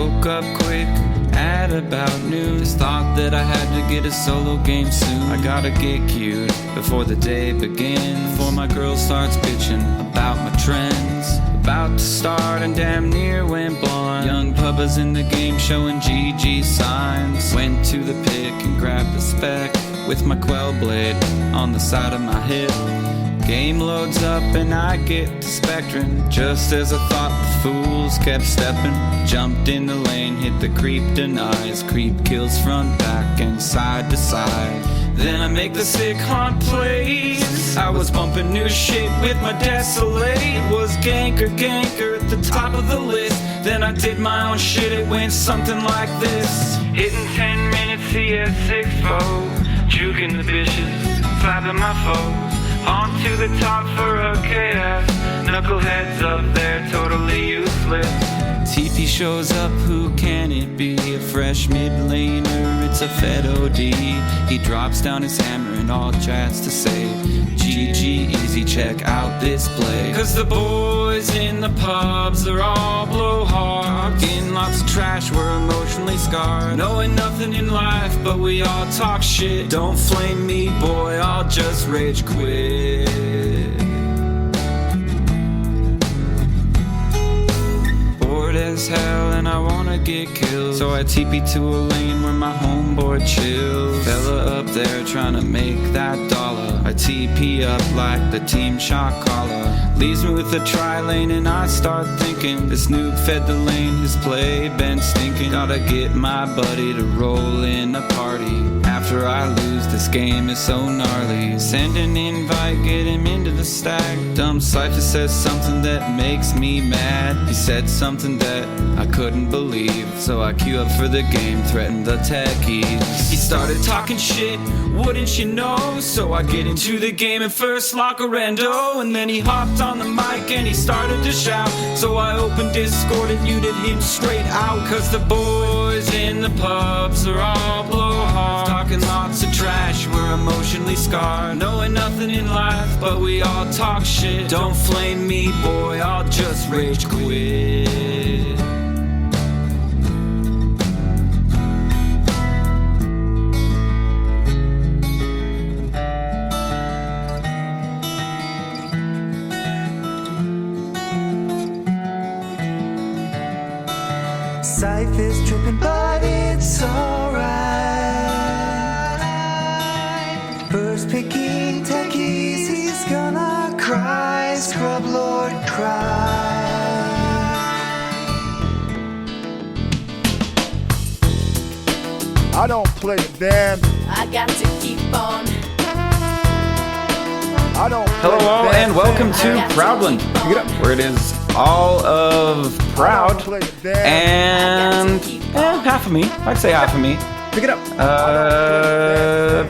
woke up quick at about noon. Just thought that I had to get a solo game soon. I gotta get cute before the day begins, before my girl starts bitching about my trends. About to start and damn near went blind. Young pubas in the game showing GG signs. Went to the pick and grabbed the spec with my quell blade on the side of my hip. Game loads up and I get to Spectrum. Just as I thought, the fools kept stepping. Jumped in the lane, hit the creep denies. Creep kills front, back, and side to side. Then I make the sick haunt plays. I was bumping new shit with my Desolate. Was ganker at the top of the list. Then I did my own shit, it went something like this. Hitting 10 minutes, CS6 foe. Juking the bitches, slapping my foes. On to the top for a KS. Knuckleheads up there, totally useless. TP shows up, who can it be? A fresh mid laner, it's a Fed OD. He drops down his hammer and all chats to say GG, easy, check out this play. Cause the boys in the pubs, they're all blowhard. Getting lots of trash, we're emotionally scarred. Knowing nothing in life, but we all talk shit. Don't flame me, boy, I'll just rage quit. As hell and I wanna get killed, so I TP to a lane where my homeboy chills. Fella up there trying to make that dollar. I TP up like the team shot caller. Leaves me with a tri-lane and I start thinking, this noob fed the lane, his play been stinking. Gotta get my buddy to roll in a party. After I lose, this game is so gnarly. Send an invite, get him into the stack. Dumb Cypher says something that makes me mad. He said something that I couldn't believe, so I queue up for the game, threatened the techies. He started talking shit, wouldn't you know? So I get into the game and first lock a rando, and then he hopped on the mic and he started to shout. So I opened Discord and muted him straight out. Cause the boys in the pubs are all blowhard. Talking lots of trash, we're emotionally scarred. Knowing nothing in life, but we all talk shit. Don't flame me, boy, I'll just rage quit. Life is tripping, but it's alright. First picking techies, he's gonna cry. Scrub Lord, cry. I don't play dead. I got to keep on. I don't play Hello all and welcome to Proudland, where it is all of Proud and half of me. I'd say half of me. Pick it up.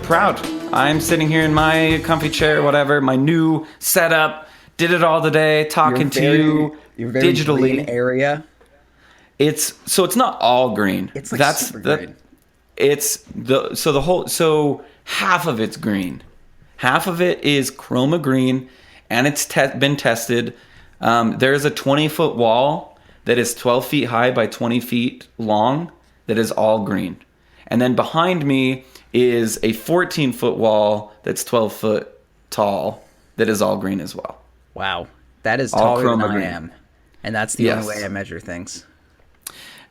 Proud. I'm sitting here in my comfy chair, whatever, my new setup. Did it all today, talking to you digitally. Green area. It's not all green. It's like super green. So half of it's green. Half of it is chroma green, and it's been tested. There's a 20-foot wall that is 12 feet high by 20 feet long that is all green. And then behind me is a 14-foot wall that's 12 foot tall that is all green as well. Wow. That is All taller than chroma I green. am. And that's the only way I measure things.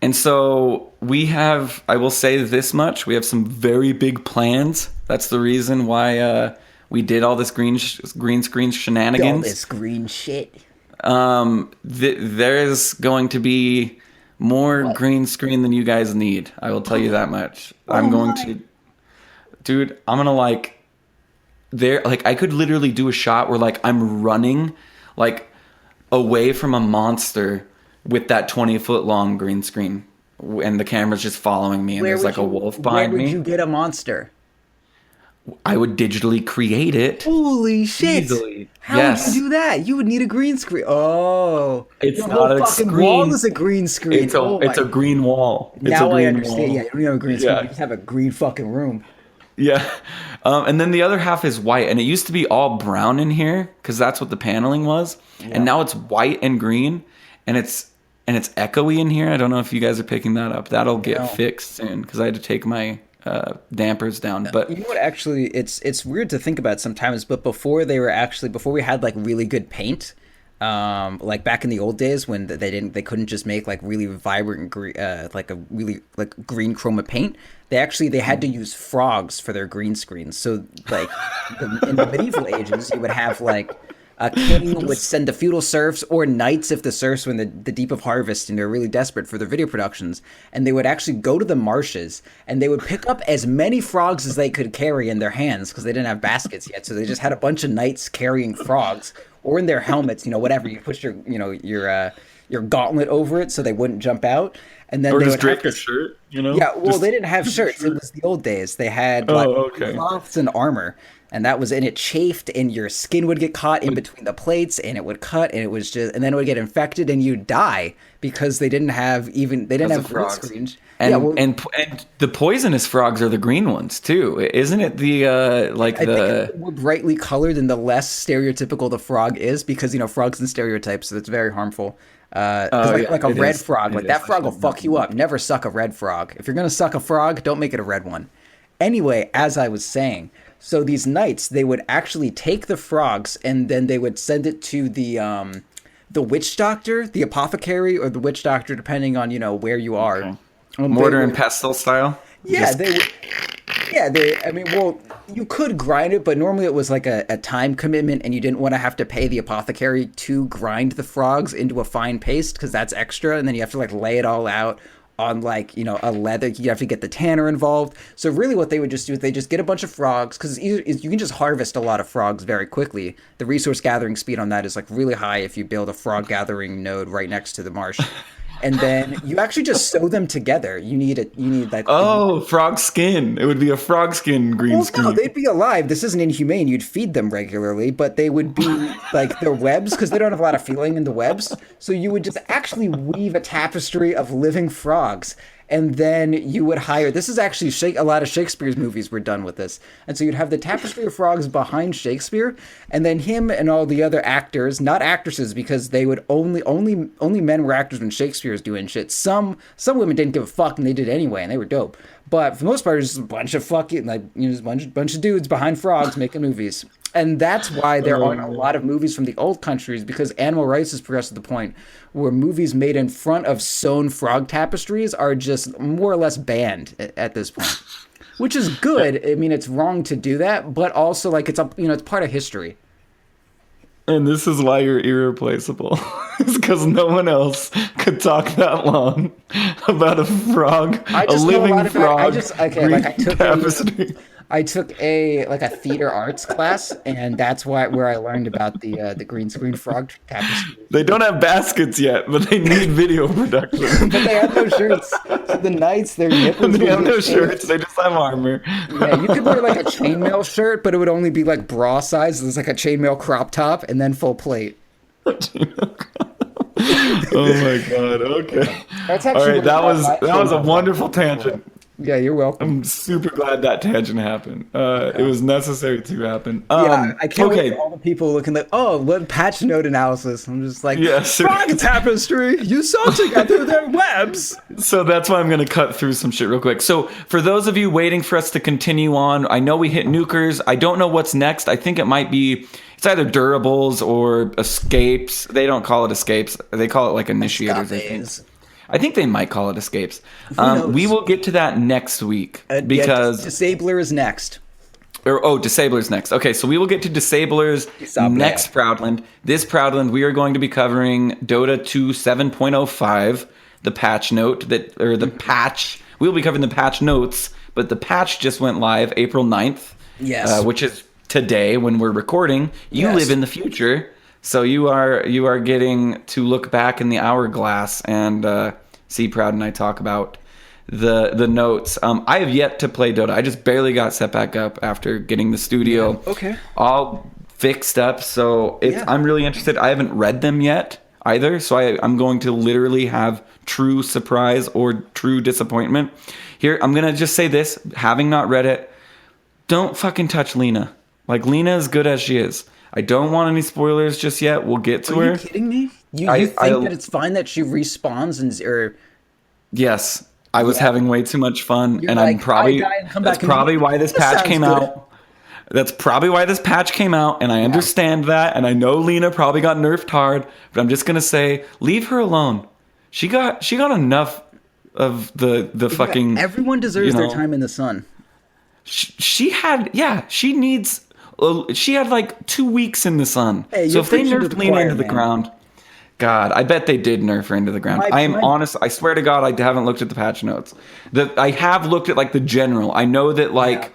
And so we have, I will say this much, we have some very big plans. That's the reason why we did all this green screen shenanigans. All this green shit. There's going to be more green screen than you guys need. I will tell you that much. I'm going to I could literally do a shot where like I'm running like away from a monster with that 20-foot long green screen, and the camera's just following me, and there's like a wolf behind me. Where would you get a monster? I would digitally create it. Holy shit! Easily. How would you do that? You would need a green screen. Oh, it's the not whole a fucking screen. wall is a green screen. It's a green wall. Now I understand. Wall. Yeah, you don't have a green screen. Yeah. You just have a green fucking room. Yeah. And then the other half is white, and it used to be all brown in here because that's what the paneling was, and now it's white and green, and it's and it's echoey in here. I don't know if you guys are picking that up. That'll get No. fixed soon because I had to take my dampers down. But You know what? Actually, it's weird to think about sometimes. But before we had like really good paint, like back in the old days when they couldn't just make like really vibrant like a really like green chroma paint. They had to use frogs for their green screens. So like in the medieval ages, you would have like a king would send the feudal serfs or knights if the serfs were in the deep of harvest and they're really desperate for their video productions, and they would actually go to the marshes and they would pick up as many frogs as they could carry in their hands because they didn't have baskets yet. So they just had a bunch of knights carrying frogs or in their helmets, whatever. You put your gauntlet over it so they wouldn't jump out. And then or they just would drape have a shirt, Yeah, well, Just- they didn't have shirts. It was the old days. They had cloths and armor, and it chafed, and your skin would get caught in between the plates, and it would cut, and and then it would get infected, and you'd die because they didn't have green screens. And, and the poisonous frogs are the green ones too, isn't it? I think the more brightly colored and the less stereotypical the frog is, because frogs and stereotypes, so it's very harmful. Like a red frog, like that frog will fuck you up. Never suck a red frog. If you're gonna suck a frog, don't make it a red one. Anyway, as I was saying, so these knights, they would actually take the frogs and then they would send it to the witch doctor, the apothecary, or the witch doctor, depending on where you are. Okay. Mortar and pestle style. Yeah, they would. Yeah, you could grind it, but normally it was like a time commitment, and you didn't want to have to pay the apothecary to grind the frogs into a fine paste because that's extra, and then you have to like lay it all out on like a leather. You have to get the tanner involved. So really, what they would just do is they just get a bunch of frogs, because you can just harvest a lot of frogs very quickly. The resource gathering speed on that is like really high if you build a frog gathering node right next to the marsh. And then you actually just sew them together. You need like frog skin. It would be a frog skin green screen. No, they'd be alive. This isn't inhumane. You'd feed them regularly, but they would be like their webs, because they don't have a lot of feeling in the webs. So you would just actually weave a tapestry of living frogs. And then you would hire. This is actually a lot of Shakespeare's movies were done with this. And so you'd have the tapestry of frogs behind Shakespeare, and then him and all the other actors, not actresses, because they would only men were actors when Shakespeare was doing shit. Some women didn't give a fuck, and they did anyway, and they were dope. But for the most part, it was just a bunch of fucking just a bunch of dudes behind frogs making movies. And that's why there aren't a lot of movies from the old countries, because animal rights has progressed to the point where movies made in front of sewn frog tapestries are just more or less banned at this point, which is good. I mean, it's wrong to do that, but also like it's part of history. And this is why you're irreplaceable. It's because no one else could talk that long about a frog, a living frog. I took a theater arts class, and that's where I learned about the green screen frog tapestry. They don't have baskets yet, but they need video production. But they have no shirts. So the knights, their nipples. They have no shirts. They just have armor. Yeah, you could wear like a chainmail shirt, but it would only be like bra size. There's like a chainmail crop top and then full plate. Oh my god. Okay. That's all right. That was a wonderful tangent. Yeah, you're welcome. I'm super glad that tangent happened. It was necessary to happen. I can't wait for all the people looking like, oh, what patch note analysis. I'm just like, frog tapestry, you sew together their webs. So that's why I'm going to cut through some shit real quick. So for those of you waiting for us to continue on, I know we hit nukers. I don't know what's next. I think it might be, it's either durables or escapes. They don't call it escapes. They call it like initiators, I think. I think they might call it escapes. We will get to that next week because Disabler is next. Disabler's next. Okay, so we will get to Disabler's next Proudland. This Proudland, we are going to be covering Dota 2 7.05, the patch note patch. We'll be covering the patch notes, but the patch just went live April 9th. Yes. Which is today when we're recording. You live in the future. So you are getting to look back in the hourglass and see Proud and I talk about the notes. I have yet to play Dota. I just barely got set back up after getting the studio all fixed up. So I'm really interested. I haven't read them yet either. So I'm going to literally have true surprise or true disappointment. Here, I'm going to just say this. Having not read it, don't fucking touch Lina. Like, Lina is good as she is. I don't want any spoilers just yet. We'll get to Are her. you kidding me? You think that it's fine that she respawns or Yes, I was having way too much fun, You're and like, I'm probably I die and come that's back and probably leave. why this That patch sounds came good. out. That's probably why this patch came out, and I understand that, and I know Lina probably got nerfed hard, but I'm just gonna say, leave her alone. She got enough of the fucking. everyone deserves their time in the sun. She had she had like 2 weeks in the sun. Hey, So you're if they preaching to nerfed the Lina choir, into the man. ground, God, I bet they did nerf her into the ground. I am honest. I swear to God, I haven't looked at the patch notes. I have looked at like the general. I know that like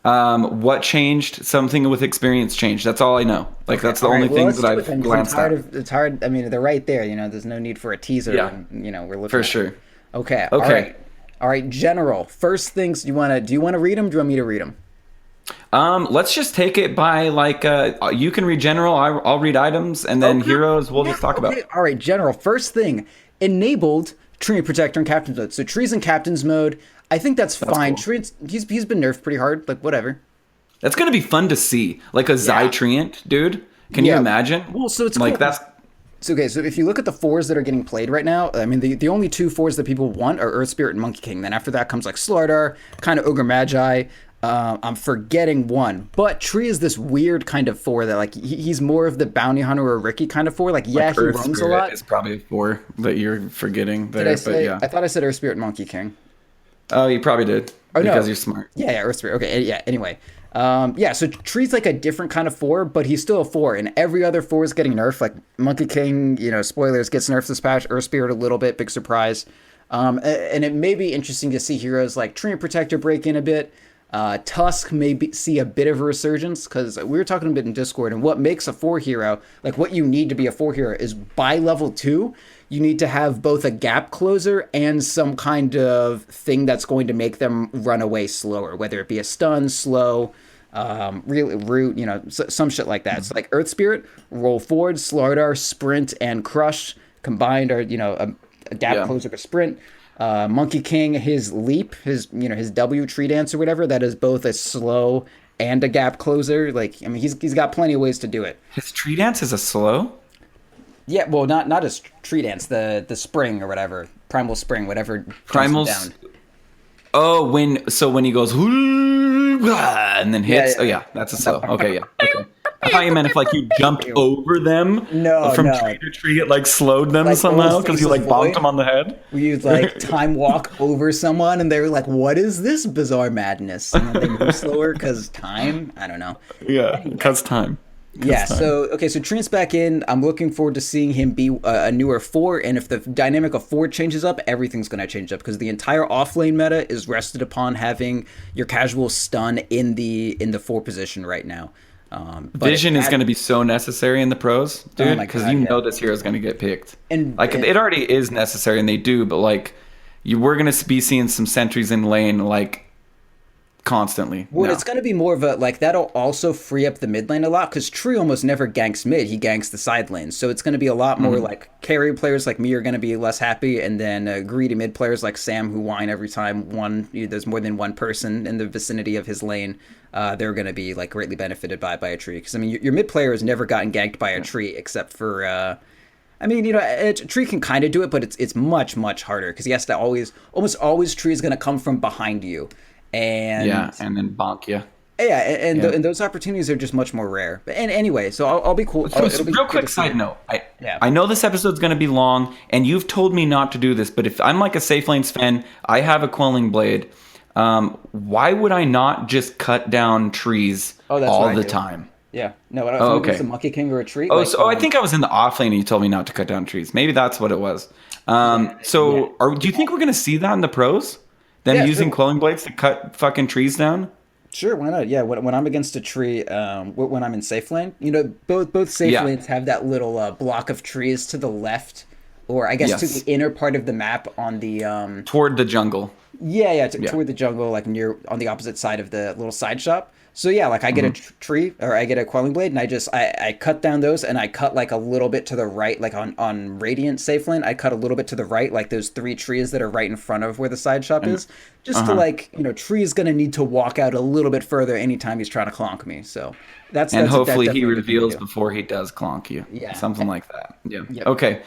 what changed, something with experience changed. That's all I know. Like that's the only thing that I've glanced at. It's hard. I mean, they're right there. There's no need for a teaser. Yeah. When, we're looking For at sure. it. Okay. Okay. All right. General. First things. Do you want to read them? Do you want me to read them? Let's just take it by like you can read general, I'll read items, and then heroes we'll just talk about. All right, general. First thing, enabled tree protector in captain's mode. So trees in captain's mode. I think that's fine. Cool. Trees. He's been nerfed pretty hard. Like whatever. That's gonna be fun to see, like a Zytreant, dude. Can you imagine? Well, so it's like cool. that's. So, okay, so if you look at the 4s that are getting played right now, I mean, the only 2 4s that people want are Earth Spirit and Monkey King. Then after that comes like Slardar, kind of Ogre Magi. I'm forgetting one, but Tree is this weird kind of 4 that like he's more of the bounty hunter or Ricky kind of 4. Like he Earth roams Spirit a lot. is probably 4 that you're forgetting there. Did I say? But yeah. I thought I said Earth Spirit and Monkey King. Oh, you probably did. Because you're smart. Yeah, Earth Spirit. Okay, yeah. Anyway, so Tree's like a different kind of 4, but he's still a 4, and every other 4 is getting nerfed. Like Monkey King, spoilers, gets nerfed this patch. Earth Spirit a little bit, big surprise. And it may be interesting to see heroes like Tree and Protector break in a bit. Tusk may see a bit of a resurgence, because we were talking a bit in Discord, and what makes a 4 hero, like what you need to be a 4 hero, is by level 2, you need to have both a gap closer and some kind of thing that's going to make them run away slower, whether it be a stun, slow, really root, some shit like that. So like Earth Spirit, roll forward, Slardar, sprint, and crush combined are, a gap closer to sprint. Monkey King, his leap, his W tree dance or whatever, that is both a slow and a gap closer. Like, I mean, he's got plenty of ways to do it. His tree dance is a slow? Yeah, well, not his tree dance, the spring or whatever, primal spring, whatever. Primal down. Oh, when he goes and then hits. Yeah. That's a slow. Okay, yeah. Okay. I thought you meant if like you jumped over them from tree to tree, it like slowed them like somehow because you like bonked them on the head. We like time walk over someone and they were like, "What is this bizarre madness?" And then they move slower because time. I don't know. Yeah, because time. So Tree's back in. I'm looking forward to seeing him be a newer 4, and if the dynamic of 4 changes up, everything's going to change up, because the entire offlane meta is rested upon having your casual stun in the 4 position right now. Vision is going to be so necessary in the pros, dude, because know this hero is going to get picked. And like it already is necessary, and they do, but like we're going to be seeing some sentries in lane like constantly. Well, it's going to be more of a like that'll also free up the mid lane a lot, because Tree almost never ganks mid; he ganks the side lane. So it's going to be a lot more like carry players like me are going to be less happy, and then greedy mid players like Sam who whine every time there's more than one person in the vicinity of his lane. They're going to be like greatly benefited by a tree, because I mean your mid player has never gotten ganked by a tree except for. I mean, Tree can kind of do it, but it's much harder, because he has to almost always Tree is going to come from behind you. And then bonk you. Yeah, and those opportunities are just much more rare. And anyway, so I'll be cool. Real quick side note. I know this episode's going to be long, and you've told me not to do this, but if I'm like a Safe Lanes fan, I have a Quelling Blade. Why would I not just cut down trees all the time? Yeah. No, I don't think it's a Monkey King or a tree. I think I was in the off lane and you told me not to cut down trees. Maybe that's what it was. Do you think we're going to see that in the pros? Them using Quelling Blades to cut fucking trees down? Sure, why not? Yeah, when I'm against a tree, when I'm in safe lane, both safe lanes have that little block of trees to the left, or I guess to the inner part of the map on the... toward the jungle. Toward the jungle, like on the opposite side of the little side shop. So yeah, like I get a tree or I get a quelling blade and I cut down those and I cut like a little bit to the right, like on Radiant Safe Lane, I cut a little bit to the right, like those 3 trees that are right in front of where the side shop is, just to like, Tree is going to need to walk out a little bit further anytime he's trying to clonk me. So that's hopefully that he definitely reveals before he does clonk you. Yeah. Something like that. Yeah. Yep. Okay.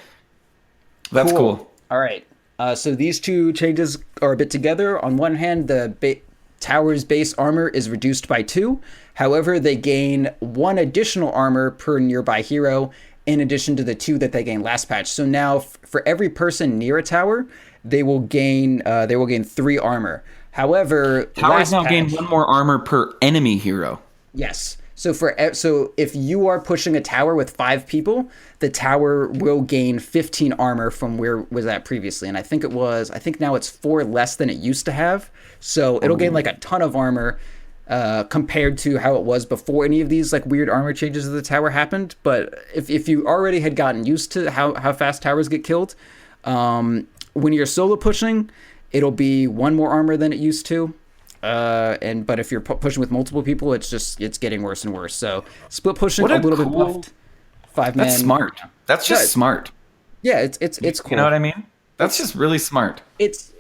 That's cool. All right. So these 2 changes are a bit together. On one hand, the tower's base armor is reduced by 2. However, they gain 1 additional armor per nearby hero in addition to the 2 that they gained last patch. So now for every person near a tower, they will gain 3 armor. However, towers now gain 1 more armor per enemy hero. Yes. So if you are pushing a tower with 5 people, the tower will gain 15 armor from where it was at previously. And I think now it's 4 less than it used to have. So it'll gain like a ton of armor compared to how it was before any of these like weird armor changes of the tower happened. But if you already had gotten used to how fast towers get killed, when you're solo pushing, it'll be 1 more armor than it used to. But if you're pushing with multiple people, it's getting worse and worse. So split pushing a little bit buffed. 5-man. That's smart. That's just smart. Yeah, it's cool. You know what I mean? That's just really smart. It's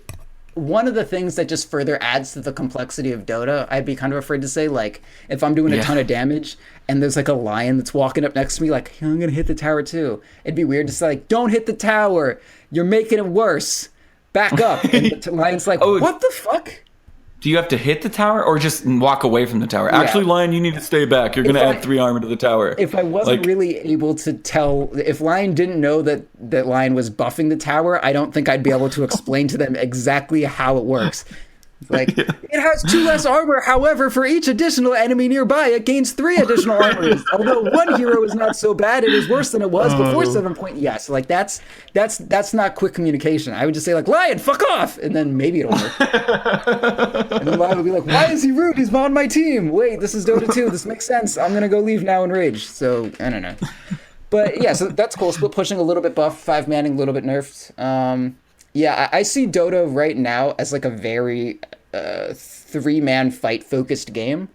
one of the things that just further adds to the complexity of Dota. I'd be kind of afraid to say, like, if I'm doing a ton of damage and there's like a lion that's walking up next to me, like, I'm gonna hit the tower too. It'd be weird to say, like, don't hit the tower. You're making it worse. Back up. And the lion's like, what the fuck? Do you have to hit the tower or just walk away from the tower? Yeah. Actually, Lion, you need to stay back. You're going to add 3 armor to the tower. If I wasn't really able to tell, if Lion didn't know that Lion was buffing the tower, I don't think I'd be able to explain to them exactly how it works. Like, it has 2 less armor. However, for each additional enemy nearby, it gains 3 additional armor. Although 1 hero is not so bad, it is worse than it was before 7 point. Yeah, so like that's not quick communication. I would just say like, Lion, fuck off, and then maybe it'll work. And then Lion would be like, why is he rude? He's on my team. Wait, this is Dota 2. This makes sense. I'm gonna go leave now in rage. So I don't know. But yeah, so that's cool. Split pushing a little bit buffed, 5-manning a little bit nerfed. Yeah, I see Dota right now as like a very 3-man fight focused game.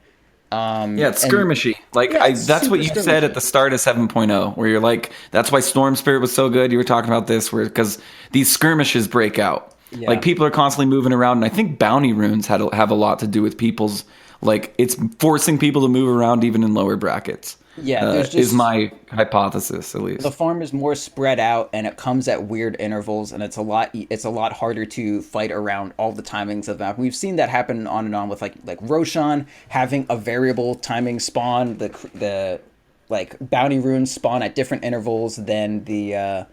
It's skirmishy. That's what you said at the start of 7.0, where you're like, that's why Storm Spirit was so good. You were talking about this, because these skirmishes break out. Yeah. Like, people are constantly moving around, and I think bounty runes have a lot to do with people's, like, it's forcing people to move around even in lower brackets. Yeah, is my hypothesis, at least. The farm is more spread out, and it comes at weird intervals, and it's a lot harder to fight around all the timings of the map. We've seen that happen on and on with like Roshan having a variable timing spawn, the like bounty runes spawn at different intervals than the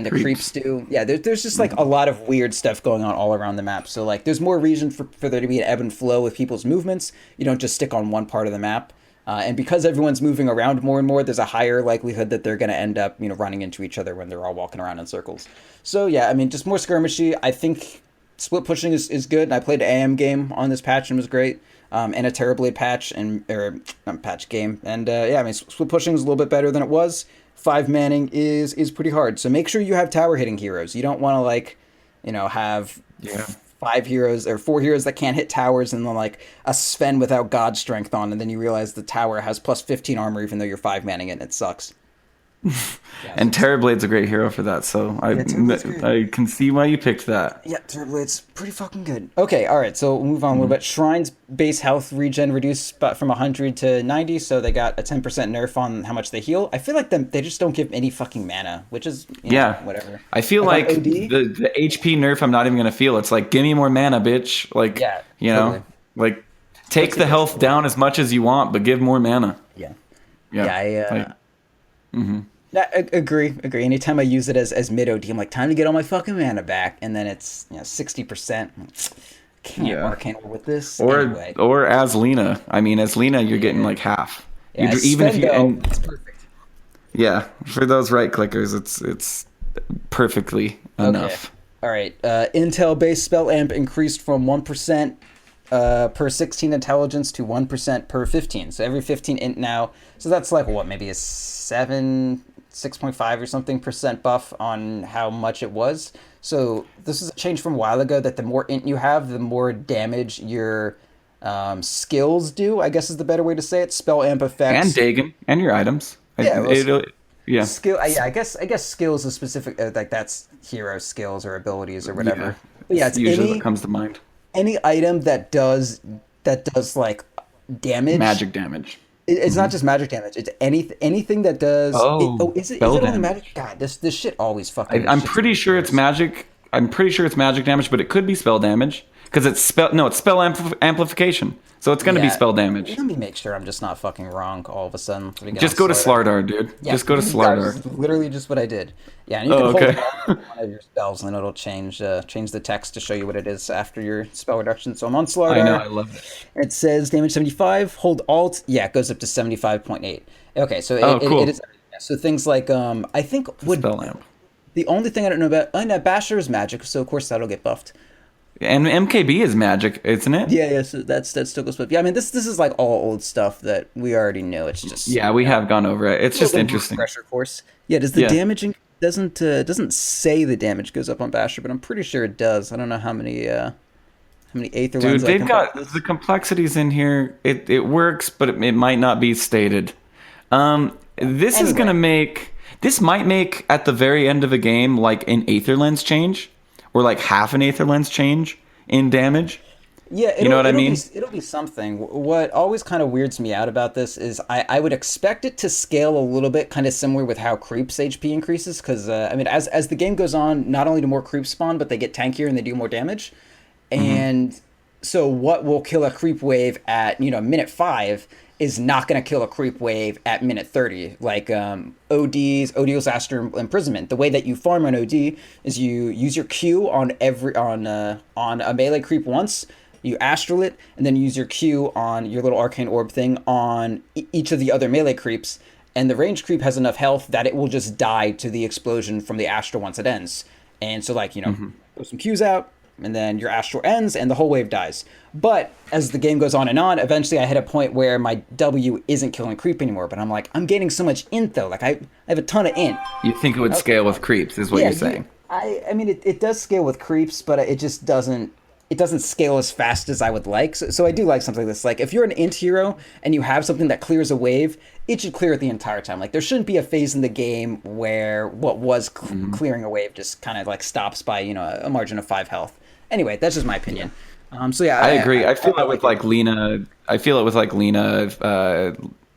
creeps do. Yeah, there's just like a lot of weird stuff going on all around the map. So like there's more reason for there to be an ebb and flow with people's movements. You don't just stick on one part of the map. And because everyone's moving around more and more, there's a higher likelihood that they're going to end up, running into each other when they're all walking around in circles. So yeah, I mean, just more skirmishy. I think split pushing is good. And I played an AM game on this patch and it was great. And a Terrorblade patch patch game. And yeah, I mean, split pushing is a little bit better than it was. 5-manning is pretty hard. So make sure you have tower hitting heroes. You don't want to have 5 heroes or 4 heroes that can't hit towers and then like a Sven without god strength on, and then you realize the tower has plus 15 armor even though you're 5-manning it and it sucks. And Terrorblade's a great hero for that, so I can see why you picked that. Yeah, Terrorblade's pretty fucking good. Okay, alright, so we'll move on a little bit. Shrine's base health regen reduced from 100 to 90, so they got a 10% nerf on how much they heal. I feel like they just don't give any fucking mana, which is, whatever. I feel like the HP nerf I'm not even going to feel. It's like, give me more mana, bitch. Like, totally. Like, take the health down as much as you want, but give more mana. Yeah. I agree. Anytime I use it as mid OD, I'm like, time to get all my fucking mana back, and then it's 60%. Can't arcane with this. Or as Lina. I mean, as Lina, you're getting like half. Yeah, it's perfect. Yeah, for those right clickers, it's perfectly enough. All right. Intel base spell amp increased from 1% per 16 intelligence to 1% per 15. So every 15 int now. So that's like maybe a 6.5 or something % buff on how much it was. So this is a change from a while ago that the more int you have, the more damage your Skills do, I guess is the better way to say it. Spell amp effects. And Dagon and your items. Yeah, Yeah. Skill. Yeah, I guess skills is specific. Like that's hero skills or abilities or whatever. Yeah. But yeah, it's usually any what comes to mind. any item that does like damage. Magic damage. It's not just magic damage. It's anything that does. Is it only damage. magic? God, this shit always fucking. I'm pretty sure it's magic. I'm pretty sure it's magic damage, but it could be spell damage because it's spell. No, it's spell amplification. So it's going to be spell damage. Let me make sure I'm just not fucking wrong all of a sudden. Just go to Slardar, dude. Yeah, just go to Slardar. That's literally just what I did. Yeah, and you can hold okay. one of your spells, and it'll change the text to show you what it is after your spell reduction. So I'm on Slardar. I know, I love it. It says damage 75. Hold Alt. Yeah, it goes up to 75.8. Okay, so cool. it is. So things like I think Spell amp. the only thing I don't know about Basher is magic, so of course that'll get buffed. And MKB is magic, isn't it? Yeah, so that still goes buffed. Yeah, I mean this is like all old stuff that we already know. It's just we have gone over it. It's just little interesting. Pressure course. Yeah, does the damage doesn't say the damage goes up on Basher, but I'm pretty sure it does. I don't know how many Aether Dude, lens I they've can got put. the complexities in here. It works, but it might not be stated. This is gonna make. This might make at the very end of a game like an Aether lens change, or like half an Aether lens change in damage. Yeah, you know what I mean? It'll be something. What always kind of weirds me out about this is I would expect it to scale a little bit, kind of similar with how creeps HP increases. Because I mean, as the game goes on, not only do more creeps spawn, but they get tankier and they do more damage. And so, what will kill a creep wave at minute 5 is not going to kill a creep wave at minute 30. Like OD's Astral Imprisonment. The way that you farm on OD is you use your Q on a melee creep once. You astral it, and then use your Q on your little arcane orb thing on each of the other melee creeps. And the range creep has enough health that it will just die to the explosion from the astral once it ends. And so, like, throw some Qs out, and then your astral ends, and the whole wave dies. But as the game goes on, eventually I hit a point where my W isn't killing creep anymore. But I'm like, I'm gaining so much int, though. Like, I have a ton of int. You think it would scale with creeps, is what you're saying. I mean, it does scale with creeps, but it just doesn't. It doesn't scale as fast as I would like. So I do like something like this. Like, if you're an int hero and you have something that clears a wave, it should clear it the entire time. Like, there shouldn't be a phase in the game where what was clearing a wave just kind of like stops by, a margin of 5 health. Anyway, that's just my opinion. So yeah, I agree. I feel it with like Lina. I feel it with like Lina,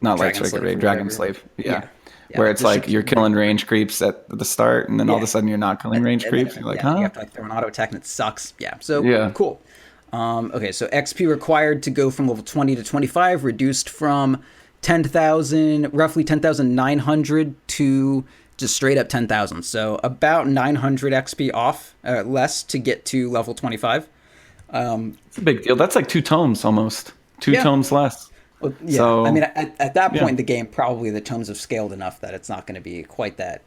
not Light Striker, Dragon Slave. Yeah. Where it's like you're killing range creeps at the start, and then all of a sudden you're not killing range creeps. You're like, huh? You have to like throw an auto attack, and it sucks. Yeah. So cool. Okay, so XP required to go from level 20 to 25 reduced from 10,000, roughly 10,900 to just straight up 10,000. So about 900 XP off, less to get to level 25. It's a big deal. That's like 2 tomes almost. 2 tomes less. Well, yeah, so, I mean, at that point in the game, probably the tomes have scaled enough that it's not going to be quite that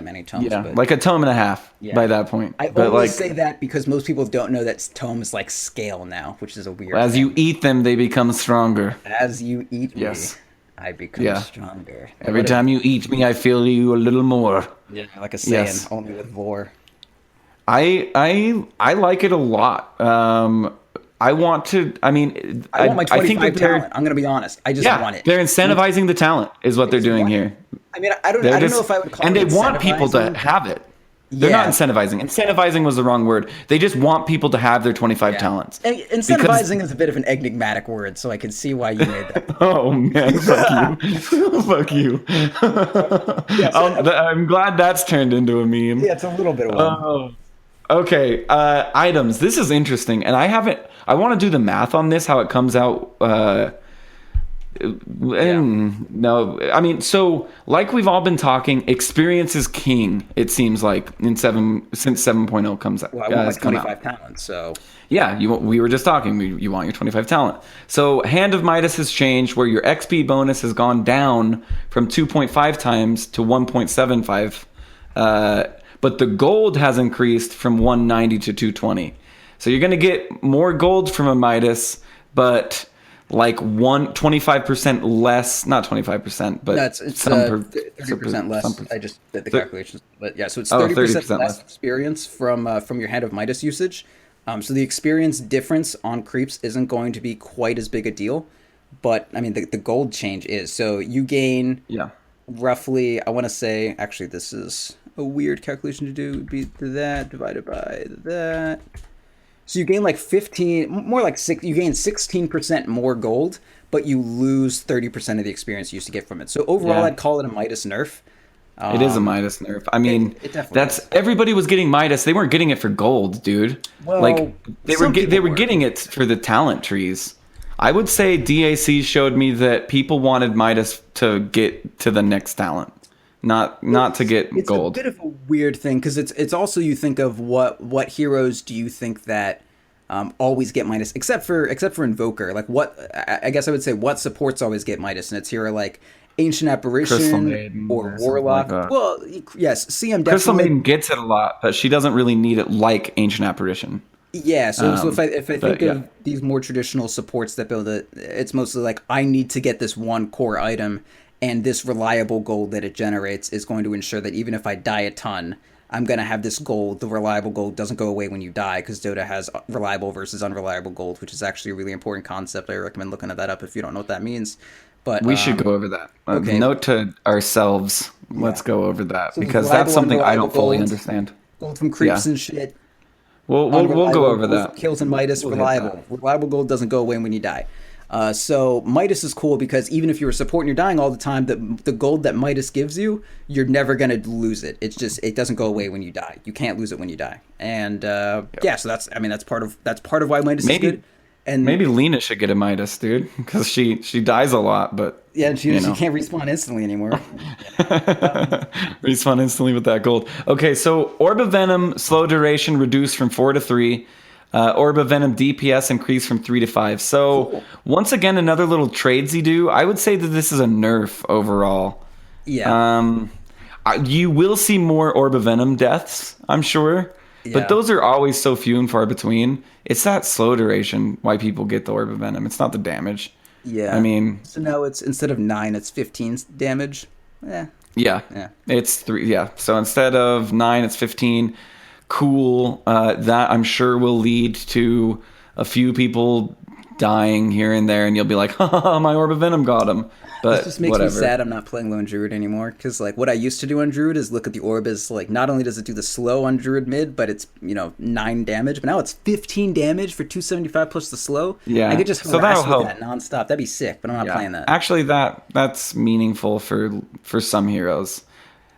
many tomes. Yeah, but, like a tome and a half by that point. I always say that because most people don't know that tomes like scale now, which is a weird As thing. you eat them, they become stronger. As you eat me, I become stronger. Every time you eat me, I feel you a little more. Yeah, like a Saiyan, only with vor. I like it a lot. I want to. I mean, I want my 25 talent. I'm going to be honest. I just want it. They're incentivizing the talent, is what they're doing here. I mean, I don't know if I would call it. And they want people to have it. They're not incentivizing. Incentivizing was the wrong word. They just want people to have their 25 talents. And incentivizing is a bit of an enigmatic word, so I can see why you made that. Oh man, fuck you, fuck you. I'm glad that's turned into a meme. Yeah, it's a little bit of one. Okay, items. This is interesting, and I want to do the math on this, how it comes out. No, I mean, so like we've all been talking, experience is king. It seems like since 7.0 comes out. Well, I want like 25 talents, so yeah, we were just talking. You want your 25 talent. So Hand of Midas has changed, where your XP bonus has gone down from 2.5 times to 1.75. But the gold has increased from 190 to 220. So you're going to get more gold from a Midas, but like 25% less, not 25%, but it's 30% less. I just did the calculations, but yeah, so it's 30% less experience from your Hand of Midas usage. So the experience difference on creeps isn't going to be quite as big a deal, but I mean the gold change is. So you gain Yeah. roughly, I want to say, actually this is a weird calculation to do. Would be that divided by that. So you gain like 15, more like six. You gain 16% more gold, but you lose 30% of the experience you used to get from it. So overall, Yeah. I'd call it a Midas nerf. It is a Midas nerf. I mean, it definitely that's is. everybody was getting Midas. They weren't getting it for gold, dude. Well, like they some they people were were. getting it for the talent trees. I would say DAC showed me that people wanted Midas to get to the next talent, not to get It's gold. a bit of a weird thing because it's also, you think of what heroes do you think that always get Midas, except for Invoker. Like what, I guess I would say what supports always get Midas, and it's hero like Ancient Crystal Apparition Maiden or or something Warlock. like that. Well, yes, CM Crystal definitely. Maiden gets it a lot, but she doesn't really need it like Ancient Apparition. Yeah, so if I but, think yeah. of these more traditional supports that build it, it's mostly like I need to get this one core item, and this reliable gold that it generates is going to ensure that even if I die a ton, I'm going to have this gold. The reliable gold doesn't go away when you die, because Dota has reliable versus unreliable gold, which is actually a really important concept. I recommend looking at that up if you don't know what that means. But We should go over that. okay. Note to ourselves. Let's go over that So there's because reliable that's something I unreliable don't fully gold. understand. Gold from creeps Yeah. and shit. We'll go Unreliable over gold that. Kills and Midas, We'll hit reliable. that. Reliable gold doesn't go away when you die. So Midas is cool because even if you were supporting, you're dying all the time, the gold that Midas gives you, you're never gonna lose it. It's just, it doesn't go away when you die. You can't lose it when you die. And yeah, so that's part of why Midas is good. And Maybe Lina should get a Midas, dude, because she dies a lot, but yeah, and she you know. can't respawn instantly anymore. Respawn instantly with that gold. Okay, so Orb of Venom, slow duration reduced from 4 to 3. Orb of Venom DPS increased from 3 to 5. So once again, another little tradesy do. I would say that this is a nerf overall. Yeah. You will see more Orb of Venom deaths, I'm sure. Yeah. But those are always so few and far between. It's that slow duration why people get the Orb of Venom. It's not the damage. Yeah. I mean, so now it's, instead of 9, it's 15 damage. yeah. Yeah. It's 3. Yeah. So instead of 9, it's 15. Cool. That I'm sure will lead to a few people dying here and there, and you'll be like, "Ha, my Orb of Venom got him." But It just makes whatever. me sad I'm not playing Lone Druid anymore, because like what I used to do on Druid is look at the orb as like, not only does it do the slow on Druid mid, but it's 9 damage, but now it's 15 damage for 275 plus the slow. Yeah. I could just So harass that'll with help. that nonstop. That'd be sick, but I'm not playing that. Actually, that's meaningful for some heroes.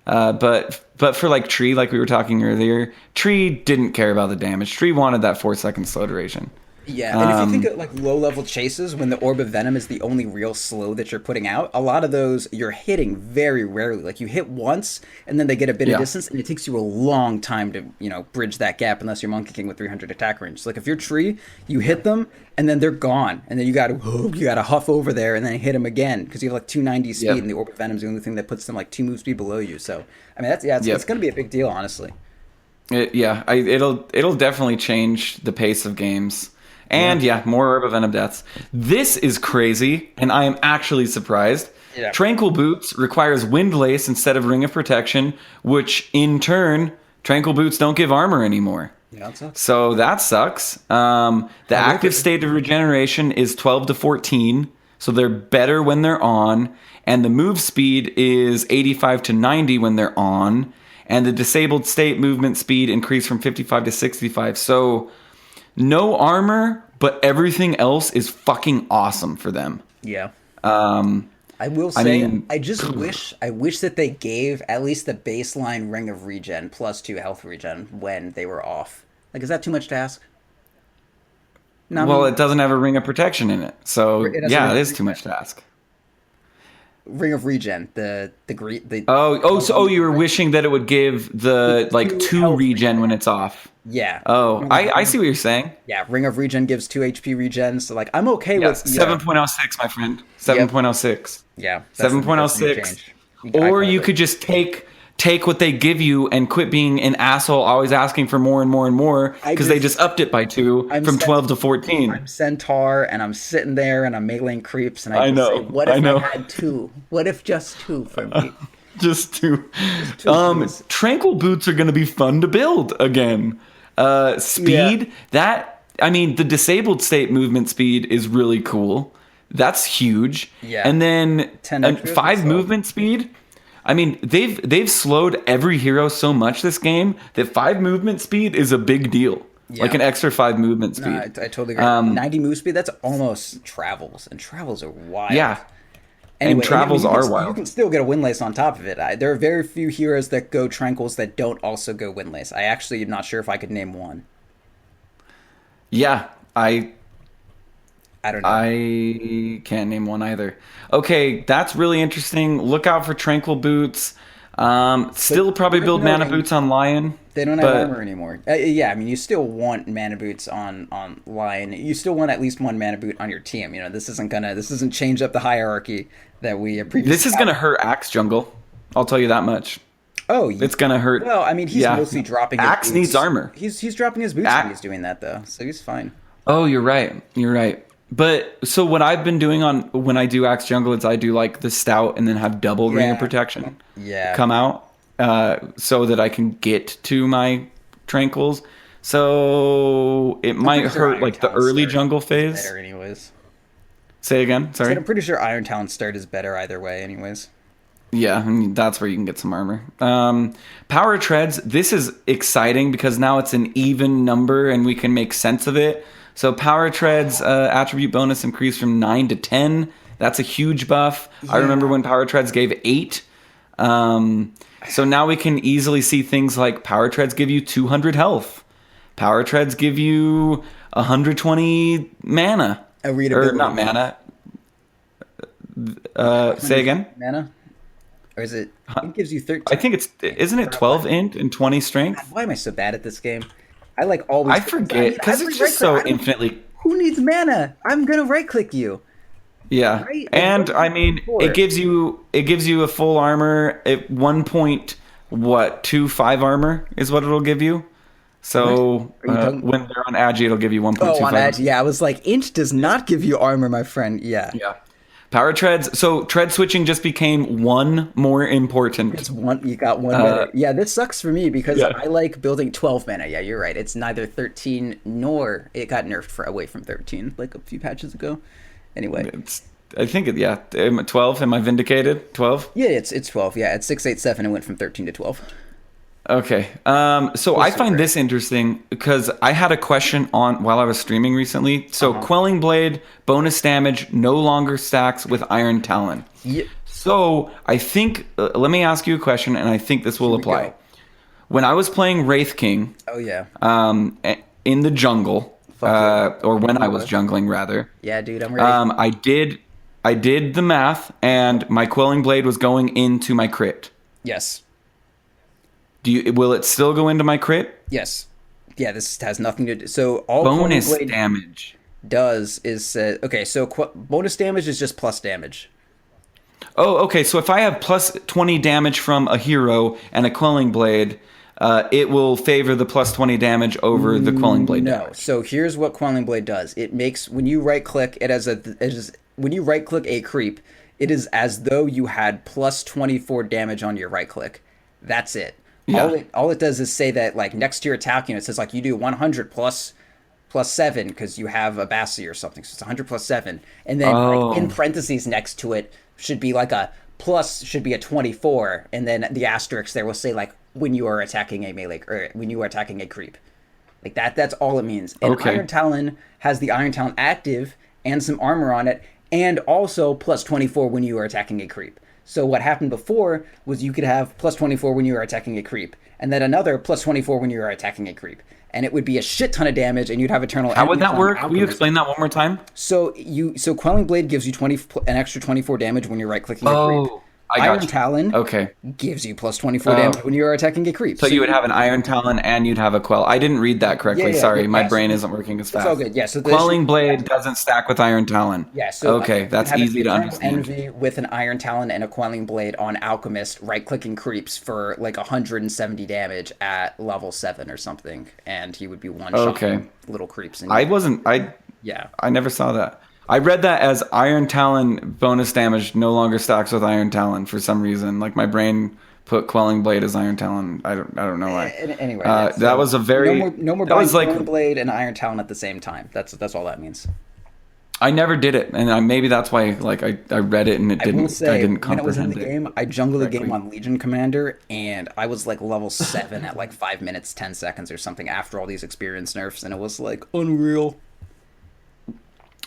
But for like Tree, like we were talking earlier, Tree didn't care about the damage. Tree wanted that 4-second slow duration. Yeah, and if you think of like low level chases, when the Orb of Venom is the only real slow that you're putting out, a lot of those you're hitting very rarely. Like you hit once, and then they get a bit of distance, and it takes you a long time to bridge that gap unless you're Monkey King with 300 attack range. So like if you're Tree, you hit them, and then they're gone, and then you gotta huff over there, and then hit them again because you have like 290 speed, and the Orb of Venom's the only thing that puts them like 2 move speed below you. So I mean it's gonna be a big deal, honestly. It'll definitely change the pace of games. And more Orb of Venom deaths. This is crazy, and I am actually surprised. Yeah. Tranquil Boots requires Windlace instead of Ring of Protection, which in turn, Tranquil Boots don't give armor anymore. Yeah, that sucks. So that sucks. The active state of regeneration is 12 to 14, so they're better when they're on. And the move speed is 85 to 90 when they're on. And the disabled state movement speed increased from 55 to 65. So no armor, but everything else is fucking awesome for them. Yeah. I will say, mean, I wish that they gave at least the baseline Ring of Regen plus 2 health regen when they were off. Like, is that too much to ask? No, Well, it doesn't have a Ring of Protection in it. So, It doesn't yeah, have it a is too much to ask. Ring of Regen, the So you were wishing that it would give the, like, 2 2 health regen when it's off. Yeah. Oh, I see what you're saying. Yeah, Ring of Regen gives 2 HP regen, so, like, I'm okay Yeah, with... 7.06, my friend. 7.06. Yeah. that's the first thing to 7.06. change. Or you could just take what they give you and quit being an asshole, always asking for more and more and more, because they just upped it by 2 from 12 to 14. I'm Centaur, and I'm sitting there, and I'm meleeing creeps, and I just know, say, what if I know. I had 2? What if just 2 for me? Just 2. please. Tranquil Boots are going to be fun to build again. Speed, the disabled state movement speed is really cool. That's huge. Yeah. And then 10 extras 5 and stuff. movement speed. I mean, they've slowed every hero so much this game that 5 movement speed is a big deal. Yeah. Like an extra 5 movement speed. No, I totally agree. 90 move speed, that's almost travels, and travels are wild. Yeah. Anyway, travels you can- are wild. You can still get a windlace on top of it. There are very few heroes that go tranquils that don't also go windlace. I actually am not sure if I could name one. Yeah, I don't know. I can't name one either. Okay, that's really interesting. Look out for tranquil boots. Still probably build mana boots on Lion. They don't have armor anymore. Yeah, I mean, you still want mana boots on Lion. You still want at least one mana boot on your team. You know, this doesn't change up the hierarchy that we previously. This is gonna hurt Axe Jungle. I'll tell you that much. Oh, it's gonna hurt. Well, I mean, he's mostly dropping. His Axe boots. needs armor. He's dropping his boots when he's doing that though, so he's fine. Oh, you're right. You're right. But so what I've been doing when I do Axe Jungle is I do like the stout and then have double ring of protection. Come out so that I can get to my tranquils. So it might hurt like the early jungle phase. Better anyways. Say again. Sorry. I'm pretty sure Iron Talon start is better either way anyways. Yeah, I mean, that's where you can get some armor. Power Treads, this is exciting because now it's an even number and we can make sense of it. So Power Treads attribute bonus increased from 9 to 10. That's a huge buff. Yeah. I remember when Power Treads gave 8. So now we can easily see things like Power Treads give you 200 health. Power Treads give you 120 mana. Or not mana. Say again? Mana? Or is it? It gives you 13. I think isn't it 12 int and 20 strength? God, why am I so bad at this game? I always. I forget because it's just so infinitely. Who needs mana? I'm gonna right click you. Yeah, right? And I mean, it gives you a full armor at 1.25 armor is what it'll give you. So when they're on Agi, it'll give you 1.25. Oh, on Agi, yeah. I was like, int does not give you armor, my friend. Yeah. Yeah. Power Treads. So tread switching just became one more important. It's one. You got one better. Yeah, this sucks for me because I like building 12 mana. Yeah, you're right. It's neither 13 nor it got nerfed away from 13 like a few patches ago. Anyway, I think 12. Am I vindicated? 12. Yeah, it's 12. Yeah, at 687 it went from 13 to 12. Okay. So I find this interesting because I had a question while I was streaming recently. So Quelling Blade bonus damage no longer stacks with Iron Talon. Yep. So I think let me ask you a question, and I think this will apply. When I was playing Wraith King, in the jungle, or when I was jungling rather. Yeah, dude, I'm ready. I did the math, and my Quelling Blade was going into my crypt. Yes. Will it still go into my crit? Yes. Yeah, this has nothing to do. So all bonus damage does is so bonus damage is just plus damage. Oh, okay. So if I have plus 20 damage from a hero and a Quelling Blade, it will favor the plus 20 damage over the Quelling Blade. No. So here's what Quelling Blade does. It makes when you right click when you right click a creep, it is as though you had plus 24 damage on your right click. That's it. Yeah. All it does is say that like next to your attack unit, it says like you do 100 plus 7 because you have a Bassi or something. So it's 100 plus 7. And then like, in parentheses next to it should be like a 24. And then the asterisk there will say like when you are attacking a melee or when you are attacking a creep. Like that's all it means. And Iron Talon has the Iron Talon active and some armor on it and also plus 24 when you are attacking a creep. So what happened before was you could have plus 24 when you were attacking a creep, and then another plus 24 when you were attacking a creep. And it would be a shit ton of damage, and you'd have Eternal Enemy. How would that work? Will you explain that one more time? So Quelling Blade gives you an extra 24 damage when you're right-clicking a creep. Iron Talon gives you plus 24 damage when you're attacking a creep. So you would have an Iron Talon and you'd have a Quell. I didn't read that correctly. Sorry, my brain isn't working as fast. It's all good. Yeah, so Quelling Blade doesn't stack with Iron Talon. Yeah, so that's easy to understand. Envy with an Iron Talon and a Quelling Blade on Alchemist, right-clicking creeps for like 170 damage at level 7 or something, and he would be one-shotting little creeps. I never saw that. I read that as Iron Talon bonus damage no longer stacks with Iron Talon for some reason. Like my brain put Quelling Blade as Iron Talon. I don't know why. Anyway, that was a very no more that was like Quelling Blade and Iron Talon at the same time. That's all that means. I never did it, and maybe that's why. Like I read it and it didn't. I will say, I didn't when it was in the comprehend game, I jungled the game on Legion Commander, and I was like level 7 at like 5 minutes 10 seconds or something after all these experience nerfs, and it was like unreal.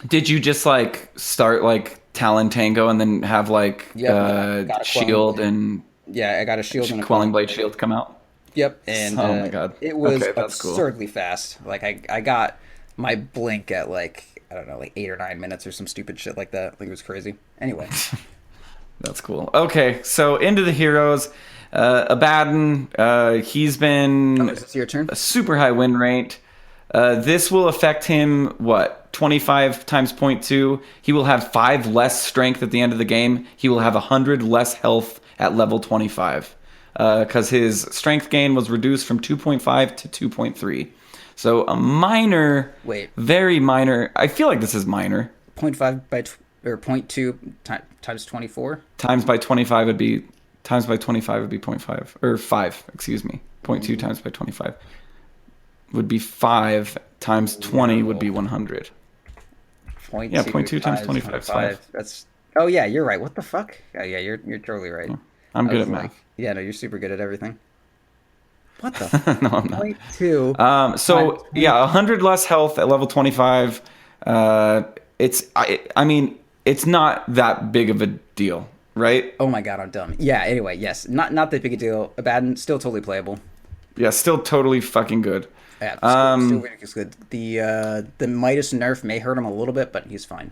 Did you just like start like Talon Tango and then have like got a shield and I got a shield and a Quelling Blade shield come out? Yep, and oh my god, it was that's cool. absurdly fast. Like I got my blink at like, I don't know, like 8 or 9 minutes or some stupid shit like that. Like it was crazy. Anyway. That's cool. Okay, so into the heroes. Abaddon, he's been is this your turn? a super high win rate. This will affect him, what, 25 times 0.2? He will have 5 less strength at the end of the game. He will have 100 less health at level 25. Because his strength gain was reduced from 2.5 to 2.3. So a minor, very minor. I feel like this is minor. 0.5 or 0.2 times 24. Times by 25 would be 0.5 or 5. Excuse me. 0.2 times by 25 would be 5 times 20 would be 100. 0.2 times 25 is 5. That's. Oh yeah, you're right. What the fuck? Yeah, you're totally right. I'm good at math. Yeah, no, you're super good at everything. What the? No, I'm not. 0.2. So yeah, 100 less health at level 25. I mean, it's not that big of a deal, right? Oh my god, I'm dumb. Yeah. Anyway, yes, not that big a deal. Abaddon still totally playable. Yeah, still totally fucking good. Yeah, still really good. The Midas nerf may hurt him a little bit, but he's fine.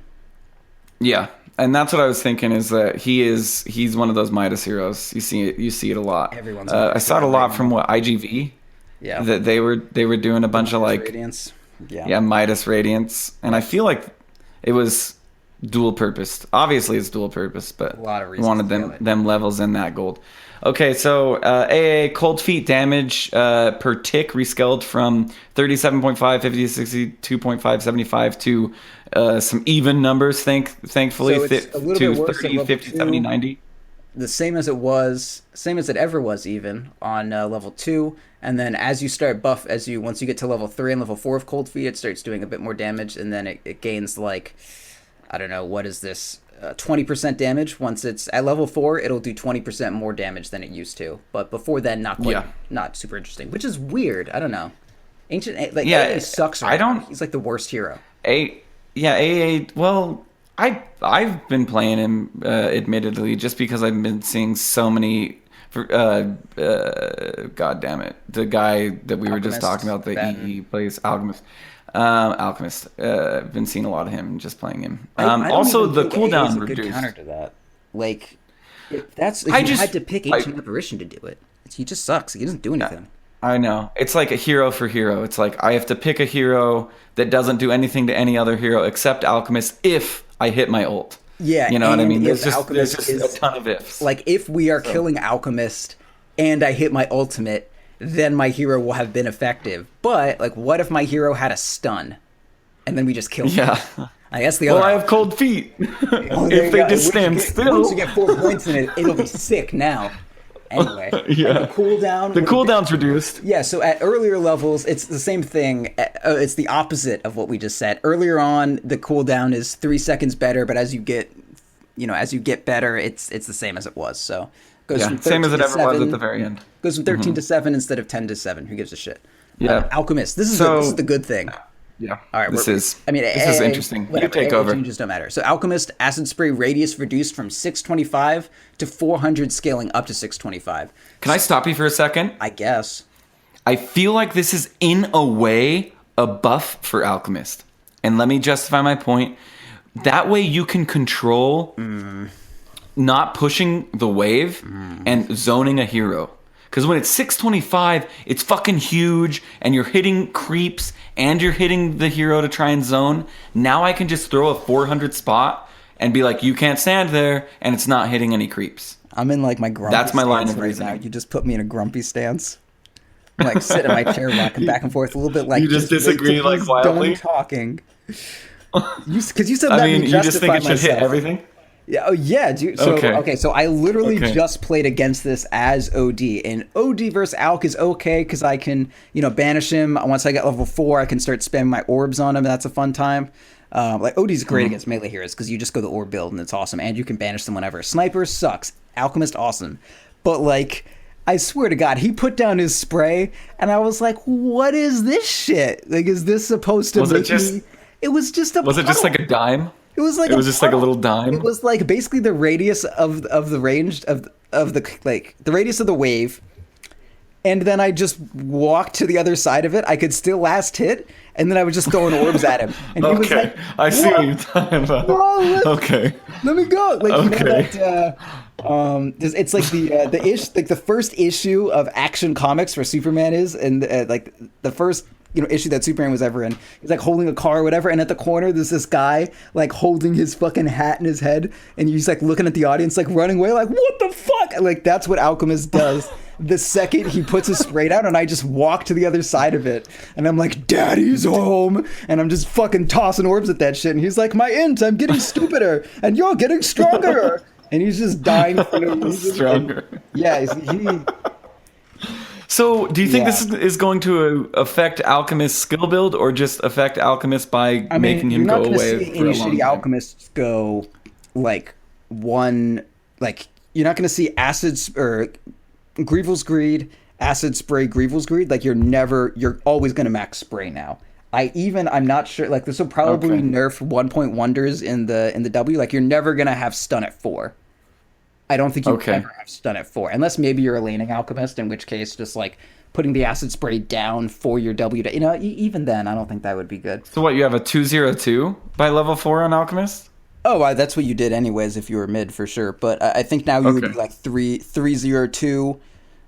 Yeah, and that's what I was thinking is that he's one of those Midas heroes. You see it a lot. Everyone's. I saw it a lot from IGV. Yeah. That they were doing a bunch of like Radiance. Yeah, Midas Radiance, and I feel like it was dual purposed. Obviously, it's dual purpose, but a lot of we reasons wanted them levels in that gold. Okay, so AA cold feet damage per tick rescaled from 37.5, 50, 62.5, 75 to some even numbers, thankfully, So it's a little bit worse 30, at 50, level 70, two. 90. The same as it ever was, even on level 2, and then as you start once you get to level 3 and level 4 of cold feet, it starts doing a bit more damage, and then it gains like, I don't know, what is this, 20% damage. Once it's at level 4, it'll do 20% more damage than it used to, but before then, not super interesting, which is weird. I don't know. AA sucks. Right? He's like the worst hero. AA. Well, I've been playing him, admittedly, just because I've been seeing so many. God damn it, the guy that we were just talking about, he plays Alchemist. I've been seeing a lot of him, just playing him. Also, the cooldown is a reduced. Good counter to that. Like, you had to pick ancient apparition to do it. He just sucks. He doesn't do anything. I know. It's like a hero for hero. It's like I have to pick a hero that doesn't do anything to any other hero except Alchemist if I hit my ult. Yeah, you know what I mean? There's just a ton of ifs. Like, if we are killing Alchemist and I hit my ultimate, then my hero will have been effective. But, like, what if my hero had a stun and then we just killed him? I guess the other. Well, I have cold feet. If they just stand still. Once you get 4 points in it, it'll be sick now. Anyway, the cooldown's reduced. Yeah, so at earlier levels, it's the same thing. It's the opposite of what we just said. Earlier on, the cooldown is 3 seconds better, but as you get better, it's the same as it was. So it goes from 13 same as it to ever 7, was at the very end. Goes from 13 to 7 instead of 10 to 7. Who gives a shit? Yeah, Alchemist. This is the good thing. Yeah. All right. This is interesting. Whatever, you take over. Changes don't matter. So Alchemist acid spray radius reduced from 625 to 400, scaling up to 625. Can I stop you for a second? I guess. I feel like this is in a way a buff for Alchemist, and let me justify my point. That way you can control not pushing the wave and zoning a hero. Because when it's 625, it's fucking huge, and you're hitting creeps, and you're hitting the hero to try and zone. Now I can just throw a 400 spot and be like, you can't stand there, and it's not hitting any creeps. I'm in like my grumpy That's my line of right reasoning. now. You just put me in a grumpy stance. I'm like sit in my chair rocking back and forth a little bit like you just disagree like wildly. Done talking. Because you said I mean, you just think it should hit everything? Yeah, oh yeah, dude. So so I literally Okay. just played against this as OD, and OD versus Alk is okay because I can, banish him. Once I get level 4, I can start spamming my orbs on him. That's a fun time. Like OD's great against melee heroes because you just go the orb build and it's awesome, and you can banish them whenever. Sniper sucks. Alchemist awesome, but like I swear to God, he put down his spray, and I was like, "What is this shit? Like, is this supposed to make me?" It was just a. Was it just puddle. like a dime? It was like It was just like a puddle. little dime. It was like basically the radius of the range of the like the radius of the wave, and then I just walked to the other side of it. I could still last hit, and then I was just throwing orbs at him. And he was like, I see what you're talking about. Whoa, Okay. let me go. Like Okay. it's like the first issue of Action Comics where Superman is, and like the first issue that Superman was ever in. He's like holding a car or whatever, and at the corner there's this guy like holding his fucking hat in his head, and he's like looking at the audience like running away like, what the fuck? Like that's what Alchemist does. The second he puts his spray down, and I just walk to the other side of it, and I'm like, Daddy's home, and I'm just fucking tossing orbs at that shit, and he's like, my int, I'm getting stupider, and you're getting stronger, and he's just dying for no reason. Stronger. Yeah, he. So, do you think Yeah. this is going to affect Alchemist's skill build, or just affect Alchemist by making him go you're not away gonna see for a any long shitty time? alchemists go like one. Like you're not gonna see acids or Grievel's Greed, Acid Spray, Grievel's Greed. Like you're always gonna max spray now. I'm not sure. Like this will probably Okay. nerf 1 wonders in the W. Like you're never gonna have stun at 4. I don't think you Okay. ever have stun at 4, unless maybe you're a laning alchemist, in which case just like putting the acid spray down for your W to, even then I don't think that would be good. So what, you have a 202 by level 4 on Alchemist? Oh, that's what you did anyways if you were mid for sure. But I think now you would Okay. be like 302,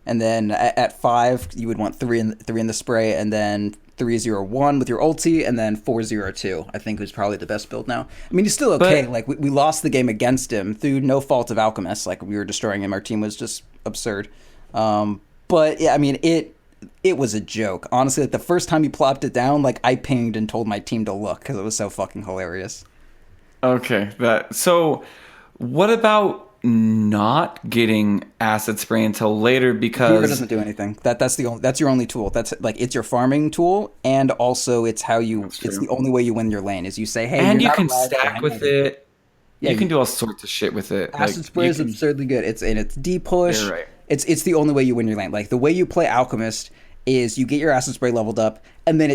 and then at 5 you would want 3 in the spray, and then 301 with your ulti, and then 402. I think was probably the best build now. I mean, he's still okay. But- Like we lost the game against him through no fault of Alchemist. Like we were destroying him. Our team was just absurd. But yeah, I mean it was a joke. Honestly, like the first time he plopped it down, like I pinged and told my team to look because it was so fucking hilarious. Okay. So, what about not getting acid spray until later? Fever Because doesn't do anything. That's your only tool. That's like it's your farming tool, and also it's the only way you win your lane is you say, hey, and you're you not can allowed to stack hang with with it. it. Yeah, you can do all sorts of shit with it. Acid spray you is can- absurdly good. It's D push. You're right. It's the only way you win your lane. Like the way you play Alchemist is you get your acid spray leveled up, and then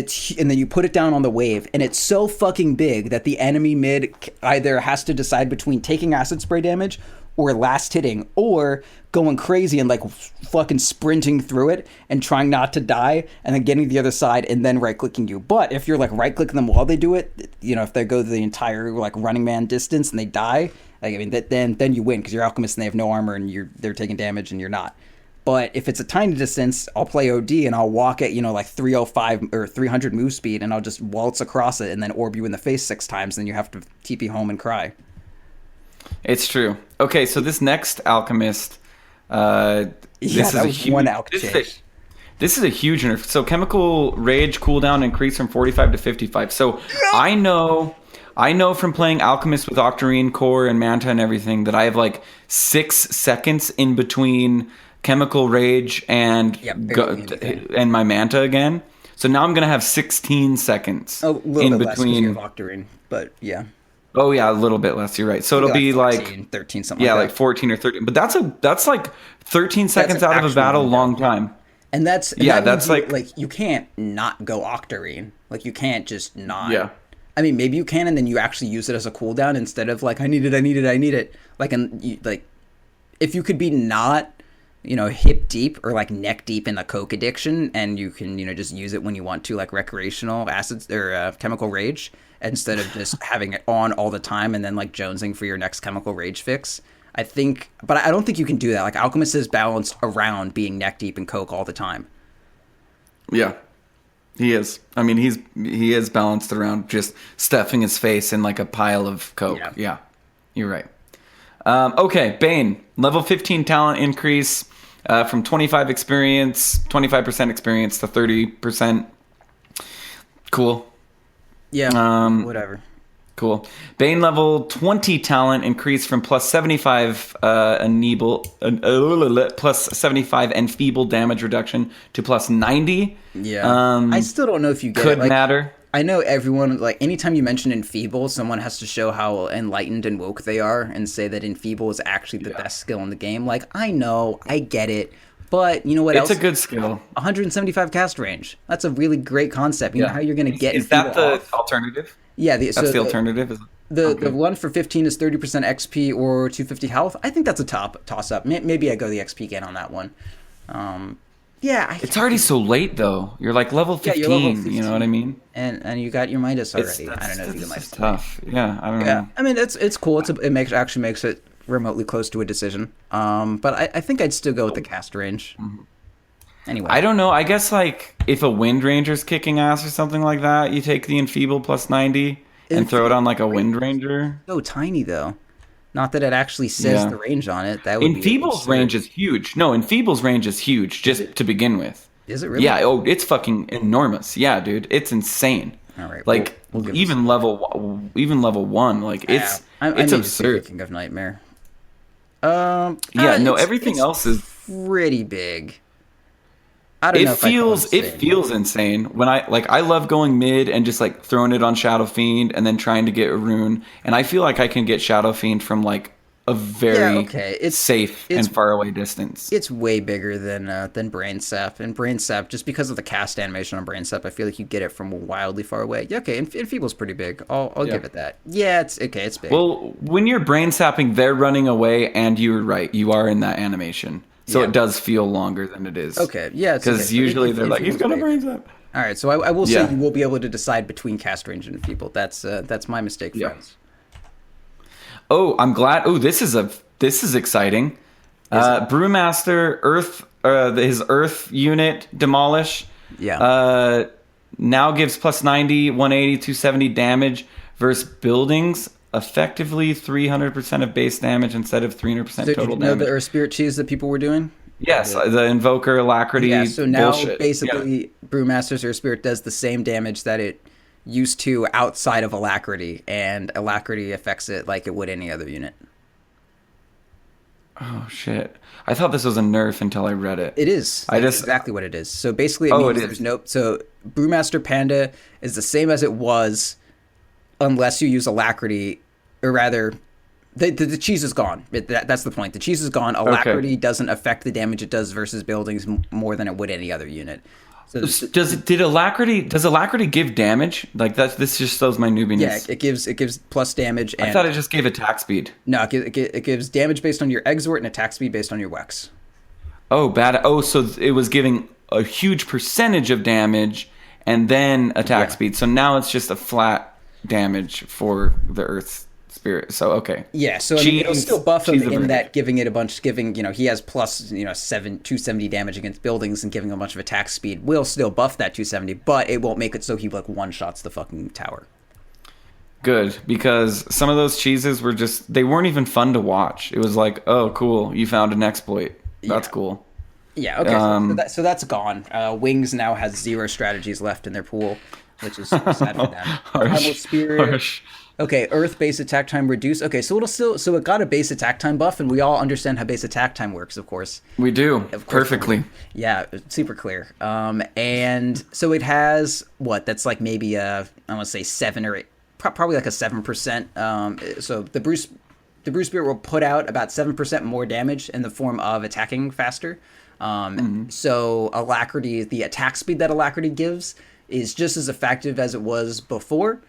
you put it down on the wave, and it's so fucking big that the enemy mid either has to decide between taking acid spray damage or last hitting, or going crazy and like fucking sprinting through it and trying not to die, and then getting to the other side and then right clicking you. But if you're like right clicking them while they do it, if they go the entire like running man distance and they die, like I mean then you win because you're alchemist and they have no armor and they're taking damage and you're not. But if it's a tiny distance, I'll play OD and I'll walk at like 305 or 300 move speed, and I'll just waltz across it and then orb you in the face 6 times, and then you have to TP home and cry. It's true. Okay, so this next Alchemist, this is that a was huge, one alch this is change. a- This is a huge nerf. So chemical rage cooldown increased from 45 to 55. So I know from playing Alchemist with Octarine Core and Manta and everything that I have like 6 seconds in between chemical rage and barely anything. and my Manta again. So now I'm gonna have 16 seconds A little in bit less because you between. have Octarine, but yeah. Oh yeah, a little bit less. You're right. So it'll be 14, like 13, something yeah, like like that. 14 or 13. But that's like 13 seconds an out of a actual battle, window. long time. And that that's means like- you can't not go Octarine. Like you can't just not. Yeah. I mean, maybe you can, and then you actually use it as a cooldown instead of like I need it. Like if you could be not, hip deep or like neck deep in the coke addiction, and you can just use it when you want to, like recreational acids or chemical rage, instead of just having it on all the time and then like jonesing for your next chemical rage fix. But I don't think you can do that. Like Alchemist is balanced around being neck deep in coke all the time. Yeah. He is. I mean, he is balanced around just stuffing his face in like a pile of coke. Yeah. You're right. Okay, Bane, level 15 talent increase from 25% experience to 30%. Cool. Yeah. Whatever. Cool. Bane level 20 talent increased from plus 75 plus 75 enfeeble damage reduction to plus 90. Yeah. I still don't know if you get could it. Like, matter. I know everyone, like, anytime you mention Enfeeble, someone has to show how enlightened and woke they are and say that Enfeeble is actually the best skill in the game. Like, I know, I get it, but you know what else? It's a good skill. 175 cast range. That's a really great concept. You know how you're going to get Is that the off? alternative? Yeah. That's the alternative? Is it? The one for 15 is 30% XP or 250 health. I think that's a toss-up. Maybe I go the XP again on that one. Yeah, it's already so late though. You're like level 15, you're level 15. You know what I mean? And you got your Midas already. I don't know if you can Midas. Tough. Yeah, I don't know. I mean, it's cool. Actually makes it remotely close to a decision. But I think I'd still go with the cast range. Mm-hmm. Anyway, I don't know. I guess like if a Wind Ranger's kicking ass or something like that, you take the Enfeeble plus 90 and throw it on like a Wind Ranger. So tiny though. Not that it actually says the range on it. That would Enfeeble's range is huge. No, Enfeeble's range is huge just to begin with. Is it really? Yeah. Oh, it's fucking enormous. Yeah, dude, it's insane. All right. Like we'll even level 1, like it's absurd. Speaking of Nightmare. Everything else is pretty big. I don't know. It feels insane when I love going mid and just like throwing it on Shadow Fiend and then trying to get a rune, and I feel like I can get Shadow Fiend from like a very safe and far away distance. It's way bigger than Brain Sap, and Brain Sap, just because of the cast animation on Brain Sap, I feel like you get it from wildly far away. Yeah, okay, Enfeeble's pretty big. I'll give it that. Yeah, it's okay. It's big. Well, when you're brain sapping, they're running away, and you're right. You are in that animation. So it does feel longer than it is. Okay, yeah. Because usually they're like, he's going to brain zap. All right, so I will say you will be able to decide between cast range and Enfeeble. That's my mistake, friends. Oh, I'm glad. Oh, this is exciting. Brewmaster his Earth unit Demolish. Yeah. Now gives plus 90, 180, 270 damage versus buildings. Effectively 300% of base damage instead of 300% total damage. Did you know the Earth Spirit cheese that people were doing? Yes, the Invoker Alacrity. Yeah, so now bullshit. Basically Brewmaster's Earth Spirit does the same damage that it used to outside of Alacrity, and Alacrity affects it like it would any other unit. Oh shit! I thought this was a nerf until I read it. It is. That's exactly what it is. So basically, it means there's no. So Brewmaster Panda is the same as it was, unless you use Alacrity. Or rather, the cheese is gone. That's the point. The cheese is gone. Alacrity doesn't affect the damage it does versus buildings more than it would any other unit. So does Alacrity give damage? Like this just shows my newbiness. Yeah, it gives plus damage. And I thought it just gave attack speed. No, it gives damage based on your exort and attack speed based on your Wex. Oh, bad. Oh, so it was giving a huge percentage of damage and then attack speed. So now it's just a flat damage for the Earth Spirit. So okay. Yeah, so I mean, it'll still buff him in that giving it a bunch, he has plus 270 damage against buildings and giving a bunch of attack speed will still buff that 270, but it won't make it so he like one shots the fucking tower. Good, because some of those cheeses were they weren't even fun to watch. It was like, oh cool, you found an exploit. That's cool. Yeah, okay, so that's gone. Wings now has 0 strategies left in their pool, which is sad for them. Primal Spirit. Okay, Earth base attack time reduced. Okay, so it got a base attack time buff, and we all understand how base attack time works, of course. We do, perfectly. Yeah, super clear. And so it has that's like maybe I want to say 7 or 8, probably like a 7%. So the Brew Spirit will put out about 7% more damage in the form of attacking faster. So Alacrity, the attack speed that Alacrity gives, is just as effective as it was before.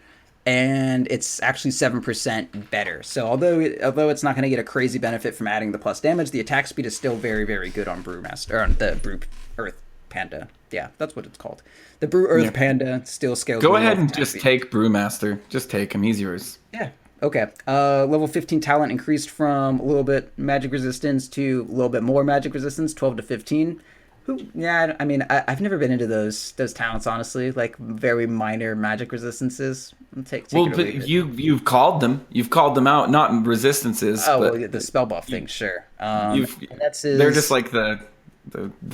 And it's actually 7% better. So although it's not going to get a crazy benefit from adding the plus damage, the attack speed is still very, very good on Brewmaster, or on the Brew Earth Panda. Yeah, that's what it's called. The Brew Earth Panda still scales. Go ahead and just take Brewmaster. Just take him. He's yours. Yeah. Okay. Level 15 talent increased from a little bit magic resistance to a little bit more magic resistance, 12 to 15. I mean, I've never been into those talents, honestly. Like very minor magic resistances. Take well, but you've called them. You've called them out, not resistances. Oh, well, the spell buff thing, sure. They're just like the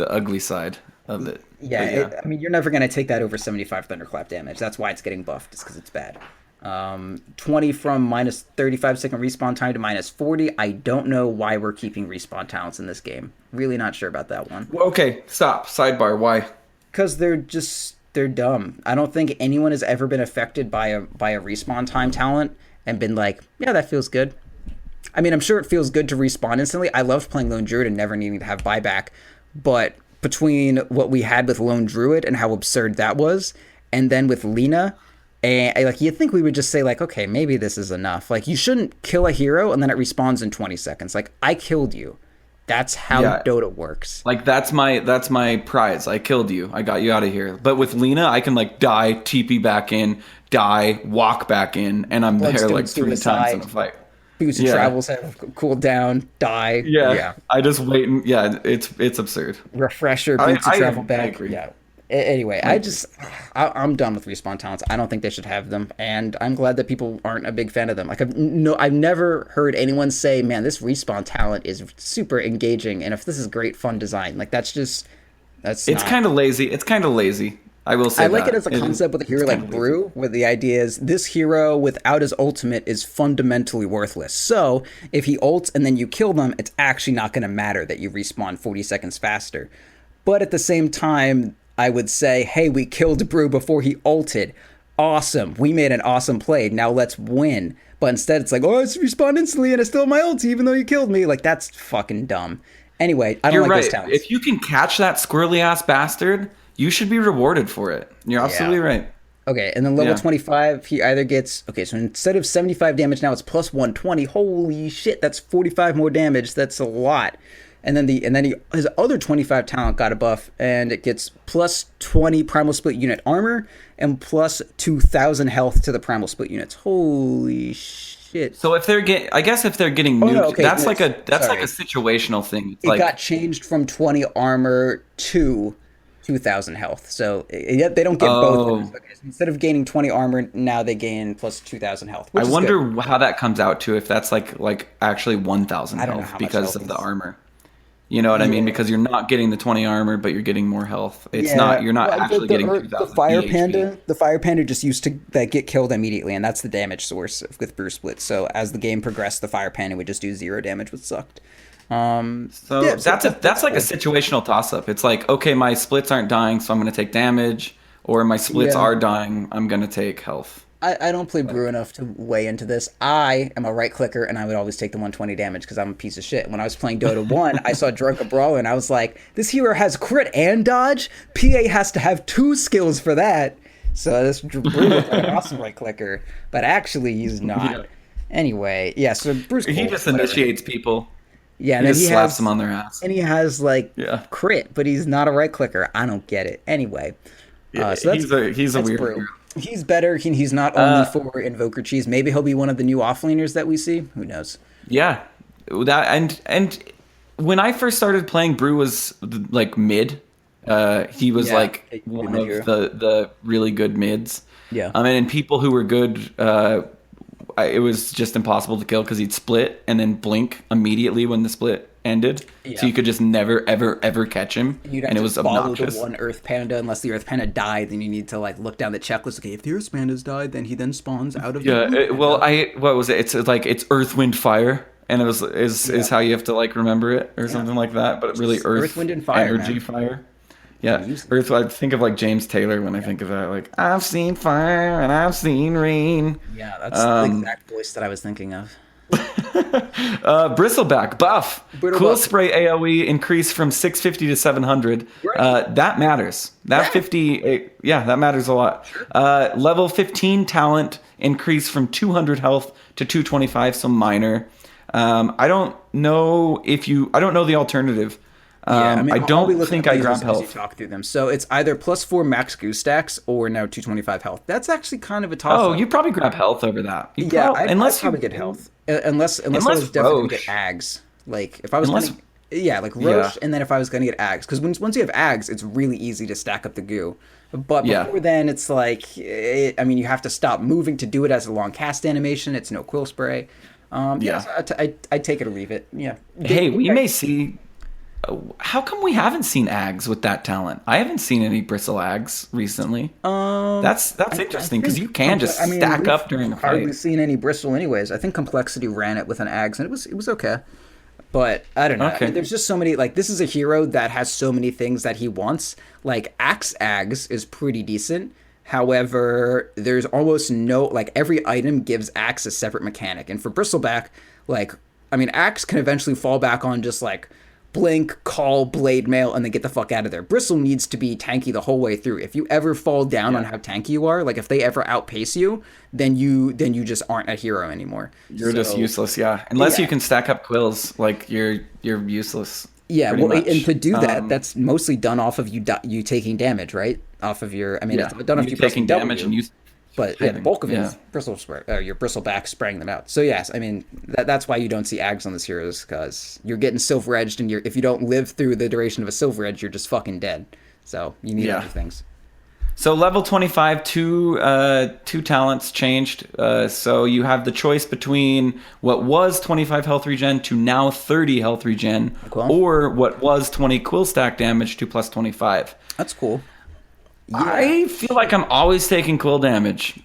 ugly side of it. Yeah, I mean, you're never gonna take that over 75 thunderclap damage. That's why it's getting buffed, just because it's bad. 20 from minus 35-second respawn time to minus 40. I don't know why we're keeping respawn talents in this game. Really not sure about that one. Well, okay, stop. Sidebar. Why? Because they're dumb. I don't think anyone has ever been affected by a respawn time talent and been like, yeah, that feels good. I mean, I'm sure it feels good to respawn instantly. I loved playing Lone Druid and never needing to have buyback. But between what we had with Lone Druid and how absurd that was, and then with Lina, and like you'd think we would just say like, okay, maybe this is enough. Like you shouldn't kill a hero and then it respawns in 20 seconds. Like I killed you. That's how Dota works. Like that's my prize. I killed you. I got you out of here. But with Lina, I can like die, TP back in, die, walk back in, and I'm there like 3 times in a fight. Boosted travels have cooled down, die. Yeah. I just wait and it's absurd. Refresher, boots to travel back. I agree. Yeah. Anyway, I'm done with respawn talents. I don't think they should have them, and I'm glad that people aren't a big fan of them. Like I've never heard anyone say, "Man, this respawn talent is super engaging," and if this is great fun design, like that's. It's kind of lazy. It's kind of lazy. I will say I like it as a concept with a hero like Brew, where the idea is this hero without his ultimate is fundamentally worthless. So if he ults and then you kill them, it's actually not going to matter that you respawn 40 seconds faster. But at the same time, I would say, hey, we killed Brew before he ulted. Awesome. We made an awesome play. Now let's win. But instead it's like, oh, it's respawn instantly and I still have my ulti even though you killed me. Like, that's fucking dumb. Anyway, I don't like those talents. If you can catch that squirrely-ass bastard, you should be rewarded for it. You're absolutely right. Okay, and then level 25, he either gets... Okay, so instead of 75 damage, now it's plus 120. Holy shit, that's 45 more damage. That's a lot. And then his other 25 talent got a buff, and it gets plus 20 primal split unit armor and plus 2,000 health to the primal split units. Holy shit! So if they're getting nuked, that's like a situational thing. It got changed from 20 armor to 2,000 health. So they don't get both. Okay, so instead of gaining 20 armor, now they gain plus 2,000 health. I wonder how that comes out to if that's like actually 1,000 health because of the armor. You know what I mean? Because you're not getting the 20 armor, but you're getting more health. You're not actually getting 2,000 The fire panda just used to get killed immediately, and that's the damage source with Brew Split. So as the game progressed, the fire panda would just do 0 damage, which sucked. That's like a situational toss-up. It's like, okay, my splits aren't dying, so I'm going to take damage, or my splits are dying, I'm going to take health. I don't play Brew enough to weigh into this. I am a right clicker, and I would always take the 120 damage because I'm a piece of shit. When I was playing Dota 1, I saw Drunken Brawler, and I was like, this hero has crit and dodge? PA has to have 2 skills for that. So this Brew is like an awesome right clicker, but actually he's not. Yeah. Anyway, so Brew's cool, he just initiates people. Yeah, and then he slaps them on their ass. And he has crit, but he's not a right clicker. I don't get it. Anyway, so he's a weird Brew. He's better. He's not only for Invoker Cheese. Maybe he'll be one of the new offlaners that we see. Who knows? Yeah, that and when I first started playing, Brew was like mid. He was like one of the really good mids. Yeah. And people who were good, it was just impossible to kill because he'd split and then blink immediately when the split ended. Yeah. So you could just never, ever, ever catch him. And it was obnoxious. The one Earth Panda, unless the Earth Panda died, then you need to look down the checklist. Okay, if the Earth Panda's died, then he then spawns out of what was it? It's like it's Earth, Wind, Fire, and it was is how you have to remember it or something like that. But really, Earth, Wind, and Fire, energy, fire. Yeah, Earth. I think of James Taylor when I think of that. I've seen fire and I've seen rain. Yeah, that's the exact voice that I was thinking of. Bristleback buff. Cool spray AoE increase from 650 to 700. Right. That matters. That 50. That matters a lot. Level 15 talent increase from 200 health to 225. So minor. I don't know the alternative. I don't think I grab health. You talk through them. So it's either +4 max goose stacks or now 225 health. That's actually kind of a toss. Oh, you probably grab health over that. I'd probably get health. Unless I was definitely going to get Ags. If I was Roche, and then if I was going to get Ags. Because once you have Ags, it's really easy to stack up the goo. But before then, it's you have to stop moving to do it as a long cast animation. It's no quill spray. So I take it or leave it. Yeah. Hey, we may see... how come we haven't seen Ags with that talent? I haven't seen any Bristle Ags recently. That's interesting because you can just stack up during a fight. Hardly seen any Bristle anyways. I think Complexity ran it with an Ags, and it was okay. But I don't know. Okay. I mean, there's just so many. Like, this is a hero that has so many things that he wants. Like, Axe Ags is pretty decent. However, there's almost no, like, every item gives Axe a separate mechanic. And for Bristleback, like, I mean, Axe can eventually fall back on just like blink, call, blade mail, and then get the fuck out of there. Bristle needs to be tanky the whole way through. If you ever fall down on how tanky you are, like if they ever outpace you, then you just aren't a hero anymore. You're just useless, yeah. Unless you can stack up quills, like you're useless. Yeah, well, much. and to do that, that's mostly done off of you taking damage, right? Off of your, I mean, it's done off you taking damage and you. But the bulk of it is your Bristleback spraying them out. So yes, I mean that's why you don't see Ags on this hero, is because you're getting Silver Edged, and if you don't live through the duration of a Silver Edge, you're just fucking dead. So you need other things. So level 25, two talents changed. So you have the choice between what was 25 health regen to now 30 health regen, or what was 20 quill stack damage to plus 25. That's cool. Yeah. I feel like I'm always taking quill damage.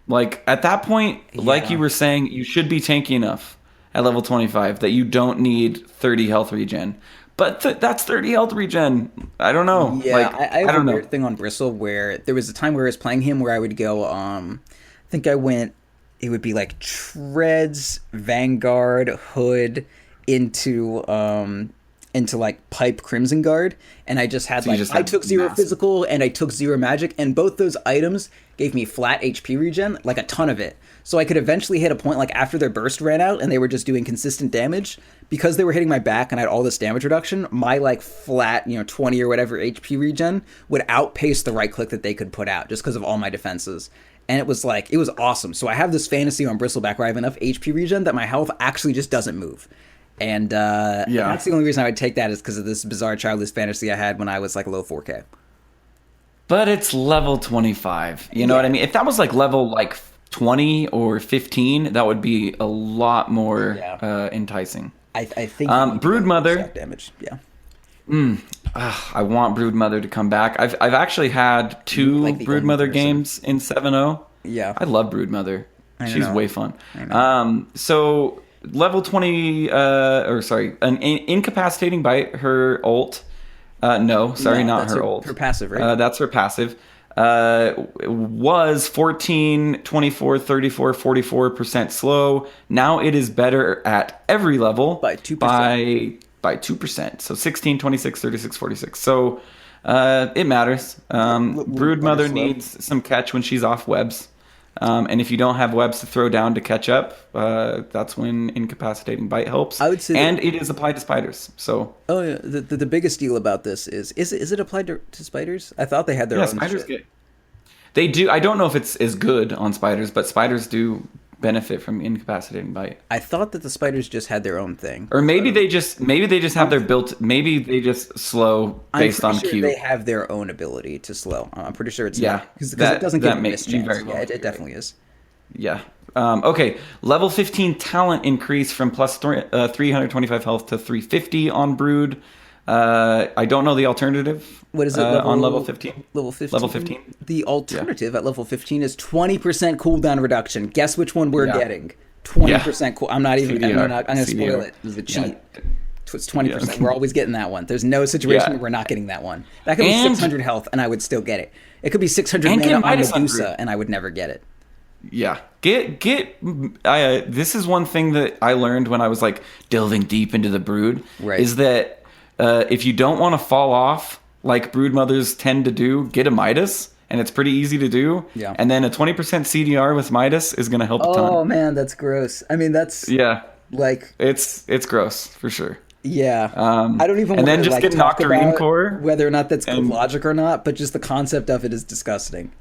Like at that point, like you were saying, you should be tanky enough at level 25 that you don't need 30 health regen. But that's 30 health regen. I don't know. Yeah, like, I have a weird thing on Bristle where there was a time where I was playing him where I would go, I think I went, it would be like Treads, Vanguard, Hood, into like Pipe Crimson Guard, and I just had I took 0 physical and I took 0 magic, and both those items gave me flat HP regen, like a ton of it. So I could eventually hit a point like after their burst ran out and they were just doing consistent damage, because they were hitting my back and I had all this damage reduction, my like flat, 20 or whatever HP regen would outpace the right click that they could put out just because of all my defenses. And it was awesome. So I have this fantasy on Bristleback where I have enough HP regen that my health actually just doesn't move. And that's the only reason I would take that, is because of this bizarre childless fantasy I had when I was like low 4K. But it's level 25. You know what I mean? If that was like level like 20 or 15, that would be a lot more enticing. I think Broodmother damage. Yeah. I want Broodmother to come back. I've actually had 2 Broodmother games in 7.0. Yeah. I love Broodmother. She's way fun. So level 20, an incapacitating bite, her ult. Not her ult. Her passive, right? That's her passive. Was 14, 24, 34, 44% slow. Now it is better at every level. By 2%. By 2%. So 16, 26, 36, 46. So it matters. Broodmother needs some catch when she's off webs. And if you don't have webs to throw down to catch up, that's when incapacitating bite helps. I would say, and it is applied to spiders. So the biggest deal about this is it applied to spiders? I thought they had their own. Spiders get. They do. I don't know if it's as good on spiders, but spiders do benefit from incapacitating bite. I thought that the spiders just had their own thing, or maybe they just have their built. Maybe they just slow based on Q. They have their own ability to slow. I'm pretty sure it's because it doesn't give miss chance. It definitely is. Yeah. Okay. Level 15 talent increase from plus 325 health to 350 on Brood. I don't know the alternative. What is it on level 15? Level 15. Level 15. The alternative at level 15 is 20% cooldown reduction. Guess which one we're getting? 20% cool. I'm not even. CDR. I'm going to spoil it. It's a cheat. It's 20%. Yeah. We're always getting that one. There's no situation where we're not getting that one. That could be 600 health, and I would still get it. It could be 600 mana on Medusa, and I would never get it. Yeah. This is one thing that I learned when I was like delving deep into the Brood. Right. Is that if you don't want to fall off like Brood mothers tend to do, get a Midas, and it's pretty easy to do. Yeah. And then a 20% CDR with Midas is going to help a ton. Oh man, that's gross. I mean, that's like it's gross for sure. Yeah. I don't even. And then just get Nocturne Core, whether or not that's good logic or not, but just the concept of it is disgusting.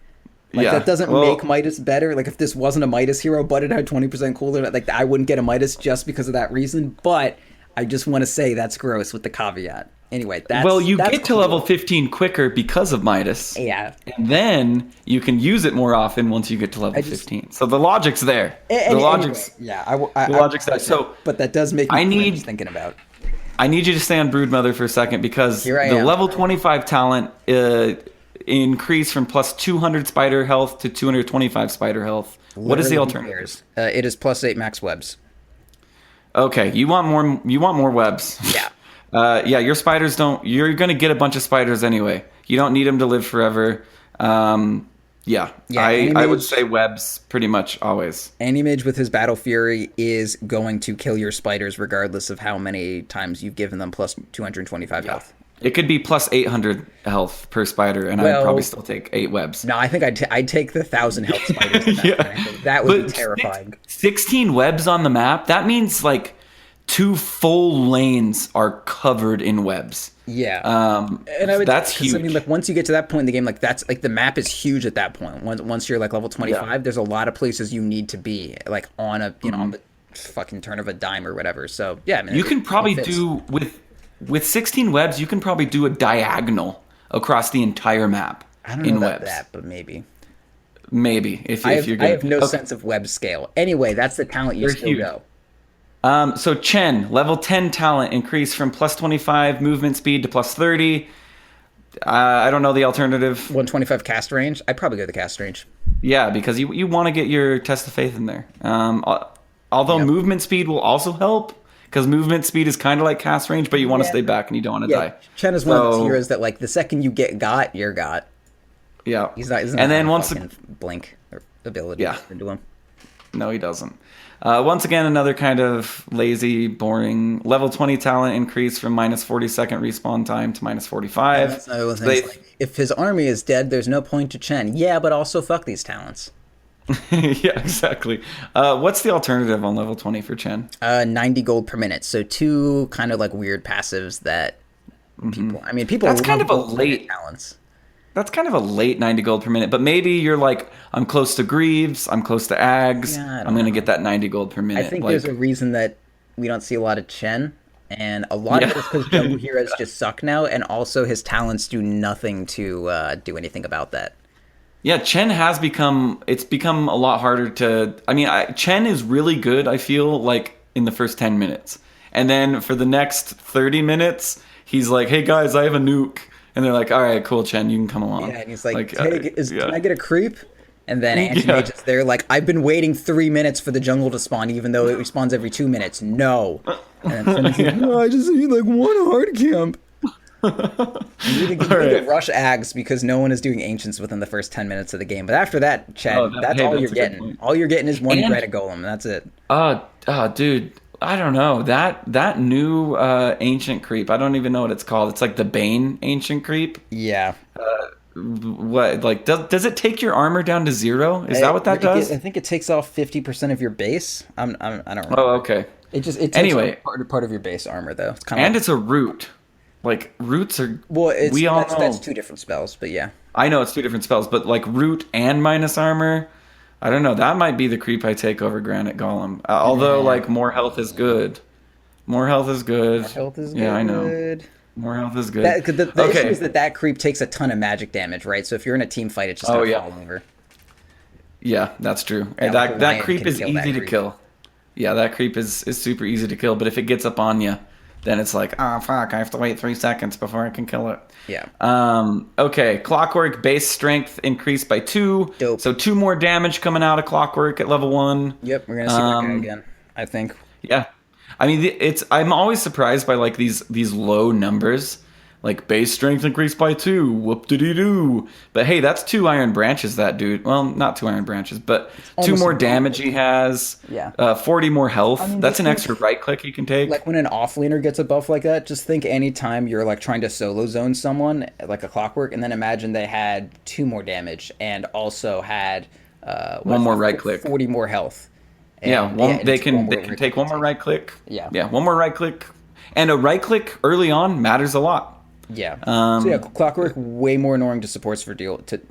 Like that doesn't make Midas better. Like if this wasn't a Midas hero, but it had 20% cooldown, like I wouldn't get a Midas just because of that reason. But I just want to say that's gross with the caveat. Anyway, that's get to level 15 quicker because of Midas. Yeah. And then you can use it more often once you get to level 15. So the logic's there. The logic's there. So, but that does make me thinking about. I need you to stay on Broodmother for a second because Here I the am. level 25 talent increased from plus 200 spider health to 225 spider health. What is the Literally alternative? It is +8 max webs. Okay, you want more. You want more webs. Yeah. Yeah. Your spiders don't. You're gonna get a bunch of spiders anyway. You don't need them to live forever. Yeah. I would say webs pretty much always. Any mage with his Battle Fury is going to kill your spiders regardless of how many times you've given them plus 225 health. It could be plus 800 health per spider, and I'd Well, probably still take 8 webs. No, I think I'd take the 1,000 health spiders. In that Yeah. I think that would be But terrifying. 16 webs on the map. That means like 2 full lanes are covered in webs. Yeah. And that's huge. I mean, like once you get to that point in the game, like that's like the map is huge at that point. Once you're like level 25, there's a lot of places you need to be like on a on the fucking turn of a dime or whatever. So yeah, I mean, You can probably fits. do with 16 webs. You can probably do a diagonal across the entire map I don't know in about webs. that, but maybe. Maybe if I you're good. have no Okay. sense of web scale. Anyway, that's the talent you They're still huge. go. So Chen, level 10 talent increased from plus 25 movement speed to plus 30. I don't know the alternative. 125 cast range. I'd probably go the cast range. Yeah, because you want to get your test of faith in there. Although movement speed will also help, because movement speed is kind of like cast range, but you want to stay back and you don't want to Yeah, die. Chen is one of those heroes that like the second you get got, you're got. Yeah. He's not. And then once blink or ability into him. No, he doesn't. Once again, another kind of lazy, boring level 20 talent increase from minus 40-second respawn time to minus 45. That's another one of the things, like, if his army is dead, there's no point to Chen. Yeah, but also fuck these talents. Yeah, exactly. What's the alternative on level 20 for Chen? 90 gold per minute. So 2 kind of like weird passives that people. I mean, people. That's kind love of a gold per minute late- talents. That's kind of a late 90 gold per minute, but maybe you're like, I'm close to Greaves, I'm close to Ags, Yeah, I don't I'm going to know. get that 90 gold per minute. I think like, there's a reason that we don't see a lot of Chen, and a lot of it is because jungle heroes just suck now, and also his talents do nothing to do anything about that. Yeah, Chen has become a lot harder to. I mean, Chen is really good, I feel like, in the first 10 minutes. And then for the next 30 minutes, he's like, hey guys, I have a nuke. And they're like, all right, cool, Chen, you can come along. Yeah, and he's like, hey, can I get a creep? And then Yeah. Anti-Mage is there like, I've been waiting 3 minutes for the jungle to spawn, even though it respawns every 2 minutes. No. And then Chen is like, no, I just need like one hard camp. You need to rush Ags because no one is doing Ancients within the first 10 minutes of the game. But after that, Chad, that's all you're a good getting. point. All you're getting is one And- Greta Golem. That's it. Dude, I don't know. That new ancient creep, I don't even know what it's called. It's like the Bane ancient creep. Yeah. What, like, does it take your armor down to 0? Is that what that does? I think it takes off 50% of your base. I don't remember. Oh, okay. It takes Anyway. off part of your base armor though. It's kind of And it's a root. Like, roots are... well, we all know. that's 2 different spells, but yeah. I know it's 2 different spells, but like root and minus armor, I don't know. That might be the creep I take over Granite Golem. Although, like, more health is good. More health is good. Health is Yeah, I know. good. More health is good. The issue is that creep takes a ton of magic damage, right? So if you're in a team fight, it's just gonna fall over. Yeah, that's true. Yeah, And like a that lion creep can is kill that easy to creep. kill. Yeah, that creep is super easy to kill. But if it gets up on you, then it's like, oh, fuck, I have to wait 3 seconds before I can kill it. Yeah. Okay, Clockwork base strength increased by 2. Dope. So 2 more damage coming out of Clockwork at level 1. Yep, we're gonna see that guy again. I think. Yeah, I mean, I'm always surprised by like these low numbers, like base strength increased by 2. Whoop de doo. But hey, that's 2 iron branches. That dude. Well, not 2 iron branches, but 2 almost more impossible. damage he has. Yeah. 40 more health. I mean, That's an this extra right click you can take. Like when an offlaner gets a buff like that, just think anytime you're like trying to solo zone someone, like a Clockwork, and then imagine they had 2 more damage and also had One more right click. 40 more health. And, Yeah, and they it's can one more they can right take click. one more right click. Yeah. one more right click, and a right click early on matters a lot. Yeah. So yeah, Clockwork way more annoying to supports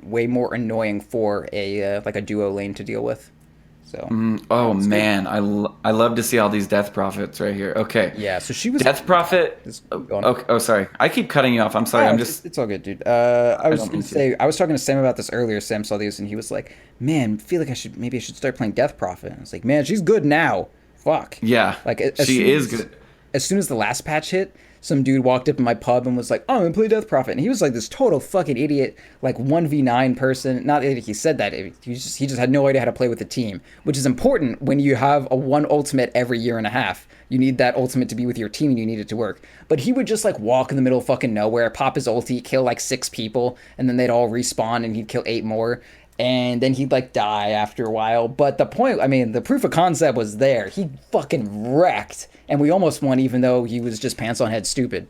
way more annoying for a like a duo lane to deal with. So. Oh man, I love to see all these death prophets right here. Okay. Yeah. So she was Death prophet. go on. Okay. Oh, sorry. I keep cutting you off. I'm sorry. Oh, I'm it's- just. It's all good, dude. I was don't gonna mean to. say I was talking to Sam about this earlier. Sam saw these and he was like, "Man, I feel like I should start playing Death Prophet." And I was like, "Man, she's good now. Fuck." Yeah. Like as she soon is as- good. as soon as the last patch hit, some dude walked up in my pub and was like, "Oh, I'm gonna play Death Prophet," and he was like this total fucking idiot, like 1v9 person. Not that he said that, he just had no idea how to play with a team, which is important when you have a one ultimate every year and a half. You need that ultimate to be with your team, and you need it to work. But he would just like walk in the middle of fucking nowhere, pop his ulti, kill like 6 people, and then they'd all respawn, and he'd kill 8 more. And then he'd like die after a while. But the point, I mean, the proof of concept was there. He fucking wrecked. And we almost won even though he was just pants on head stupid.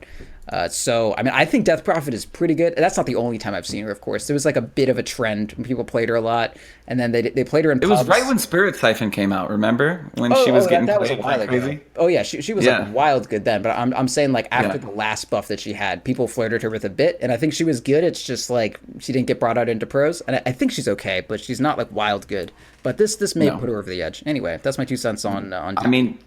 So, I mean, I think Death Prophet is pretty good. That's not the only time I've seen her, of course. There was like a bit of a trend when people played her a lot. And then they played her in pubs. It was right when Spirit Siphon came out, remember? When she was getting that was a played while like ago. crazy? Oh, yeah, she was like wild good then. But I'm saying like after the last buff that she had, people flirted her with a bit. And I think she was good. It's just like she didn't get brought out into pros. And I think she's okay, but she's not like wild good. But this may put her over the edge. Anyway, that's my 2 cents on I mean,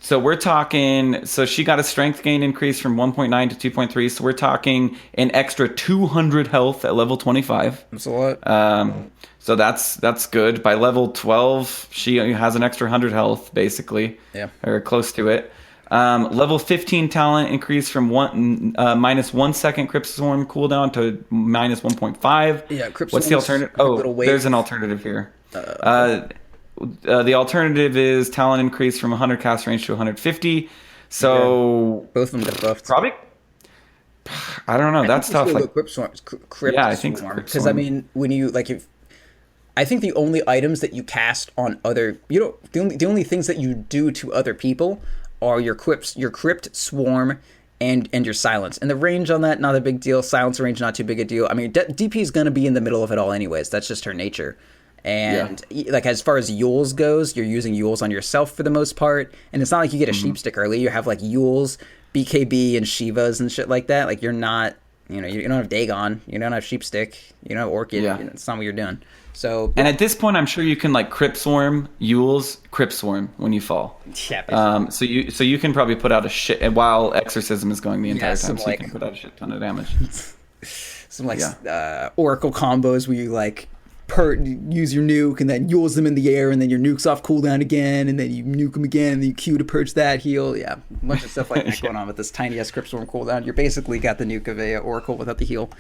so we're talking, so she got a strength gain increase from 1.9 to 2.3. So we're talking an extra 200 health at level 25. That's a lot. So that's good. By level 12, she has an extra 100 health, basically. Yeah. Or close to it. Level 15 talent increase from minus 1 second Crypt Swarm cooldown to minus 1.5. Yeah, Crypt What's the Swarm's alternative? a Oh, little wave. there's an alternative here. The alternative is talent increase from 100 cast range to 150. So Both of them got buffed. probably, I don't know. That's tough. Like, Crypt Swarm. Yeah, I think Crypt because I Swarm. mean, when you like, if I think the only items that you cast on other, the only things that you do to other people are your crypt swarm and your silence. And the range on that, not a big deal. Silence range, not too big a deal. I mean, DP is gonna be in the middle of it all anyways. That's just her nature. And like as far as Yules goes, you're using Yules on yourself for the most part. And it's not like you get a sheep stick early. You have like Yules, BKB, and Shivas and shit like that. Like you're not, you don't have Dagon, you don't have sheep stick, you don't have Orchid. Yeah. It's not what you're doing. So and at this point, I'm sure you can like Crypt Swarm, Yules, Crypt Swarm when you fall. yeah, basically. So you can probably put out a shit while Exorcism is going the entire some, time. So like- you can put out a shit ton of damage. Some like Oracle combos where you like use your nuke and then Yules them in the air and then your nuke's off cooldown again and then you nuke them again and then you Q to purge that heal. Yeah, a bunch of stuff like that going on with this tiny ass Crypt Swarm cooldown. You're basically got the nuke of a Oracle without the heal.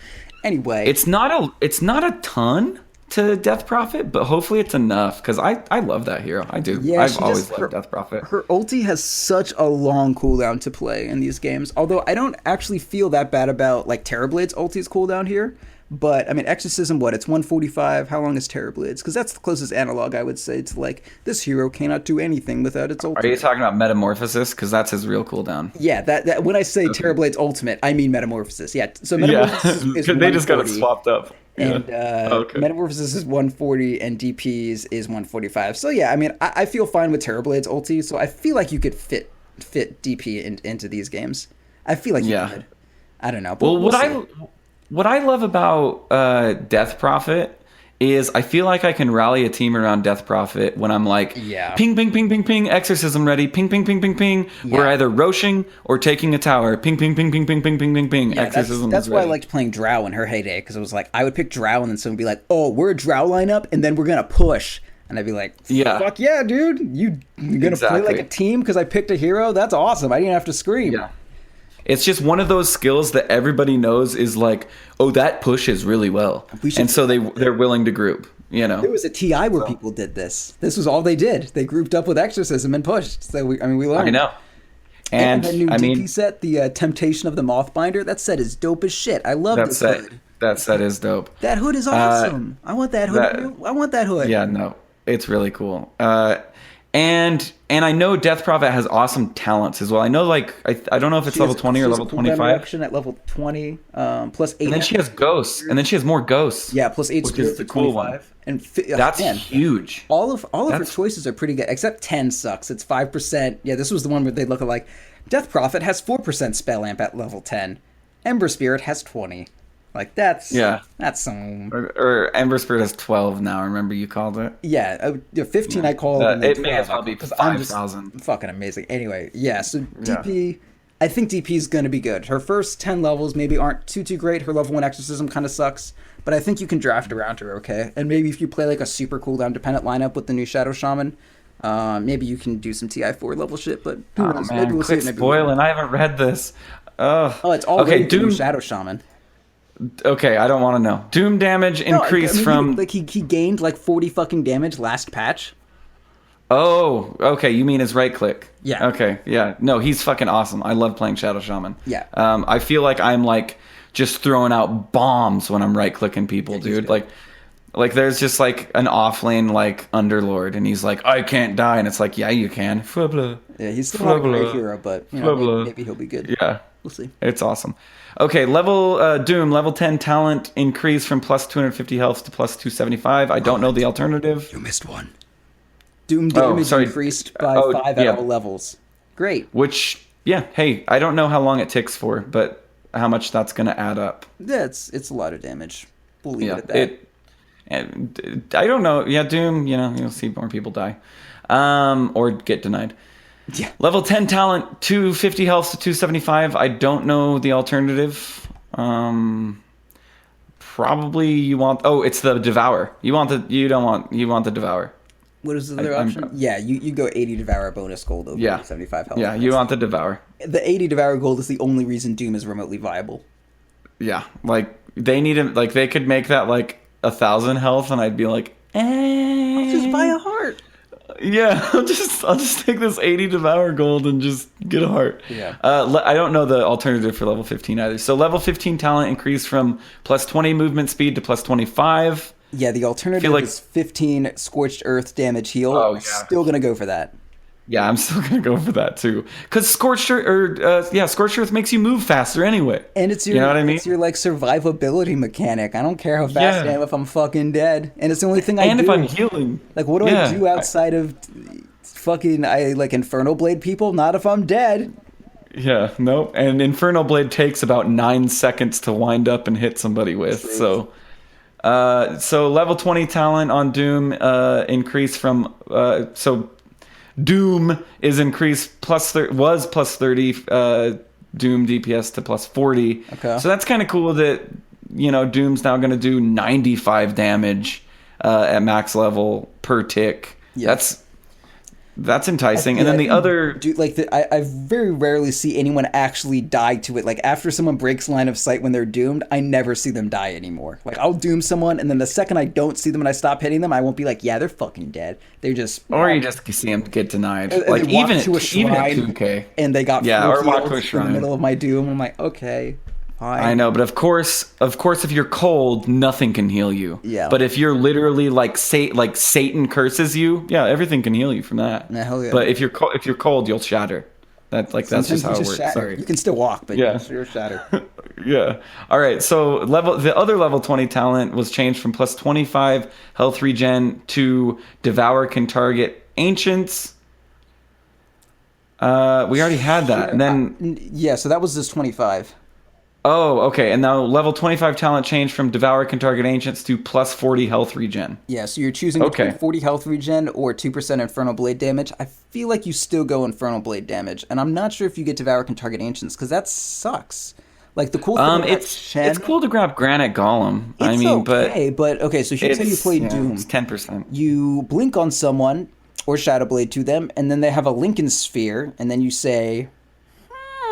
Anyway, It's not a ton to Death Prophet, but hopefully it's enough because I love that hero. I do. Yeah, I've she always just- loved Death Prophet. her ulti has such a long cooldown to play in these games. Although I don't actually feel that bad about like Terrorblade's ulti's cooldown here. But I mean, Exorcism, it's 145. How long is Terrorblade's? Because that's the closest analog I would say to like this hero cannot do anything without its ultimate. Are you talking about Metamorphosis? Because that's his real cooldown. Yeah, that when I say Terrorblade's ultimate, I mean Metamorphosis. Yeah, so Metamorphosis is they just got it 140, swapped up. and Okay. Metamorphosis is 140 and DP's is 145. So yeah, I mean, I feel fine with Terrorblade's ulti. So I feel like you could fit DP into these games. I feel like you could. I don't know. But Well, we'll see. what I love about Death Prophet is I feel like I can rally a team around Death Prophet when I'm like, ping, ping, ping, ping, ping, Exorcism ready, ping, ping, ping, ping, ping. We're either roshing or taking a tower, ping, ping, ping, ping, ping, ping, ping, ping, ping. Yeah, Exorcism. that's is why I ready. liked playing Drow in her heyday, because it was like I would pick Drow and then someone would be like, "Oh, we're a Drow lineup, and then we're gonna push," and I'd be like, Yeah. fuck yeah, dude, you're gonna play like Exactly. a team because I picked a hero. That's awesome. I didn't have to scream." Yeah. It's just one of those skills that everybody knows is like, oh, that pushes really well, and so they're willing to group. There was a TI where people did this. This was all they did. They grouped up with Exorcism and pushed. So we learned. I know. And the new I DP mean, set, the Temptation of the Mothbinder, that set is dope as shit. I love this hood. that set is dope. That hood is awesome. I want that hood. I want that hood. Yeah, no, it's really cool. And I know Death Prophet has awesome talents as well. I know, like, I don't know if it's She level has- 20 she or has level a cooldown 25. reduction at level 20, plus 8. And then she has ghosts, and then she has more ghosts. Yeah, plus 8 which spirit is the for cool 25. one. And That's man, huge. all of her choices are pretty good, except 10 sucks. It's 5%. Yeah, this was the one where they look like Death Prophet has 4% spell amp at level 10. Ember Spirit has 20. Like that's some. Or Ember Spirit has 12 now. Remember you called it? Yeah, 15 I called. And then It may 12 as well be because I'm just 5,000. fucking amazing. Anyway, yeah. So DP, I think DP is going to be good. Her first 10 levels maybe aren't too great. Her level 1 Exorcism kind of sucks, but I think you can draft around her okay. And maybe if you play like a super cooldown dependent lineup with the new Shadow Shaman, Maybe you can do some TI4 level shit, but who Oh knows? man, Maybe we'll see quit it. Maybe we spoiling. I haven't read this. Oh, it's all okay. okay. Doom Shadow Shaman. Okay, I don't want to know. Doom damage increased from. He gained like 40 fucking damage last patch. Oh, okay. You mean his right click? Yeah. Okay. Yeah. No, he's fucking awesome. I love playing Shadow Shaman. Yeah. I feel like I'm like just throwing out bombs when I'm right clicking people, dude. Like there's just like an off lane like Underlord, and he's like, I can't die, and it's like, yeah, you can. Yeah, he's still not a great hero, but you know, maybe he'll be good. Yeah. We'll see. It's awesome. Okay, Doom level 10 talent increase from plus 250 health to plus 275. I don't know the alternative. You missed one. Doom damage increased by 5 at all levels. Great. Which, yeah, hey, I don't know how long it ticks for, but how much that's going to add up. Yeah, it's a lot of damage. We'll leave it at that. I don't know. Yeah, Doom, you know, you'll see more people die. Or get denied. Yeah. Level 10 talent, 250 health to 275. I don't know the alternative. Probably you want... Oh, it's the Devour. You want the Devour. What is the other option? Yeah, you go 80 Devour bonus gold over 75 health. Yeah, you want the Devour. The 80 Devour gold is the only reason Doom is remotely viable. Yeah, like they need him. Like they could make that like 1,000 health, and I'd be like, I'll just buy a heart. Yeah, I'll just take this 80 Devour gold and just get a heart. Yeah. I don't know the alternative for level 15 either. So level 15 talent increased from plus 20 movement speed to plus 25. Yeah, the alternative is 15 Scorched Earth damage heal. Oh, yeah. Still gonna go for that. Yeah, I'm still gonna go for that too. Cause Scorched Earth makes you move faster anyway. And it's your, you know what I mean? It's your like survivability mechanic. I don't care how fast I am if I'm fucking dead. And it's the only thing I do. And if I'm healing. Like, what do I do outside of fucking Infernal Blade people? Not if I'm dead. Yeah, nope. And Infernal Blade takes about 9 seconds to wind up and hit somebody with. True. So level 20 talent on Doom increased from Doom is increased was plus 30 Doom DPS to plus 40. Okay. So that's kind of cool that Doom's now going to do 95 damage at max level per tick. Yeah. That's enticing. And then the other... I very rarely see anyone actually die to it. Like, after someone breaks line of sight when they're doomed, I never see them die anymore. Like, I'll doom someone, and then the second I don't see them and I stop hitting them, I won't be like, yeah, they're fucking dead. They're just... Or you just see them get denied. Like, even at 2K. And they got or walk to a in shrine. the middle of my doom. I'm like, okay, fine. I know, but of course, if you're cold, nothing can heal you. Yeah. But if you're literally like Satan curses you, yeah, everything can heal you from that. Yeah, hell yeah. But if you're cold, you'll shatter. That's just how it works. Shatter. Sorry. You can still walk, but you're shatter. Yeah. All right. So the other level 20 talent was changed from plus 25 health regen to Devour can target ancients. We already had that, and then so that was just 25. Oh, okay. And now level 25 talent changed from Devour can target ancients to plus 40 health regen. Yeah, so you're choosing between 40 health regen or 2% Infernal Blade damage. I feel like you still go Infernal Blade damage, and I'm not sure if you get Devour can target ancients, because that sucks. Like, the cool thing about it's cool to grab Granite Golem. So here's how you play Doom. It's 10%. You blink on someone or Shadow Blade to them, and then they have a Lincoln Sphere, and then you say...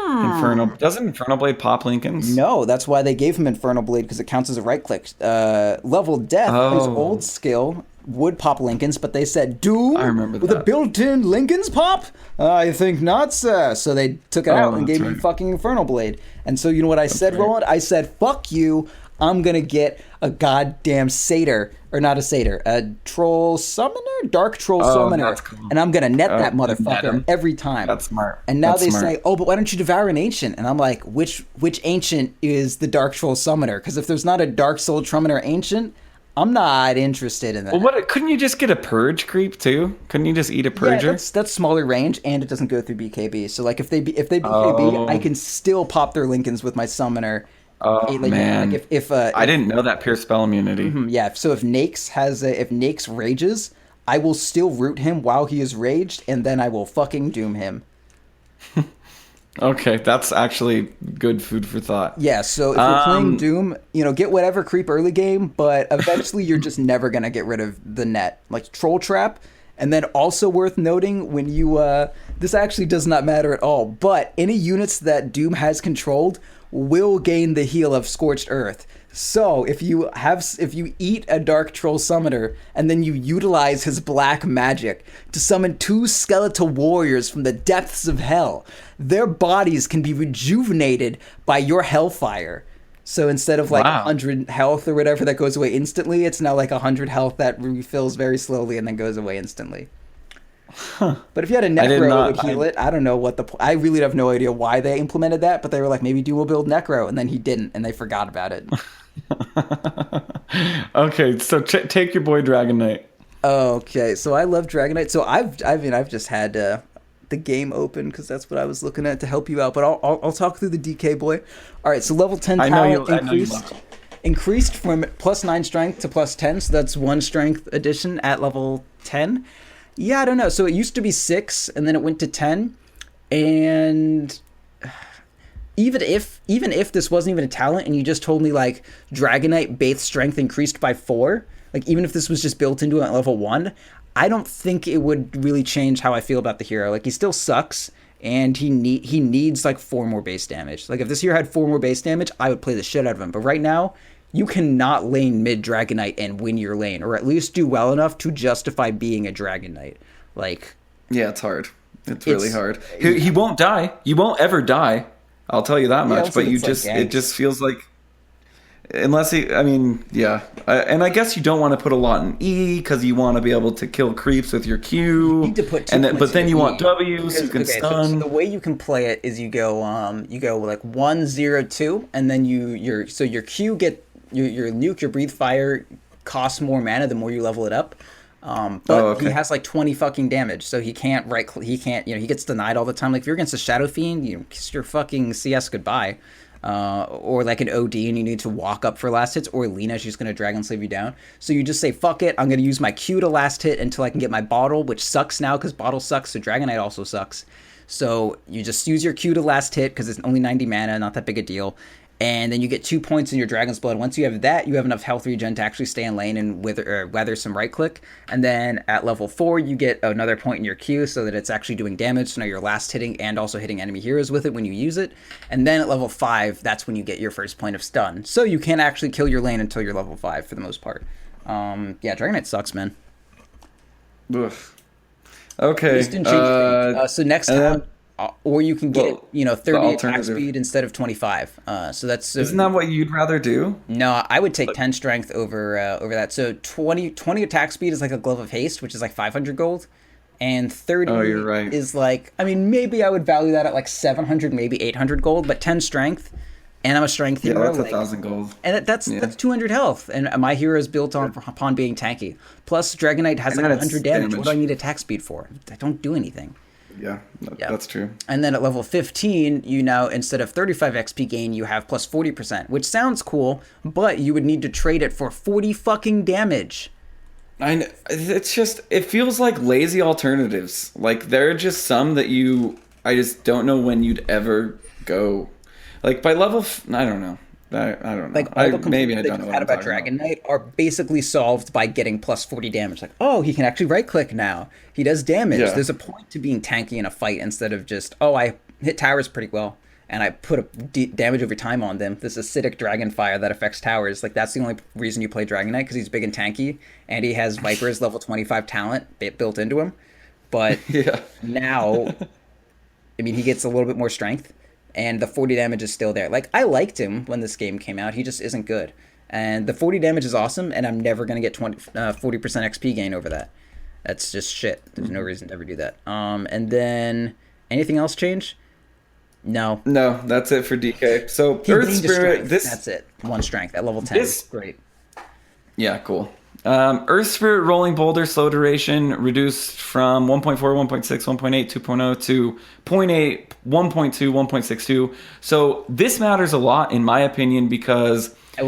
Doesn't Infernal Blade pop Lincolns? No, that's why they gave him Infernal Blade, because it counts as a right click. Level Death, his old skill, would pop Lincolns, but they said Doom I remember with a built-in Lincolns pop? I think not, sir. So they took it out and gave me fucking Infernal Blade. And so you know what I said, Roland? I said, fuck you. I'm going to get a goddamn satyr, or not a satyr, a troll summoner? Dark troll summoner. Cool. And I'm going to net that motherfucker every time. That's smart. And now they say, oh, but why don't you devour an ancient? And I'm like, which ancient is the dark troll summoner? Because if there's not a dark soul summoner ancient, I'm not interested in that. Well, couldn't you just get a purge creep too? Couldn't you just eat a purger? Yeah, that's smaller range, and it doesn't go through BKB. So like if they BKB, I can still pop their Lincolns with my summoner. Oh man! Like if I didn't know that pure spell immunity. Yeah, so if Nake's rages, I will still root him while he is raged, and then I will fucking doom him. Okay, that's actually good food for thought. Yeah, so if you're playing Doom, get whatever creep early game, but eventually you're just never gonna get rid of the net. Like Troll Trap And then also worth noting, when you this actually does not matter at all, but any units that Doom has controlled will gain the heal of Scorched Earth. So if you eat a Dark Troll Summoner and then you utilize his black magic to summon 2 skeletal warriors from the depths of hell, their bodies can be rejuvenated by your hellfire. So instead of like 100 health or whatever that goes away instantly, it's now like 100 health that refills very slowly and then goes away instantly. But if you had a Necro, it would heal it. I don't know what I really have no idea why they implemented that, but they were like, maybe Doom will build Necro, and then he didn't, and they forgot about it. Okay, so take your boy Dragon Knight. Okay, so I love Dragon Knight. So I've just had the game open because that's what I was looking at to help you out. But I'll talk through the DK boy. All right, so level 10 talent increased from +9 strength to +10, so that's 1 strength addition at level 10. Yeah, I don't know. So it used to be 6, and then it went to 10, and even if this wasn't even a talent, and you just told me like Dragonite base strength increased by 4, like even if this was just built into it at level 1, I don't think it would really change how I feel about the hero. Like he still sucks, and he needs like 4 more base damage. Like if this hero had 4 more base damage, I would play the shit out of him. But right now, you cannot lane mid Dragonite and win your lane, or at least do well enough to justify being a Dragonite. Like, yeah, it's hard. It's really hard. He won't die. You won't ever die. I'll tell you that much. But it just feels like, unless and I guess you don't want to put a lot in E because you want to be able to kill creeps with your Q. You need to put 2 but then you want W, because, so you can stun. So the way you can play it is you go like 1 0 2, and then your Q get your nuke, your breathe fire costs more mana the more you level it up. But he has like 20 fucking damage, so he can't he gets denied all the time. Like if you're against a Shadow Fiend, kiss your fucking CS goodbye. Or like an OD and you need to walk up for last hits, or Lina, she's going to Dragon Slave you down. So you just say, fuck it, I'm going to use my Q to last hit until I can get my bottle, which sucks now because bottle sucks, so Dragonite also sucks. So you just use your Q to last hit because it's only 90 mana, not that big a deal. And then you get 2 points in your Dragon's Blood. Once you have that, you have enough health regen to actually stay in lane and weather some right click. And then at level 4, you get another point in your Q so that it's actually doing damage. So now you're last hitting and also hitting enemy heroes with it when you use it. And then at level 5, that's when you get your first point of stun. So you can't actually kill your lane until you're level 5 for the most part. Yeah, Dragonite sucks, man. Oof. Okay. So next time... or you can get 30 attack speed instead of 25. So that's isn't that what you'd rather do? No, I would take 10 strength over that. So 20 attack speed is like a glove of haste, which is like 500 gold, and 30 you're right. is like, I mean, maybe I would value that at like 700, maybe 800 gold, but 10 strength, and I'm a strength hero. Yeah, that's 1,000 gold, and that's 200 health, and my hero is built upon being tanky. Plus, Dragonite has like 100 damage. What do I need attack speed for? I don't do anything. Yeah, that's true. And then at level 15, you now, instead of 35 XP gain, you have plus 40%, which sounds cool, but you would need to trade it for 40 fucking damage. I know. It feels like lazy alternatives. Like, there are just some that I just don't know when you'd ever go. Like, by level, I don't know. I don't know. Like all the complaints that you've had about Dragon Knight are basically solved by getting plus 40 damage. Like, oh, he can actually right click now. He does damage. Yeah. There's a point to being tanky in a fight instead of just, I hit towers pretty well and I put a damage over time on them. This acidic dragon fire that affects towers. Like that's the only reason you play Dragon Knight, because he's big and tanky and he has Viper's level 25 talent built into him. But now, I mean, he gets a little bit more strength. And the 40 damage is still there. Like, I liked him when this game came out. He just isn't good. And the 40 damage is awesome, and I'm never going to get 40% XP gain over that. That's just shit. There's no reason to ever do that. And then, anything else change? No. No, that's it for DK. So, Earth Spirit, that's it. 1 strength at level 10. Great. Yeah, cool. Earth Spirit Rolling Boulder slow duration reduced from 1.4, 1.6, 1.8, 2.0 to 0.8, 1.2, 1.62. So this matters a lot in my opinion because just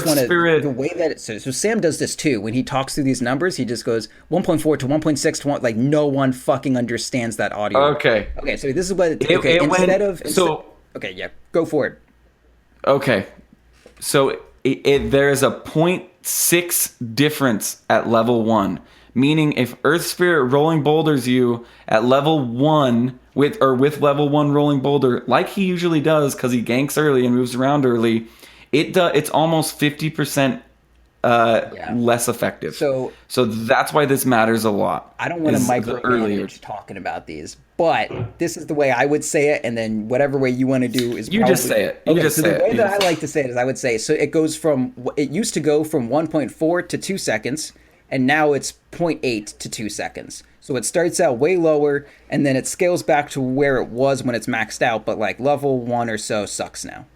want to, the way that so Sam does this too. When he talks through these numbers, he just goes 1.4 to 1.6 to 1, like no one fucking understands that audio. Okay, so this is what go for it. Okay, so there's a 0.6 difference at level 1 meaning if Earth Spirit rolling boulders you at level 1 with level 1 rolling boulder, like he usually does because he ganks early and moves around early, it's almost 50% less effective. So that's why this matters a lot. I don't want to micromanage talking about these, but this is the way I would say it, and then whatever way you want to do is just say it. The way that I like to say it is I would say, so it used to go from 1.4 to 2 seconds, and now it's 0.8 to 2 seconds. So it starts out way lower, and then it scales back to where it was when it's maxed out, but like level 1 or so sucks now.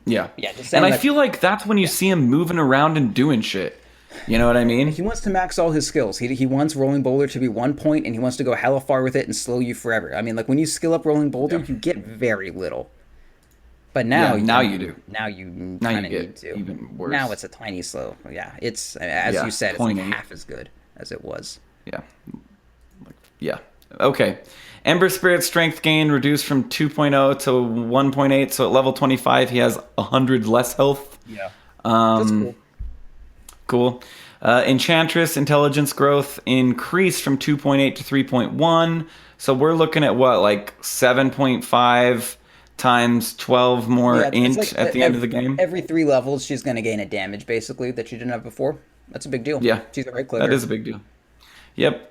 Yeah. And I feel like that's when you see him moving around and doing shit. You know what I mean? He wants to max all his skills. He wants Rolling Boulder to be 1 point, and he wants to go hella far with it and slow you forever. I mean, like when you skill up Rolling Boulder, you get very little. But now, you do. Now you kind of need to. Even worse. Now it's a tiny slow. Yeah, it's as you said, it's like half as good as it was. Yeah. Yeah. Okay. Ember Spirit strength gain reduced from 2.0 to 1.8. So at level 25, he has 100 less health. Yeah. That's cool. Enchantress intelligence growth increased from 2.8 to 3.1. So we're looking at what, like 7.5 times 12 more int like at the end of the game? Every 3 levels, she's going to gain a damage, basically, that she didn't have before. That's a big deal. Yeah. She's a right clicker. That is a big deal. Yep.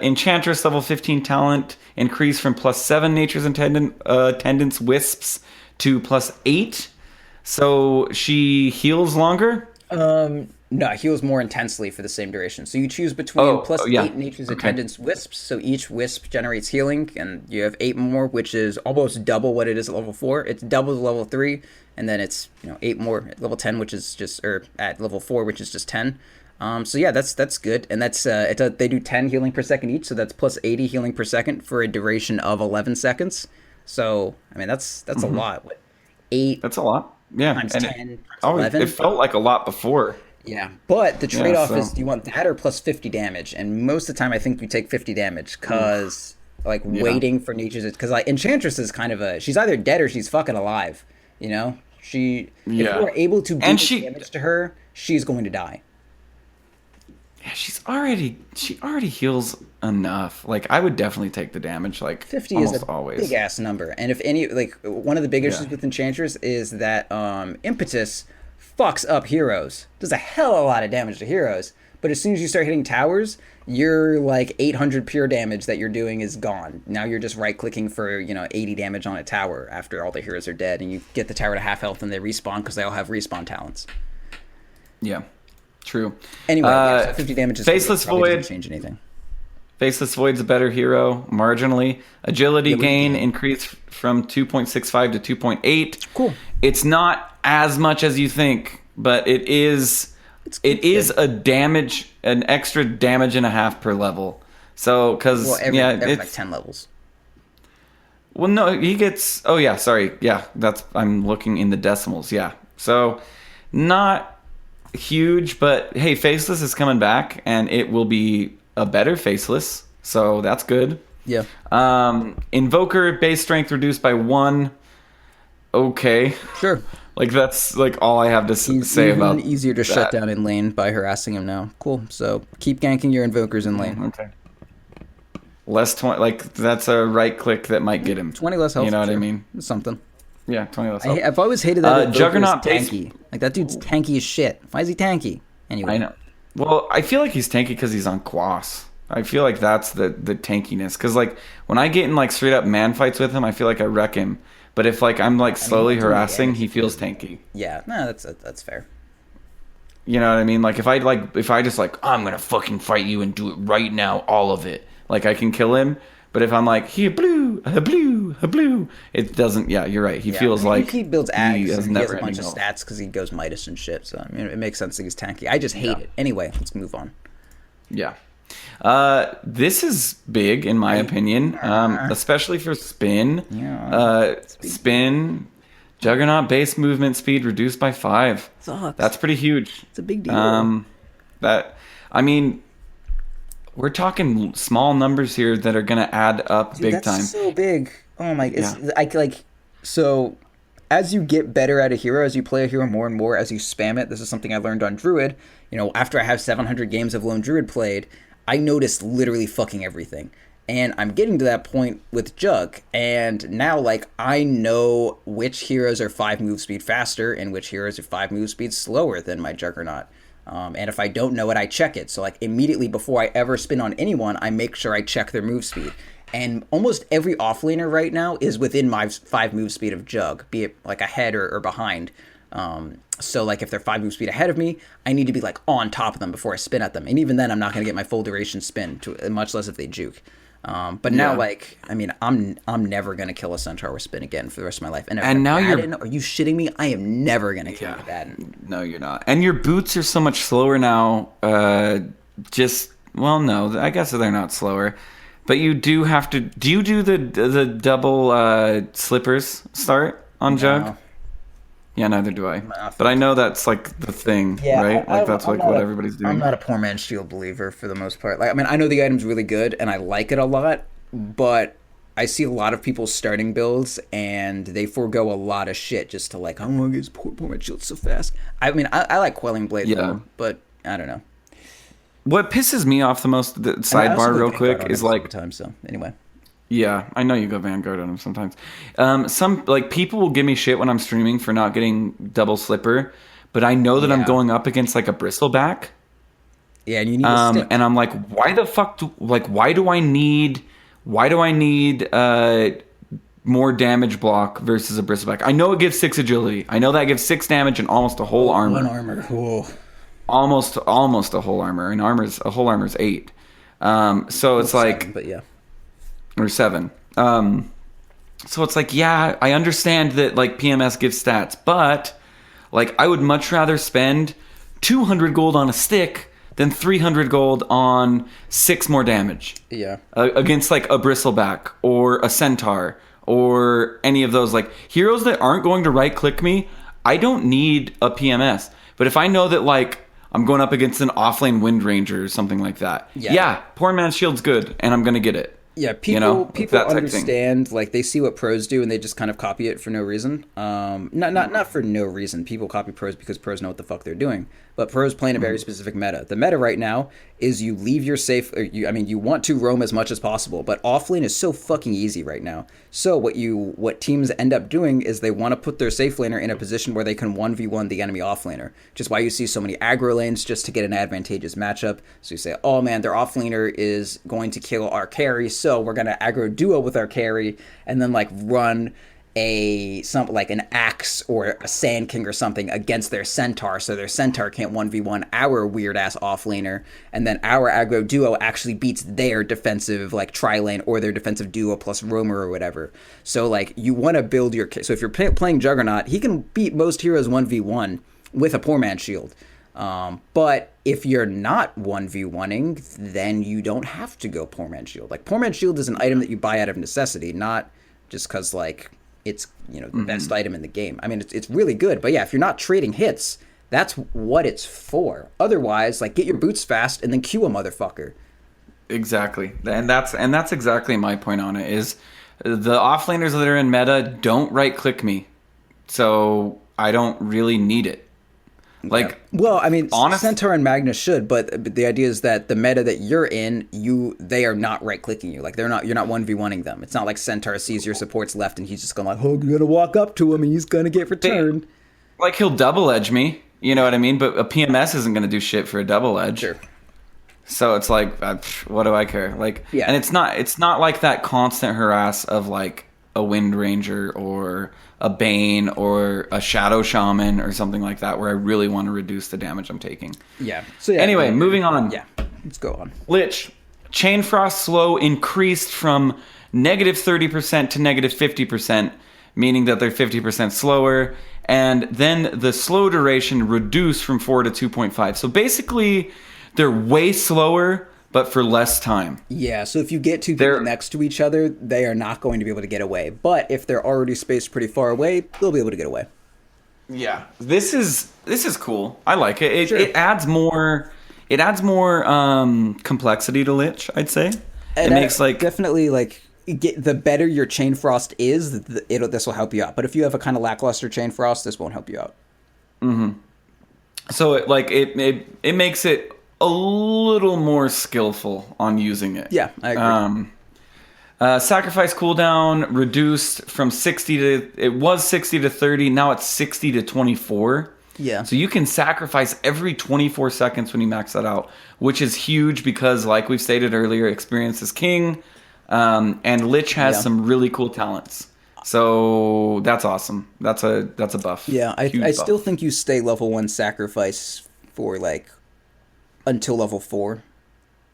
Enchantress level 15 talent increased from +7 nature's attendance wisps to +8. So she heals longer? No, heals more intensely for the same duration. So you choose between +8 nature's attendance wisps. So each wisp generates healing, and you have 8 more, which is almost double what it is at level 4. It's double the level 3, and then it's 8 more at level 10, which is just at level 4, which is just 10. So yeah, that's good, and that's they do 10 healing per second each, so that's +80 healing per second for a duration of 11 seconds. So I mean that's a lot. What 8? That's a lot. Yeah, times and 10 times 11. It felt like a lot before. Yeah, but the trade-off is do you want that or +50 damage? And most of the time, I think you take 50 damage because waiting for nature's, because like Enchantress is kind of she's either dead or she's fucking alive. You know, if you are able to do damage to her, she's going to die. Yeah, she already heals enough. Like I would definitely take the damage. Like 50 almost is a always. big ass number. And if any, like one of the big issues with Enchantress is that impetus fucks up heroes. Does a hell of a lot of damage to heroes. But as soon as you start hitting towers, your like 800 pure damage that you're doing is gone. Now you're just right clicking for 80 damage on a tower after all the heroes are dead, and you get the tower to half health and they respawn because they all have respawn talents. Yeah. True. Anyway, so 50 damage is Faceless Void doesn't change anything. Faceless Void's a better hero marginally. Agility gain increased from 2.65 to 2.8. Cool. It's not as much as you think, but it is an extra damage and a half per level. So cuz every like 10 levels. Well, no, he gets I'm looking in the decimals. Yeah. So not huge, but hey, Faceless is coming back, and it will be a better Faceless, so that's good. Yeah. Invoker base strength reduced by 1. Okay. Sure. Like that's like all I have to say about. Easier to shut down in lane by harassing him now. Cool. So keep ganking your invokers in lane. Okay. Less 20. Like that's a right click that might get him 20 less health. You know what I mean? Something. Yeah, 20 less health. I've always hated that Juggernaut tanky. Like that dude's tanky as shit. Why is he tanky? Anyway. I know. Well, I feel like he's tanky because he's on Quas. I feel like that's the tankiness. Because like when I get in like straight up man fights with him, I feel like I wreck him. But if like I'm like slowly harassing, he feels tanky. Yeah, no, that's fair. You know what I mean? Like if I just like I'm gonna fucking fight you and do it right now, all of it. Like I can kill him. But if I'm like he blue, it doesn't. Yeah, you're right. He feels like he builds ags and he has a bunch of stats because he goes Midas and shit. So I mean, it makes sense that he's tanky. I just hate it. Anyway, let's move on. Yeah. This is big in my opinion, especially for spin. Yeah. Spin, Juggernaut base movement speed reduced by 5. Sucks. That's pretty huge. It's a big deal. We're talking small numbers here that are gonna add up big time. That's so big. Oh my! So as you get better at a hero, as you play a hero more and more, as you spam it. This is something I learned on Druid. After I have 700 games of Lone Druid played, I noticed literally fucking everything. And I'm getting to that point with Jug. And now, like, I know which heroes are 5 move speed faster and which heroes are 5 move speed slower than my Juggernaut. And if I don't know it, I check it. So, like, immediately before I ever spin on anyone, I make sure I check their move speed. And almost every offlaner right now is within my 5 move speed of Jug, be it, like, ahead or behind. So, like, if they're 5 move speed ahead of me, I need to be, like, on top of them before I spin at them. And even then, I'm not going to get my full duration spin, much less if they juke. But now, like, I mean, I'm never gonna kill a Centaur with spin again for the rest of my life. And now are you shitting me? I am never gonna kill a Baden. No, you're not. And your boots are so much slower now. No, I guess they're not slower, but you do have to. Do you do the double slippers start on Jug? No. Yeah, neither do I. But I know that's like the thing, right? Like that's like what everybody's doing. I'm not a poor man's shield believer for the most part. Like, I mean, I know the item's really good and I like it a lot, but I see a lot of people starting builds and they forego a lot of shit just to like, I want to get his poor man's shield so fast. I mean, I like Quelling Blade though, but I don't know. What pisses me off the most, the sidebar real quick, is like time. So anyway. Yeah, I know you go Vanguard on them sometimes. Some like people will give me shit when I'm streaming for not getting double slipper, but I know that I'm going up against like a bristleback. Yeah, and you need a stick. And I'm like, why the fuck? Why do I need more damage block versus a bristleback? I know it gives 6 agility. I know that gives 6 damage and almost a whole armor. 1 armor. Whoa. Almost a whole armor, and a whole armor is 8. So it's 7, but yeah. Or 7. So it's like, yeah, I understand that like PMS gives stats, but like I would much rather spend 200 gold on a stick than 300 gold on 6 more damage. Yeah. Against like a bristleback or a centaur or any of those like heroes that aren't going to right click me. I don't need a PMS, but if I know that like I'm going up against an offlane Wind Ranger or something like that, yeah, poor man's shield's good, and I'm gonna get it. Yeah, people understand, like, they see what pros do and they just kind of copy it for no reason. Not for no reason. People copy pros because pros know what the fuck they're doing. But pros play in a very specific meta. The meta right now is you leave your safe, you want to roam as much as possible, but offlane is so fucking easy right now. So what teams end up doing is they want to put their safe laner in a position where they can 1v1 the enemy offlaner. Which is why you see so many aggro lanes just to get an advantageous matchup. So you say, oh man, their offlaner is going to kill our carry, so we're going to aggro duo with our carry, and then like run an axe or a sand king or something against their centaur, so their centaur can't 1v1 our weird ass offlaner, and then our aggro duo actually beats their defensive like tri-lane or their defensive duo plus roamer or whatever. So like you want to build your, so if you're playing Juggernaut, he can beat most heroes 1v1 with a poor man's shield. But if you're not 1v1ing, then you don't have to go poor man's shield. Like poor man's shield is an item that you buy out of necessity, not just because like it's the best item in the game. I mean, it's really good, but yeah, if you're not trading hits, that's what it's for. Otherwise, like get your boots fast and then Q a motherfucker. Exactly, and that's exactly my point on it. Is the offlaners that are in meta don't right click me, so I don't really need it. Like, yeah. Well, I mean, Centaur and Magnus should, but the idea is that the meta that you're in, they are not right clicking you. Like you're not 1v1ing them. It's not like Centaur sees your supports left and he's just going like, oh, you're gonna walk up to him and he's gonna get returned. Like he'll double edge me, you know what I mean? But a PMS isn't gonna do shit for a double edge. Sure. So it's like, what do I care? Like, yeah. And it's not like that constant harass of like a Wind Ranger or a Bane or a Shadow Shaman or something like that, where I really want to reduce the damage I'm taking. Yeah. So yeah, anyway, moving on. Yeah, let's go on. Lich. Chain Frost slow increased from -30% to -50%, meaning that they're 50% slower. And then the slow duration reduced from 4 to 2.5. So basically, they're way slower, but for less time. Yeah, so if you get two people next to each other, they are not going to be able to get away. But if they're already spaced pretty far away, they'll be able to get away. Yeah, this is cool. I like it. It adds more. It adds more complexity to Lich, I'd say. And it makes like definitely like the better your Chain Frost is, this will help you out. But if you have a kind of lackluster Chain Frost, this won't help you out. Mm-hmm. So it makes it a little more skillful on using it. Yeah, I agree. Sacrifice cooldown reduced from 60 to, it was 60 to 30, now it's 60 to 24. Yeah. So you can sacrifice every 24 seconds when you max that out, which is huge because, like we've stated earlier, experience is king, and Lich has some really cool talents. So that's awesome. That's a buff. Yeah, I Huge buff. still think you stay level 1 sacrifice for like until level 4.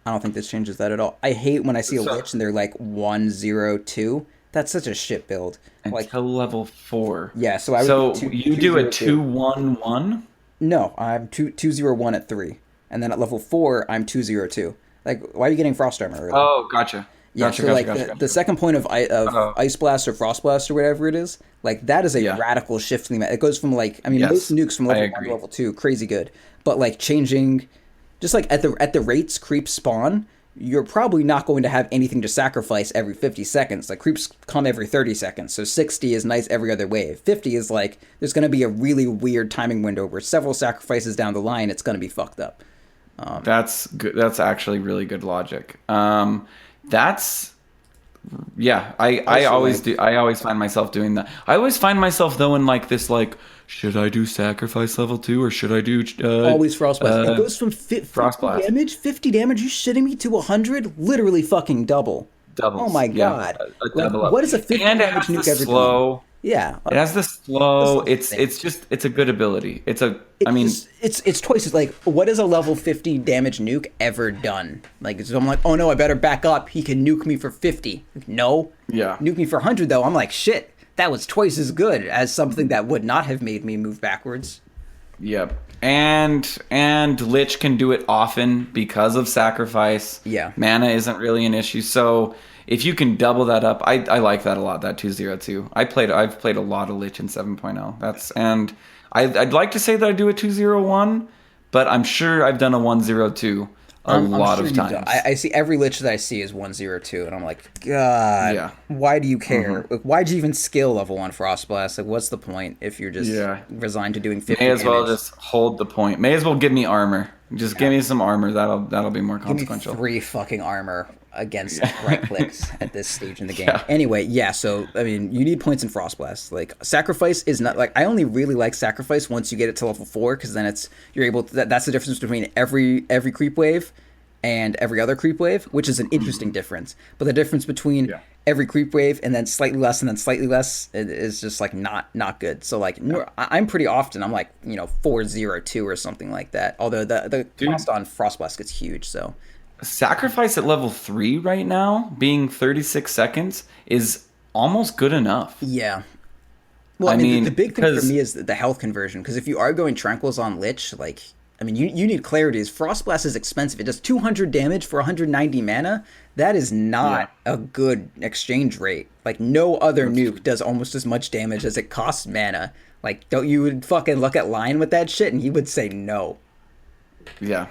I don't think this changes that at all. I hate when I see a Lich and they're like 1-0-2. That's such a shit build. Like until level 4. Yeah, so I would you do a 2-1-1? No, I'm 2-0-1 at 3. And then at level 4, I'm 2-0-2. Like, why are you getting Frost Armor early? Oh, gotcha. Yeah, Gotcha, so gotcha, like gotcha. the second point of Ice Blast or Frost Blast or whatever it is, like that is a radical shift in the meta. It goes from like, I mean, most nukes from level 1 to level 2, crazy good. But like changing, just like at the rates creeps spawn, you're probably not going to have anything to sacrifice every 50 seconds. Like creeps come every 30 seconds. So 60 is nice every other wave. 50 is like, there's going to be a really weird timing window where several sacrifices down the line, it's going to be fucked up. That's good. That's actually really good logic. I always find myself doing that. I always find myself though in like this, like, should I do sacrifice level 2 or should I do always Frost Blast? It goes from 50 Frost Blast. damage, 50 damage. You shitting me, to 100? Literally fucking double. Doubles. Oh my god! A double up. What is a 50 and it damage has nuke the ever slow. done? Yeah, It has the slow. This is It's a good ability. It's twice as like, what has a level 50 damage nuke ever done? Like, so I'm like, oh no, I better back up. He can nuke me for 50. No, nuke me for 100 though. I'm like, shit, that was twice as good as something that would not have made me move backwards. Yep. And Lich can do it often because of sacrifice. Yeah. Mana isn't really an issue. So if you can double that up, I like that a lot, that 202. I've played a lot of Lich in 7.0. And I'd like to say that I do a 201, but I'm sure I've done a 102 a lot of times. I see every Lich that I see is 102, and I'm like, God, why do you care? Like, why'd you even skill level 1 Frost Blast? Like, what's the point if you're just resigned to doing 50 May as well damage? just hold the point. May as well give me armor. Just give me some armor. That'll be more consequential. Give me 3 fucking armor against right clicks at this stage in the game. Anyway, so I mean, you need points in Frost Blast. Like, sacrifice is not like, I only really like sacrifice once you get it to level 4, because then you're able to, that's the difference between every creep wave and every other creep wave, which is an interesting difference. But the difference between every creep wave and then slightly less and then slightly less is just like not good. So like I'm pretty often, I'm like, 402 or something like that. Although the cost on Frost Blast gets huge. So sacrifice at level 3 right now, being 36 seconds, is almost good enough. Yeah. Well, I mean, the big thing for me is the health conversion, because if you are going Tranquils on Lich, like, I mean, you need clarities. Frost Blast is expensive. It does 200 damage for 190 mana. That is not a good exchange rate. Like, no other nuke does almost as much damage as it costs mana. Like, don't you would fucking look at Lion with that shit, and he would say no. Yeah,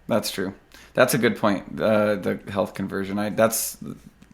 that's true. That's a good point. The health conversion. That's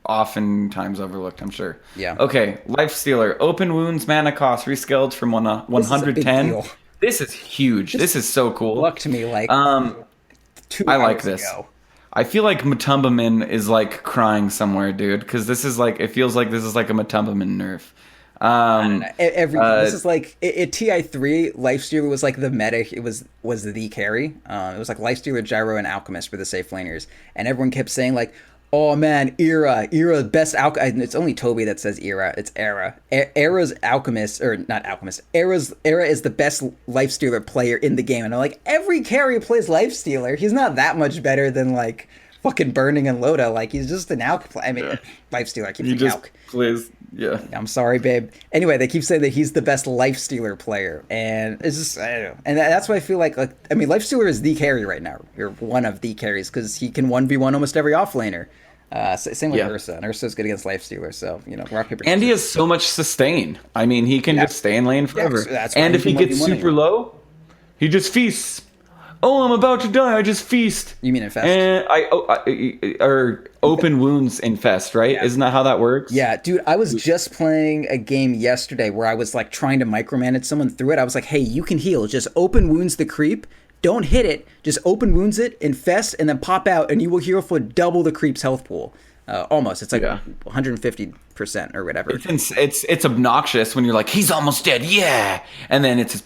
oftentimes overlooked, I'm sure. Yeah. Okay, Life Stealer. Open wounds, mana cost rescaled from 110. This is huge. This is so cool. Look to me like 2 I like hours this. ago. I feel like Matumbamin is like crying somewhere, dude, because this is like, it feels like this is like a Matumbamin nerf. This is like at TI3, Lifestealer was like the meta. It was the carry. It was like Lifestealer, Gyro, and Alchemist were the safe laners, and everyone kept saying like, "Oh man, Era, best Alchemist." It's only Toby that says Era. It's Era. Era's Alchemist, or not Alchemist. Era is the best Lifestealer player in the game, and I'm like, every carry plays Lifestealer. He's not that much better than like fucking Burning and Loda. Like, he's just an Alch. I mean, Lifestealer. I keep saying Alch. Plays. Yeah. I'm sorry, babe. Anyway, they keep saying that he's the best Lifestealer player, and it's just, I don't know. And that's why I feel like I mean, Lifestealer is the carry right now. You're one of the carries, because he can 1v1 almost every offlaner. Same with Ursa, and Ursa's good against Lifestealer, so, rock, paper, scissors. And he has so much sustain. I mean, he can just stay in lane forever. And if he gets super low, he just feasts. Oh, I'm about to die. I just feast. You mean infest? Or open wounds infest, right? Yeah. Isn't that how that works? Yeah, dude, I was just playing a game yesterday where I was like trying to micromanage someone through it. I was like, hey, you can heal. Just open wounds the creep. don't hit it, just open wounds it, infest, and then pop out, and you will heal for double the creep's health pool. Almost. It's like 150% or whatever. It's obnoxious when you're like, he's almost dead, yeah! And then it's just,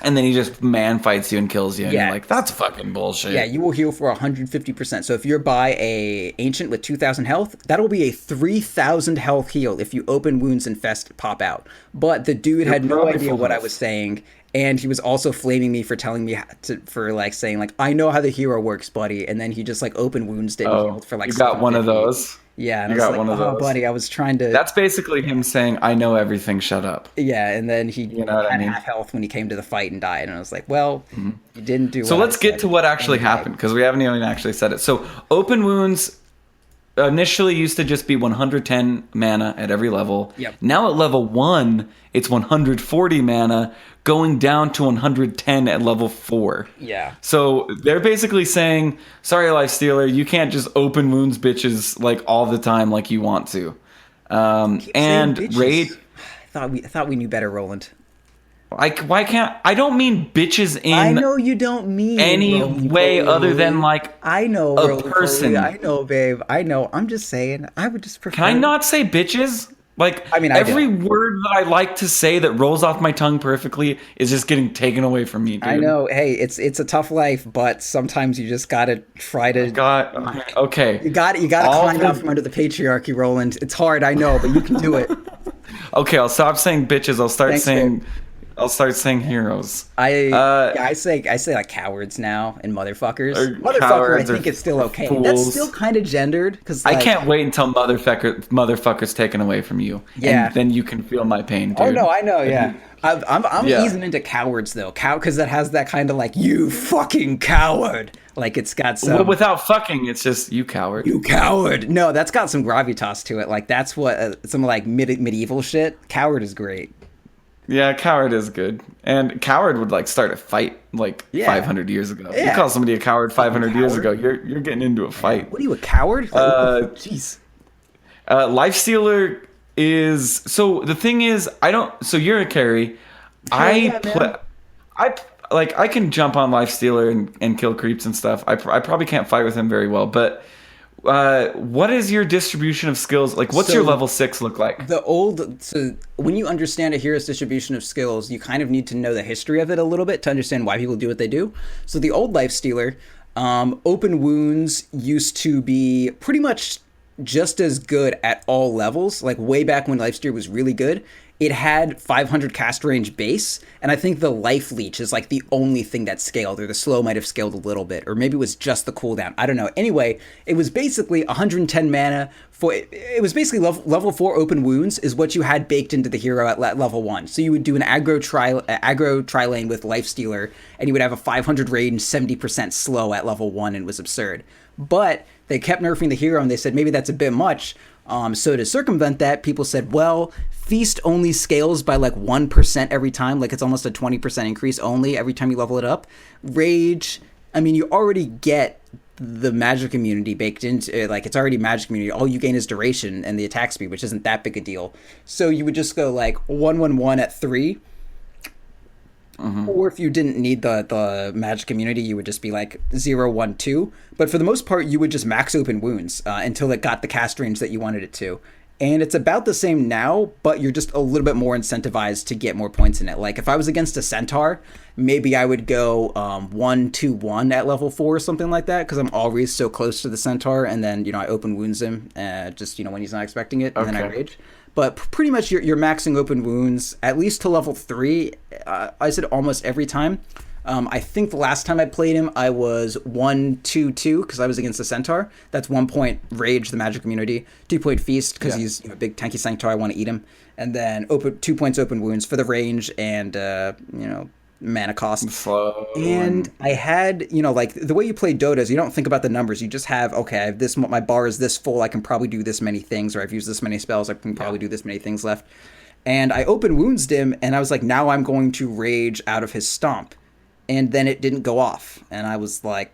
and then he just man fights you and kills you. And you're like, that's fucking bullshit. Yeah, you will heal for 150%. So if you're by a ancient with 2,000 health, that'll be a 3,000 health heal if you open wounds, infest, pop out. But the dude had no idea what I was saying. And he was also flaming me for telling me saying like, I know how the hero works, buddy. And then he just like open wounds did healed for like. You got one of those. Yeah, and you got one of those. Buddy, I was trying to. That's basically him saying, "I know everything. Shut up." Yeah, and then he had half health when he came to the fight and died, and I was like, "Well, you didn't do." So let's get to what actually happened because we haven't even actually said it. So open wounds initially used to just be 110 mana at every level. Yep. Now at level 1, it's 140 mana, going down to 110 at level 4. Yeah. So they're basically saying, sorry, Lifestealer, you can't just open wounds bitches like all the time like you want to. And raid. I thought we knew better, Roland. Why can't I don't mean bitches in I know you don't mean any way other than like I know a person. I know, babe. I know. I'm just saying. I would just prefer. Can I not say bitches? Like, I mean, every word that I like to say that rolls off my tongue perfectly is just getting taken away from me, dude. I know. Hey, it's a tough life, but sometimes you just gotta try to. Okay. You got to climb out from under the patriarchy, Roland. It's hard, I know, but you can do it. Okay, I'll stop saying bitches. I'll start saying heroes. I say like cowards now and motherfuckers. Motherfucker, I think it's still okay. Fools. That's still kind of gendered because I can't wait until motherfucker's taken away from you. Yeah, and then you can feel my pain, dude. Oh no, I know. Yeah, I'm easing into cowards though. Because that has that kind of like you fucking coward. Like it's got some. Well, without fucking, it's just you coward. You coward. No, that's got some gravitas to it. Like that's what some like medieval shit. Coward is great. Yeah, coward is good. And coward would like start a fight like 500 years ago. Yeah. You call somebody a coward 500 years ago, you're getting into a fight. What are you, a coward? Jeez. Lifestealer is so the thing is so you're a carry. I can jump on Lifestealer and kill creeps and stuff. I probably can't fight with him very well, but what is your distribution of skills? Like, what's your level 6 look like? So when you understand a hero's distribution of skills, you kind of need to know the history of it a little bit to understand why people do what they do. So the old Lifestealer, open wounds used to be pretty much just as good at all levels. Like way back when Lifestealer was really good, it had 500 cast range base, and I think the life leech is like the only thing that scaled, or the slow might have scaled a little bit, or maybe it was just the cooldown. I don't know. Anyway, it was basically 110 mana for. It was basically level 4 open wounds is what you had baked into the hero at level 1. So you would do an aggro tri lane with Lifestealer, and you would have a 500 range, 70% slow at level 1, and it was absurd. But they kept nerfing the hero, and they said maybe that's a bit much. So to circumvent that, people said, well, Feast only scales by like 1% every time. Like it's almost a 20% increase only every time you level it up. Rage, I mean, you already get the magic immunity baked into, like it's already magic immunity. All you gain is duration and the attack speed, which isn't that big a deal. So you would just go like 1/1/1 at 3. Mm-hmm. Or if you didn't need the magic immunity, you would just be like 0/1/2. But for the most part, you would just max open wounds until it got the cast range that you wanted it to. And it's about the same now, but you're just a little bit more incentivized to get more points in it. Like if I was against a centaur, maybe I would go 1/2/1 at level 4 or something like that, because I'm always so close to the centaur. And then, I open wounds him just, when he's not expecting it, and then I rage. But pretty much you're maxing open wounds at least to level 3. I said almost every time. I think the last time I played him, I was 1/2/2 because I was against the centaur. That's 1 point rage, the magic immunity. 2 point feast because he's a big tanky centaur. I want to eat him, and then 2 points open wounds for the range and mana cost. Slow. And I had like the way you play Dota is you don't think about the numbers. You just have I have this. My bar is this full. I can probably do this many things, or I've used this many spells. I can probably do this many things left. And I open wounds him, and I was like, now I'm going to rage out of his stomp. And then it didn't go off. And I was like,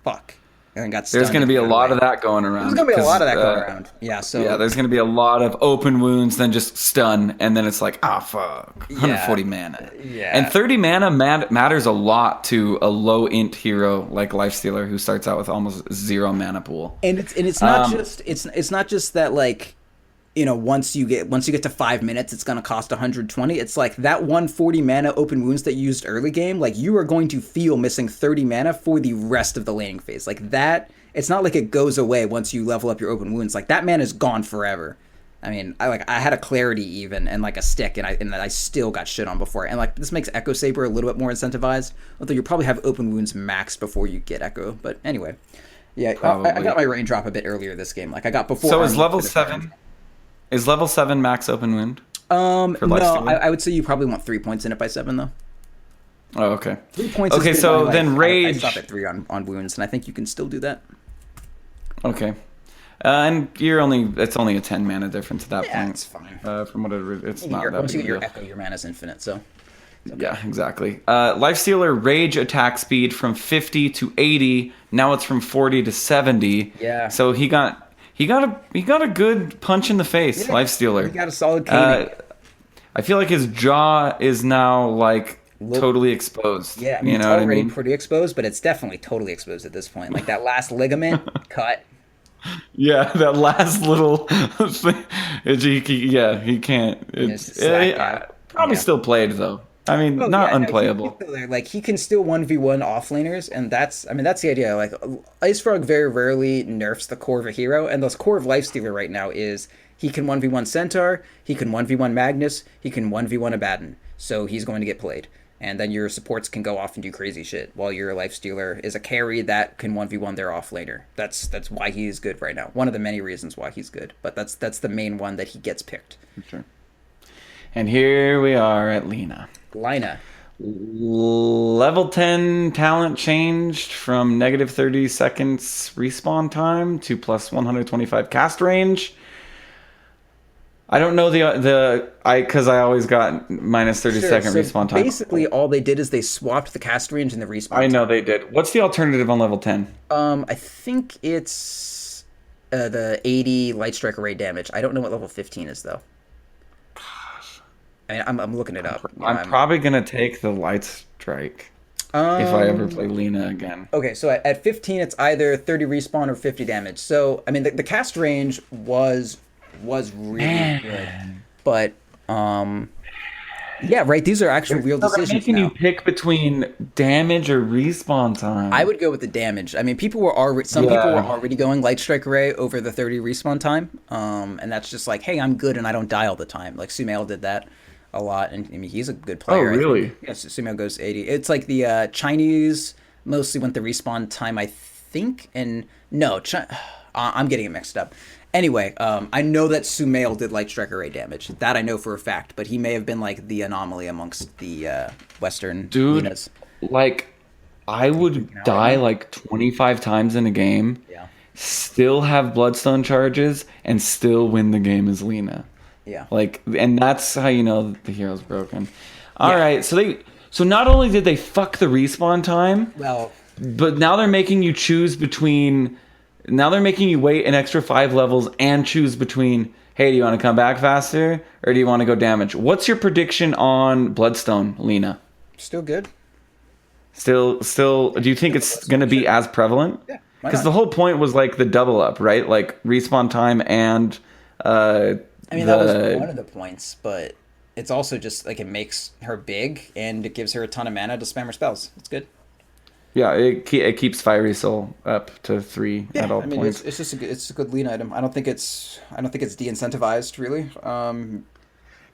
fuck. and got stunned. There's going to be a lot of that going around. There's going to be a lot of that going around. Yeah, so... Yeah, there's going to be a lot of open wounds, then just stun, and then it's like, fuck. 140 mana. Yeah. And 30 mana matters a lot to a low int hero like Lifestealer who starts out with almost 0 mana pool. And it's not it's not just that, like, you know, once you get to 5 minutes, it's going to cost 120. It's like that 140 mana open wounds that you used early game, like, you are going to feel missing 30 mana for the rest of the laning phase. Like, that, it's not like it goes away once you level up your open wounds. Like, that mana is gone forever. I mean, I had a clarity even and like a stick, and I still got shit on before. And like, this makes Echo Saber a little bit more incentivized, although you probably have open wounds maxed before you get Echo. But anyway, yeah, I got my raindrop a bit earlier this game. Like, I got before. So is level 7? Is level 7 max open wound? No, I would say you probably want 3 points in it by 7 though. Oh, okay. 3 points. Okay, so then Rage. I stop at 3 on wounds, and I think you can still do that. Okay. And it's only a 10 mana difference at that point. It's fine. From what it's not that once you big get a your deal. Echo, your mana's infinite, so. Okay. Yeah, exactly. Lifestealer Rage attack speed from 50 to 80. Now it's from 40 to 70. Yeah. So he got a good punch in the face, Lifestealer. He got a solid caning. I feel like his jaw is now like totally exposed. Yeah, I mean, it's already pretty exposed, but it's definitely totally exposed at this point. Like, that last ligament cut. Yeah, that last little thing. He can't. Probably still played though. I mean, not unplayable. Like, he can still 1v1 offlaners, and that's the idea. Like, Ice Frog very rarely nerfs the core of a hero, and the core of Lifestealer right now is he can 1v1 Centaur, he can 1v1 Magnus, he can 1v1 Abaddon, so he's going to get played. And then your supports can go off and do crazy shit, while your Lifestealer is a carry that can 1v1 their offlaner. That's why he is good right now. One of the many reasons why he's good, but that's the main one that he gets picked. Sure. And here we are at Lina. Level 10 talent changed from negative 30 seconds respawn time to plus 125 cast range. I don't know because I always got minus 30-second respawn time. Basically, all they did is they swapped the cast range and the respawn time. I know they did. What's the alternative on level 10? I think it's the 80 light strike array damage. I don't know what level 15 is though. I mean, I'm looking it up. I'm probably gonna take the light strike if I ever play Lina again. Okay, so at 15, it's either 30 respawn or 50 damage. So I mean, the cast range was really good, but yeah, right. These are actual real decisions. They're making you pick between damage or respawn time. I would go with the damage. I mean, people were already going light strike array over the 30 respawn time, and that's just like, hey, I'm good and I don't die all the time. Like Sumail did that a lot, and I mean, he's a good player. Oh, really? Yes, Sumail goes 80. It's like the Chinese mostly went the respawn time, I think, and no, I'm getting it mixed up. Anyway, I know that Sumail did light strike array damage. That I know for a fact, but he may have been like the anomaly amongst the Western Linas. Like, I would die like 25 times in a game, still have Bloodstone charges, and still win the game as Lina. Yeah. Like, and that's how you know the hero's broken. All right, so not only did they fuck the respawn time, but now they're making you choose between. Now they're making you wait an extra 5 levels and choose between, hey, do you want to come back faster or do you want to go damage? What's your prediction on Bloodstone, Lina? Still good. Still. Do you think it's going to be as prevalent? Yeah. Because the whole point was like the double up, right? Like respawn time and. I mean, that was one of the points, but it's also just like it makes her big and it gives her a ton of mana to spam her spells. It's good. Yeah, it keeps Fiery Soul up to 3 at all points. It's just a good lean item. I don't think it's de-incentivized really.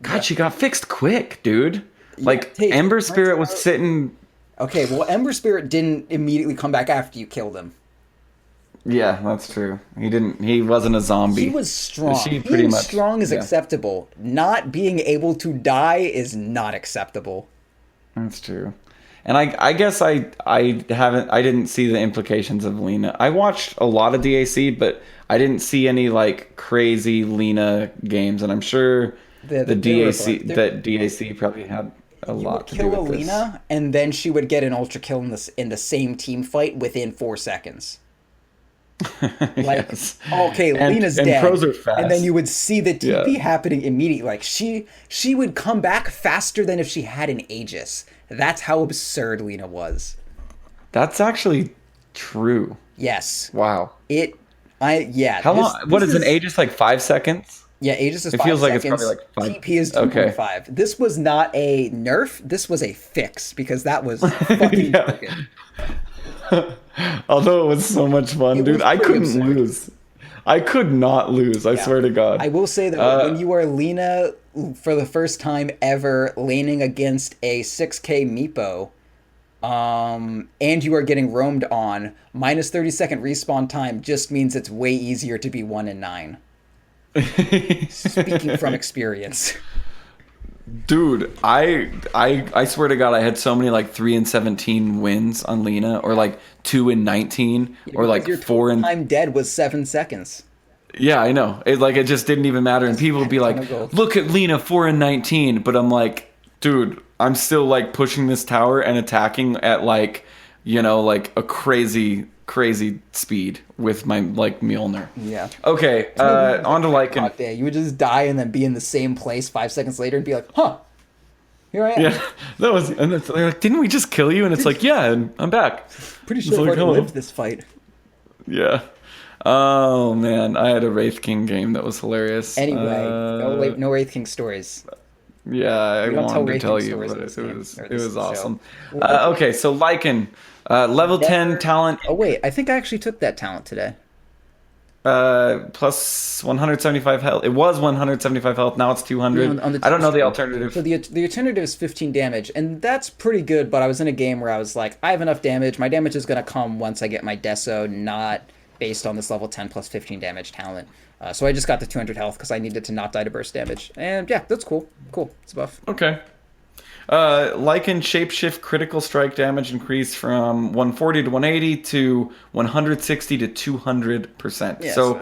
God, she got fixed quick, dude. Like Ember Spirit was sitting. Okay, well, Ember Spirit didn't immediately come back after you killed him. Yeah, that's true. He wasn't a zombie. He was strong. Being strong is acceptable. Not being able to die is not acceptable. That's true. And I guess I didn't see the implications of Lina. I watched a lot of DAC, but I didn't see any like crazy Lina games, and I'm sure the DAC probably had a lot to do with this. Kill a Lina, and then she would get an ultra kill in the same team fight within 4 seconds. Like, Yes. okay, And- Lina's and dead. pros are fast. And then you would see the TP Yeah. happening immediately. Like, she would come back faster than if she had an Aegis. That's how absurd Lina was. That's actually true. Yes. Wow. How How long? What is an Aegis, like 5 seconds? Yeah, Aegis is It 5 feels like seconds. it's probably like 5. TP is Okay. 2.5. This was not a nerf. This was a fix because that was fucking Yeah. broken. Although it was so much fun, It dude. was I pretty couldn't absurd. lose. I could not lose. I swear to God. I will say that when you are Lina for the first time ever laning against a 6k Meepo, and you are getting roamed on, minus 30-second respawn time just means it's way easier to be 1 in 9. Speaking from experience. Dude, I swear to God, I had so many like 3 and 17 wins on Lina, or like 2 and 19, or like Your 4 and time dead was 7 seconds. yeah, I know. It just didn't even matter, and people would be ton like, of gold. "Look at Lina 4 and 19," but I'm like, dude, I'm still like pushing this tower and attacking at like, like a crazy speed with my like Mjolnir. Yeah. Okay, on to Lycan. God, yeah, you would just die and then be in the same place 5 seconds later and be like, huh, here I am. Yeah, that was, and they're like, "Didn't we just kill you?" And it's like, "Yeah, and I'm back." Pretty It's sure like, I've already hello. lived this fight. Yeah. Oh man, I had a Wraith King game that was hilarious. Anyway, no Wraith King stories. Yeah, I don't tell wanted to Wraith tell King you, stories but in it this game, was or it this was show. awesome. Okay, so Lycan, level 10 talent, Oh wait, I think I actually took that talent today. plus 175 health. It was 175 health. Now it's 200. On the I don't know the team. alternative. So the alternative is 15 damage, and that's pretty good. But I was in a game where I was like, I have enough damage. My damage is gonna come once I get my Deso, not based on this level 10 plus 15 damage talent. So I just got the 200 health because I needed to not die to burst damage. And yeah, that's cool. Cool, it's a buff. Okay. Lycan shapeshift critical strike damage increased from 140 to 180 to 160 to 200%. Yeah, so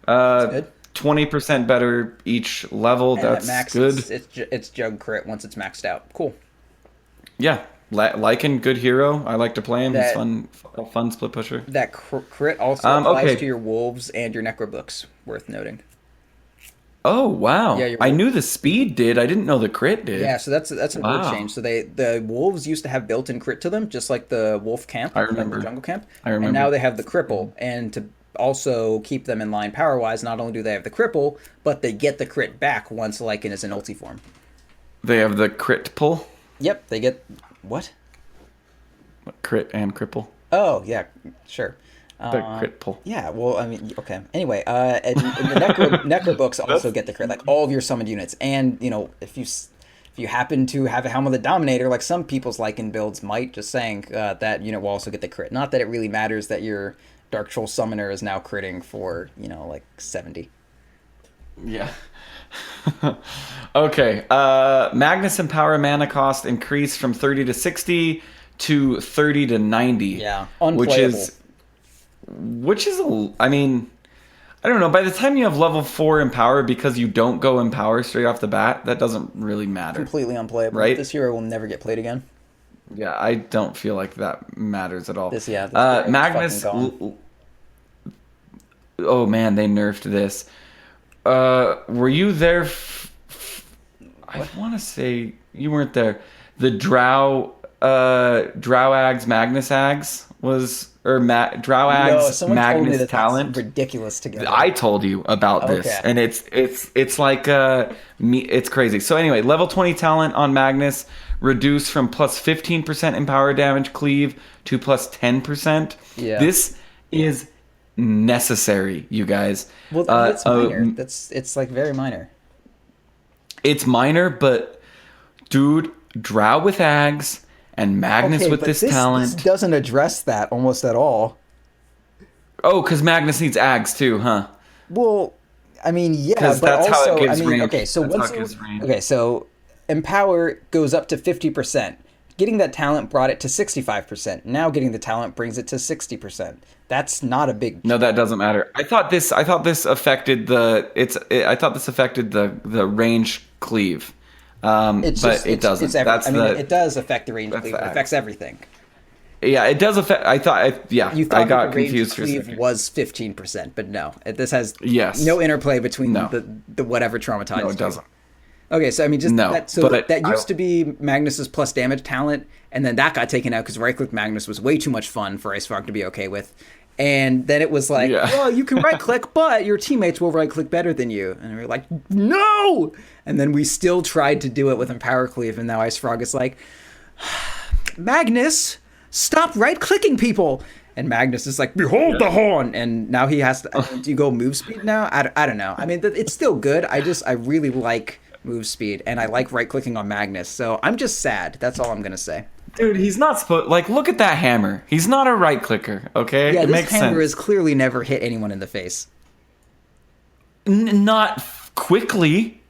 good. 20% better each level. And That's at max, good. It's Jug crit once it's maxed out. Cool. Yeah, Lycan, good hero. I like to play him. He's That- fun split pusher. That crit also applies okay. to your wolves and your necrobooks. Worth noting. Oh wow! Yeah, I knew the speed did. I didn't know the crit did. Yeah, so that's a Wow. good change. So the wolves used to have built-in crit to them, just like the wolf camp, I like remember. the jungle camp. I remember. And now they have the cripple, and to also keep them in line power-wise, not only do they have the cripple, but they get the crit back once Lycan is in ulti form. They have the crit pull, Yep, they get what? crit and cripple. Oh yeah, sure. The crit pull. Yeah, well, I mean, okay. Anyway, and the necro books also get the crit, like all of your summoned units, and if you happen to have a Helm of the Dominator, like some people's Lycan builds might, just saying, that unit will also get the crit. Not that it really matters that your Dark Troll Summoner is now critting for like 70. Yeah. Okay. Magnus and power mana cost increased from 30 to 60 to 30 to 90. Yeah, Which unplayable. is I mean, I don't know. By the time you have level 4 in power, because you don't go in power straight off the bat, that doesn't really matter. Completely unplayable. Right? This hero will never get played again. Yeah, I don't feel like that matters at all. This hero is Magnus. fucking gone. Oh man, they nerfed this. Were you there? I want to say you weren't there. The Drowags Magnus Ags was, or Drow Ags someone told me Magnus that talent. that's ridiculous to get. I told you about this, Okay. and it's like it's crazy. So anyway, level 20 talent on Magnus reduced from plus 15% in power damage cleave to plus 10%. Yeah. This is necessary, you guys. Well, that's minor. It's like very minor. It's minor, but dude, Drow with Ags and Magnus Okay, with but this This talent. doesn't address that almost at all. Oh, because Magnus needs Ags too, huh? Well, I mean, yeah, 'Cause but that's how it also, gives I mean, range. okay, so That's how once it gives range. okay, so Empower goes up to 50%. Getting that talent brought it to 65%. Now getting the talent brings it to 60%. That's not a big. No, that doesn't matter. I thought this affected the range cleave. It It doesn't. It does affect the range. That's It the affects everything. Yeah, it does affect. You thought I that got the range confused for a cleave second. was 15%, but no. This has Yes. no interplay between No. the whatever traumatized No, it you. doesn't. Okay, so I mean, just No, but that used to be Magnus's plus damage talent, and then that got taken out because right click Magnus was way too much fun for Ice Frog to be okay with. And then it was like, Yeah. well, you can right click, but your teammates will right click better than you. And we were like, no! And then we still tried to do it with Empower Cleave, and now Ice Frog is like, Magnus, stop right clicking people. And Magnus is like, behold the horn. And now he has to, do you go move speed now? I don't know. I mean, it's still good. I really like move speed, and I like right clicking on Magnus. So I'm just sad. That's all I'm going to say. Dude, he's not supposed. Like, look at that hammer. He's not a right clicker. Okay, Yeah, it this makes hammer sense. has clearly never hit anyone in the face. Not quickly.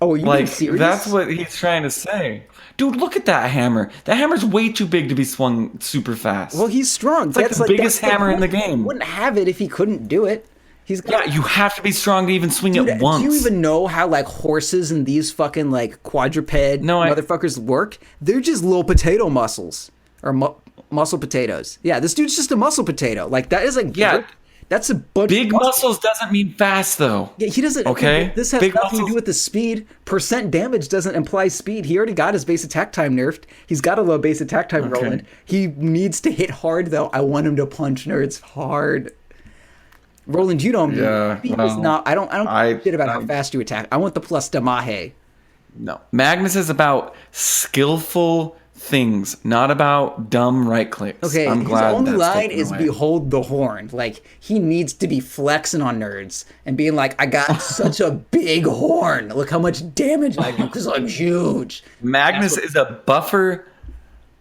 Oh, are you being Like, serious? that's what he's trying to say. Dude, look at that hammer. That hammer's way too big to be swung super fast. Well, he's strong. It's like the biggest hammer in the game. He wouldn't have it if he couldn't do it. He's got, Yeah, you have to be strong to even swing it once. Do you even know how like horses and these fucking like quadruped motherfuckers work? They're just little potato muscles or muscle potatoes. Yeah, this dude's just a muscle potato. Like that is like Yeah. that's a bunch Big of muscles doesn't mean fast, though. Yeah, he doesn't. Okay. This has Big nothing to muscles- do with the speed. Percent damage doesn't imply speed. He already got his base attack time nerfed. He's got a low base attack time, Okay. Roland. He needs to hit hard, though. I want him to punch nerds hard. Roland, you don't. Yeah, Speed is well, not. I don't give a shit about how I- fast you attack. I want the plus damahe. No. Magnus is about skillful things, not about dumb right clicks. Okay, I'm his glad only that's line taken is away. "Behold the horn." Like he needs to be flexing on nerds and being like, "I got such a big horn. Look how much damage I do because I'm huge." Magnus is a buffer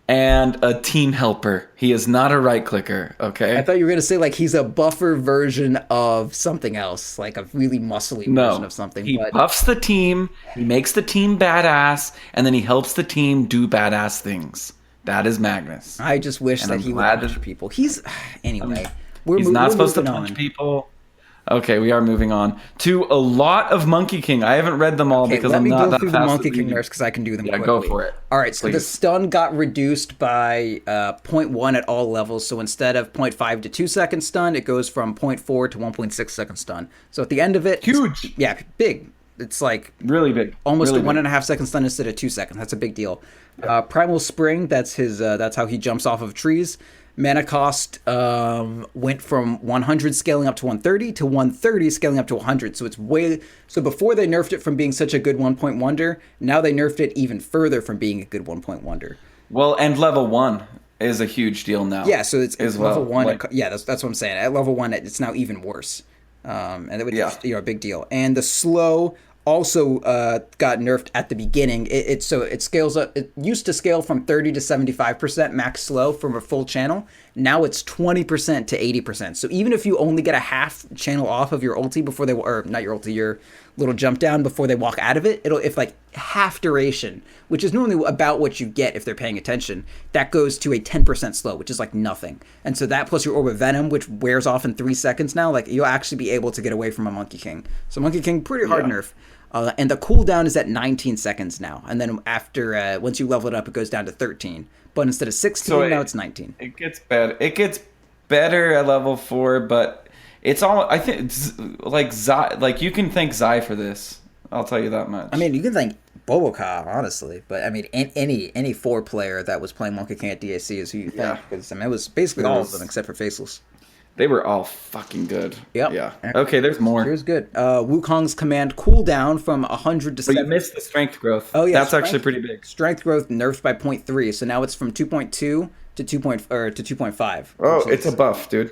and a team helper. He is not a right clicker, okay? I thought you were gonna say like he's a buffer version of something else, like a really muscly No, version of something. he But buffs the team, he makes the team badass, and then he helps the team do badass things. That is Magnus. I just wish And that I'm he would glad punch that- people. He's anyway. He's not supposed to moving punch on. people. Okay, we are moving on to a lot of Monkey King. I haven't read them all Okay, because let I'm me not go that through fast the Monkey at King reading. nerfs because I can do them Yeah, quickly. go for it. All right, so the Please. stun got reduced by 0.1 at all levels. So instead of 0.5 to 2 second stun, it goes from 0.4 to 1.6 second stun. So at the end of it, Huge. Yeah, big. It's like Really big. almost really a 1.5 big. second stun instead of 2 seconds. That's a big deal. Primal Spring, that's his. That's how he jumps off of trees. Mana cost went from 100 scaling up to 130 to 130 scaling up to 100. So it's way. So before they nerfed it from being such a good 1-point wonder, now they nerfed it even further from being a good 1-point wonder. Well, and level 1 is a huge deal now. Yeah, so it's as level well. 1. Like, Yeah, that's what I'm saying. At level 1, it's now even worse. And it would, Yeah. a big deal. And the slow also got nerfed at the beginning. It scales up. It used to scale from 30 to 75% max slow from a full channel. Now it's 20% to 80%. So even if you only get a half channel off of your ulti before they, or not your ulti, your little jump down before they walk out of it, if like half duration, which is normally about what you get if they're paying attention, that goes to a 10% slow, which is like nothing. And so that plus your Orb of Venom, which wears off in 3 seconds now, like you'll actually be able to get away from a Monkey King. So Monkey King, pretty hard nerf. And the cooldown is at 19 seconds now. And then after, once you level it up, it goes down to 13. But instead of 16, now it's 19. It gets better. It gets better at level 4, but it's all. I think it's like Zai. Like you can thank Zai for this. I'll tell you that much. I mean, you can thank Boboka, honestly. But I mean, any 4 player that was playing Monkey King at DAC is who you thank. Because I mean, it was basically all of them except for Faceless. They were all fucking good. Yep. Yeah. Okay, there's more. Here's good. Wukong's command cooldown from 100 to But 7. you missed the strength growth. Oh yeah, That's actually pretty big. Strength growth nerfed by 0.3, so now it's from 2.2 to 2.5. Oh, which it's is- a buff, dude.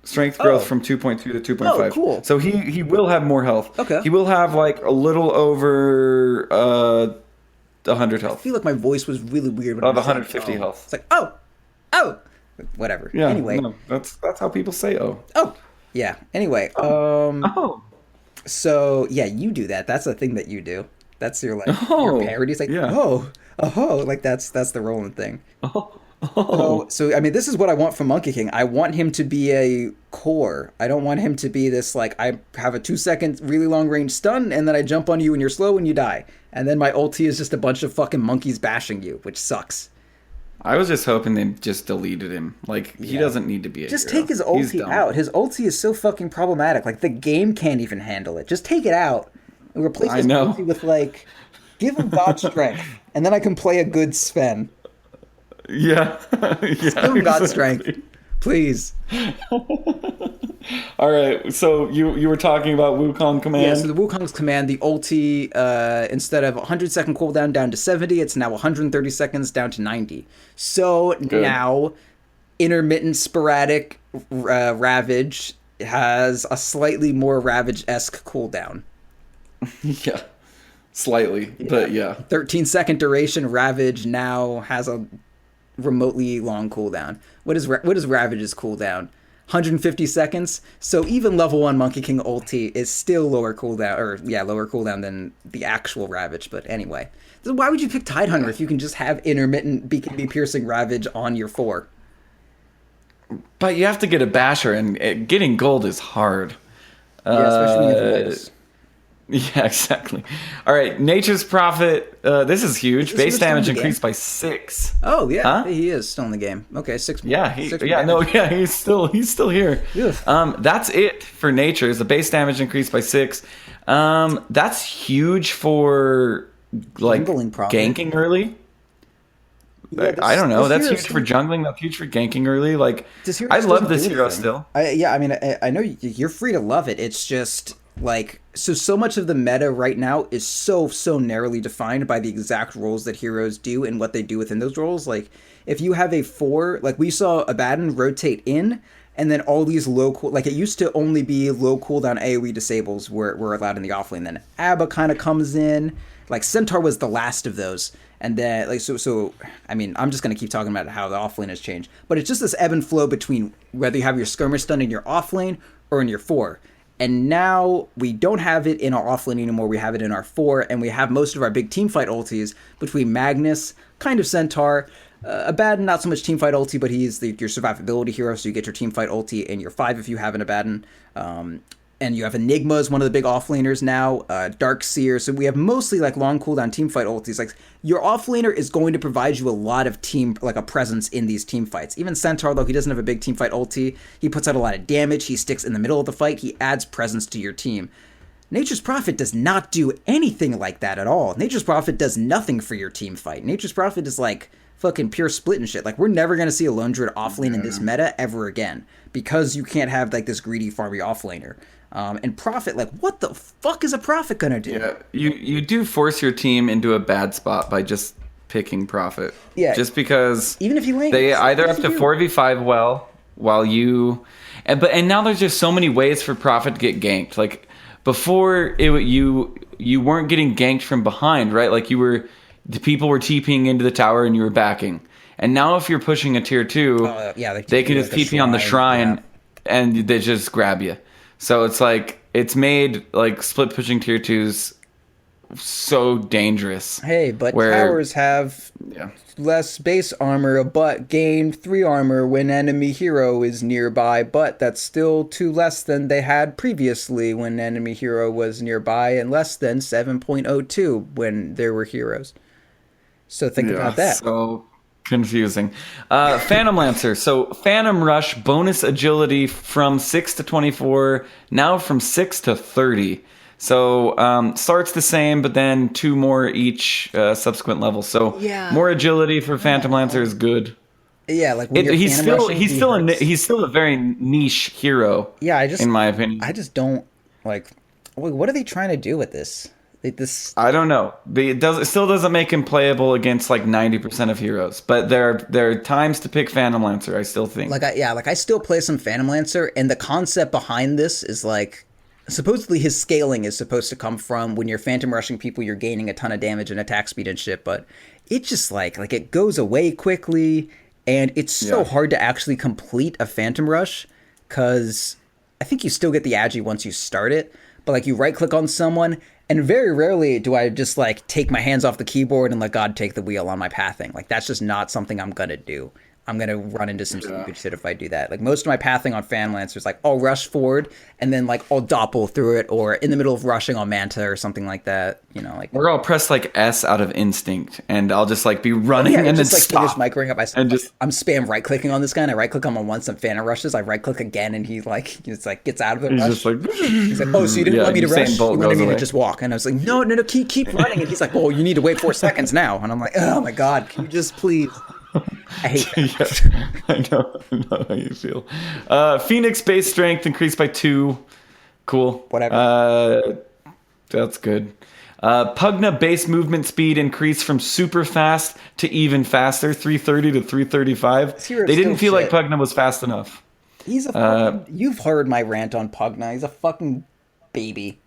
Strength growth from 2.2 to 2.5. Oh, cool. So he will have more health. Okay. He will have like a little over 100 I health. feel like my voice was really weird when Of I was saying, 150 oh. health. It's like oh, whatever. Yeah. Anyway, no, that's how people say oh. yeah. Anyway, Oh. so yeah, you do that. That's a thing that you do. That's your like Oh, your parody. It's like yeah. like that's the Roland thing. Oh. So I mean, this is what I want from Monkey King. I want him to be a core. I don't want him to be this like I have a 2-second really long range stun and then I jump on you and you're slow and you die. And then my ulti is just a bunch of fucking monkeys bashing you, which sucks. I was just hoping they just deleted him. Like, he doesn't need to be a Just hero. take his He's ulti dumb. out. His ulti is so fucking problematic. Like, the game can't even handle it. Just take it out and replace his know. ulti with, like, give him God strength, and then I can play a good Sven. Yeah. Give him God strength, please. All right, so you were talking about Wukong command. Yeah, so the Wukong's command, the ulti, instead of 100-second cooldown down to 70, it's now 130 seconds down to 90. So now, intermittent sporadic Ravage has a slightly more Ravage-esque cooldown. Yeah, slightly, but yeah. 13-second duration Ravage now has a remotely long cooldown. What is Ravage's cooldown? 150 seconds. So even level 1 Monkey King ulti is still lower cooldown than the actual Ravage. But anyway, so why would you pick Tidehunter if you can just have intermittent BKB piercing Ravage on your 4? But you have to get a basher, and getting gold is hard. Yeah, especially when you have Lotus. Yeah, exactly. All right, Nature's Prophet. This is huge. Base damage still in the increased by 6. Oh yeah, Huh? he is still in the game. Okay, 6. Yeah, six he's still here. Yeah. That's it for Nature's. The base damage increased by 6. That's huge for like Jungling Prophet. ganking early. Yeah, I don't know. this That's hero huge for jungling. That's huge for ganking early. Like, This hero I just love doesn't this do hero anything. still. I know you're free to love it. It's just like so much of the meta right now is so narrowly defined by the exact roles that heroes do and what they do within those roles. Like if you have a 4, like we saw Abaddon rotate in, and then all these low cool, like it used to only be low cooldown AoE disables were allowed in the offlane. Then Abba kind of comes in. Like Centaur was the last of those. And then, like, so, I mean, I'm just going to keep talking about how the offlane has changed. But it's just this ebb and flow between whether you have your skirmish done in your offlane or in your 4. And now we don't have it in our offlane anymore. We have it in our 4. And we have most of our big teamfight ultis between Magnus, kind of Centaur, Abaddon, not so much teamfight ulti, but he's your survivability hero. So you get your teamfight ulti in your 5 if you have an Abaddon. And you have Enigma as one of the big offlaners now, Darkseer. So we have mostly like long cooldown teamfight ultis. Like your offlaner is going to provide you a lot of a presence in these team fights. Even Centaur, though he doesn't have a big teamfight ulti, he puts out a lot of damage. He sticks in the middle of the fight. He adds presence to your team. Nature's Prophet does not do anything like that at all. Nature's Prophet does nothing for your team fight. Nature's Prophet is like fucking pure split and shit. Like we're never gonna see a Lone Druid offlane in this meta ever again because you can't have like this greedy farmy offlaner. And Prophet, like, what the fuck is a Prophet gonna do? Yeah, you do force your team into a bad spot by just picking Prophet. Yeah. Just because Even if he lands, they either what have does to he do? 4v5 while you, and now there's just so many ways for Prophet to get ganked. Like before, you weren't getting ganked from behind, right? Like the people were TPing into the tower and you were backing. And now if you're pushing a tier 2, they can just TP on the shrine and they just grab you. So it's like, it's made like split pushing tier 2s so dangerous. Hey, but towers have less base armor, but gain 3 armor when enemy hero is nearby, but that's still 2 less than they had previously when enemy hero was nearby, and less than 7.02 when there were heroes. So think about that. So confusing. Phantom Lancer. So Phantom Rush, bonus agility from 6 to 24, now from 6 to 30. So starts the same, but then 2 more each subsequent level. So more agility for Phantom Lancer is good. Yeah, like when he's still a very niche hero. Yeah, in my opinion, I just don't like. What are they trying to do with this? I don't know. It still doesn't make him playable against like 90% of heroes. But there are times to pick Phantom Lancer. I still think. I still play some Phantom Lancer, and the concept behind this is like, supposedly his scaling is supposed to come from when you're phantom rushing people, you're gaining a ton of damage and attack speed and shit. But it just like it goes away quickly, and it's so hard to actually complete a phantom rush because I think you still get the agi once you start it. But like you right click on someone. And very rarely do I just like take my hands off the keyboard and let God take the wheel on my pathing. Like that's just not something I'm gonna do. I'm gonna run into some stupid shit if I do that. Like most of my pathing on Fan Lancer is like I'll rush forward and then like I'll doppel through it, or in the middle of rushing on Manta or something like that. You know, like or I'll press like S out of instinct, and I'll just like be running and then just like stop. finish microing up myself. And just I'm spam right clicking on this guy, and I right click on him once. Some Phantom rushes. I right click again, and he's like gets out of it. he's rush. just like He's like, oh, so you didn't want me to rush? Usain Bolt You wanted goes me to away. just walk? And I was like, no, keep running. And he's like, well, you need to wait 4 seconds now. And I'm like, oh my god, can you just please? I hate that. Yeah, I know how you feel. Phoenix base strength increased by 2. Cool. Whatever. That's good. Pugna base movement speed increased from super fast to even faster, 330 to 335. This hero They is didn't still feel like shit. Pugna was fast enough. He's a fucking. You've heard my rant on Pugna. He's a fucking baby.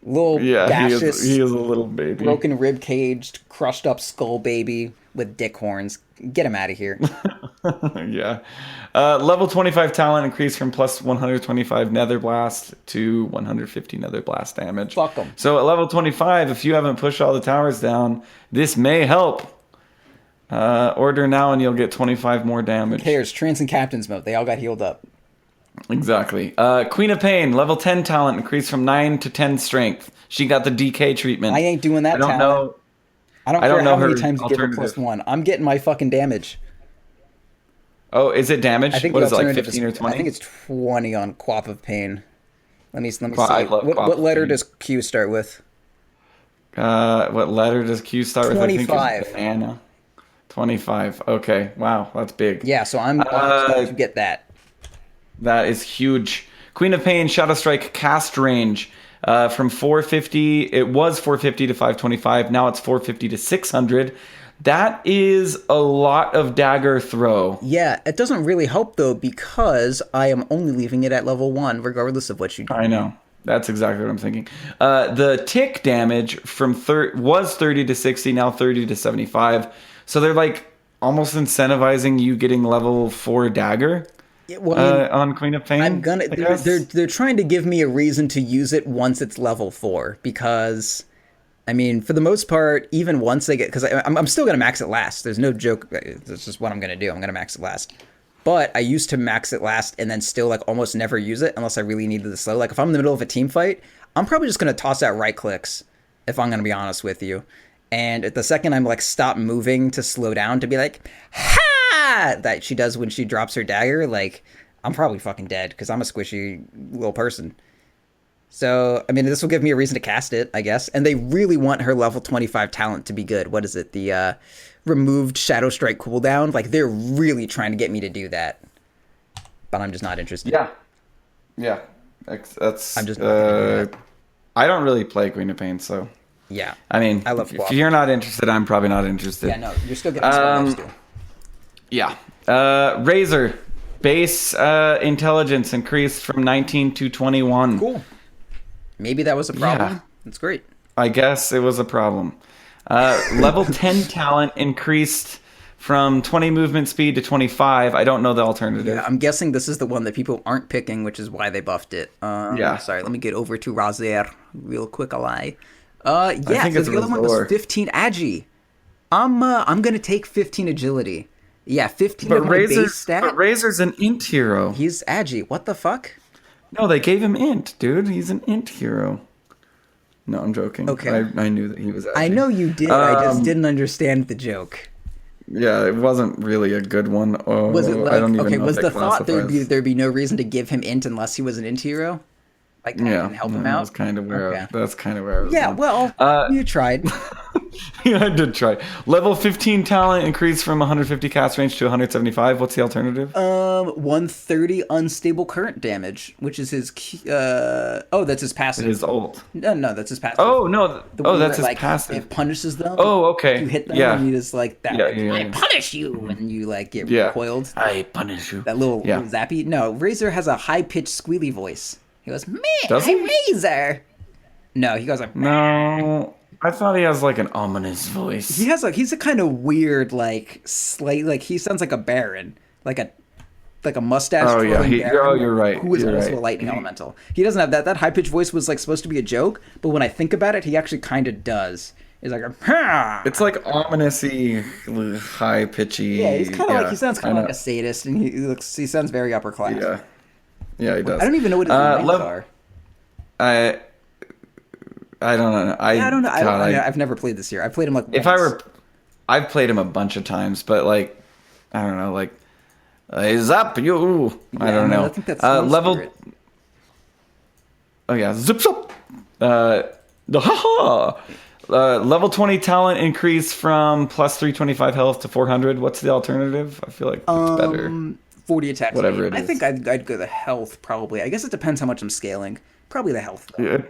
Little Yeah, gaseous, he is a little baby. broken rib caged, crushed up skull baby with dick horns. Get him out of here. Yeah. Level 25 talent increased from plus 125 Nether Blast to 150 Nether Blast damage. Fuck 'em. So at level 25, if you haven't pushed all the towers down, this may help. Order now and you'll get 25 more damage. Cares, Trance and Captain's mode. They all got healed up. Exactly. Queen of Pain, level 10 talent increased from 9 to 10 strength. She got the DK treatment. I ain't doing that I don't talent. know. I don't I care don't know how many her times you give her alternative. +1. I'm getting my fucking damage. Oh, is it damage? I think What the is it, like alternative 15 or is, 20? I think it's 20 on Quap of Pain. Let me see. I love Quap What of letter Pain. does Q start with? What letter does Q start with? I think 25. it's Anna. 25. Okay. Wow, that's big. Yeah, so I'm going to get that. That is huge. Queen of Pain, Shadow Strike cast range from 450. It was 450 to 525. Now it's 450 to 600. That is a lot of dagger throw. Yeah, it doesn't really help though because I am only leaving it at level 1 regardless of what you do. I know. That's exactly what I'm thinking. The tick damage from was 30 to 60, now 30 to 75. So they're like almost incentivizing you getting level 4 dagger. Yeah, well, I mean, On Queen of Pain. I'm gonna. I guess. They're trying to give me a reason to use it once it's level 4 because, I mean, for the most part, even once they get, because I'm still gonna max it last. There's no joke. That's just what I'm gonna do. I'm gonna max it last. But I used to max it last and then still like almost never use it unless I really needed the slow. Like if I'm in the middle of a team fight, I'm probably just gonna toss out right clicks. If I'm gonna be honest with you, and at the second I'm like stop moving to slow down to be like, ha! That she does when she drops her dagger, like I'm probably fucking dead because I'm a squishy little person. So I mean, this will give me a reason to cast it, I guess. And they really want her level 25 talent to be good. What is it? The removed Shadow Strike cooldown. Like they're really trying to get me to do that, but I'm just not interested. Yeah. That's. I'm just not gonna do that. I don't really play Queen of Pain, so. Yeah, I mean, I love if Quap. you're not interested, I'm probably not interested. yeah. No, you're still getting some still. Yeah. Razor base intelligence increased from 19 to 21. Cool. Maybe that was a problem. Yeah. That's great. I guess it was a problem. Level 10 talent increased from 20 movement speed to 25. I don't know the alternative. Yeah, I'm guessing this is the one that people aren't picking, which is why they buffed it. Yeah. Sorry, let me get over to Razor real quick. Yeah, think so it's the other one was Razor. 15 agi. I'm gonna take 15 agility. Yeah, 15 But of my base stat. Razor's an int hero. He's agi. What the fuck? No, they gave him int, dude. He's an int hero. No, I'm joking. Okay. I knew that he was agi. I know you did. I just didn't understand the joke. Yeah, it wasn't really a good one. Oh, Was it like I don't even okay? know Was if the that thought classifies. there'd be no reason to give him int unless he was an int hero? Like that Yeah, can help him that out. was kind of where Okay. that's kind of where I was. Yeah, going. well, you tried. Yeah, I did try. Level 15 talent increased from 150 cast range to 175. What's the alternative? 130 unstable current damage, which is his. That's his passive. His ult. No, that's his passive. Oh no! The Oh, one that's where, his passive. It punishes them. Oh, okay. You hit them Yeah. and you just like that. Yeah, like, yeah, I yeah. punish you, and you like get Yeah. recoiled. I punish you. That little Yeah. zappy. No, Razor has a high pitched squealy voice. He goes, "Man, Does I'm he? Razor." No, he goes like, No, I thought he has like an ominous voice. he's a kind of weird like slight like he sounds like a baron, like a mustache. Oh, yeah, twirling baron you're right, Who is you're also right. a lightning elemental. He doesn't have that. That high pitched voice was like supposed to be a joke, but when I think about it, he actually kind of does. He's like, "Ha!" It's like ominously high pitchy. Yeah, he's kind of like he sounds kind of like a sadist, and he sounds very upper class. Yeah, he does. I don't even know what his names are. I don't know. I don't know. I've never played this year. I played him like once. I've played him a bunch of times, but like, I don't know, like, is up you? Yeah, I don't know. I think that's level. Spirit. Oh yeah, zip zip. Level 20 talent increase from plus 325 health to 400. What's the alternative? I feel like it's better. 40 attack. Whatever it is. I think I'd go the health probably. I guess it depends how much I'm scaling. Probably the health. Though.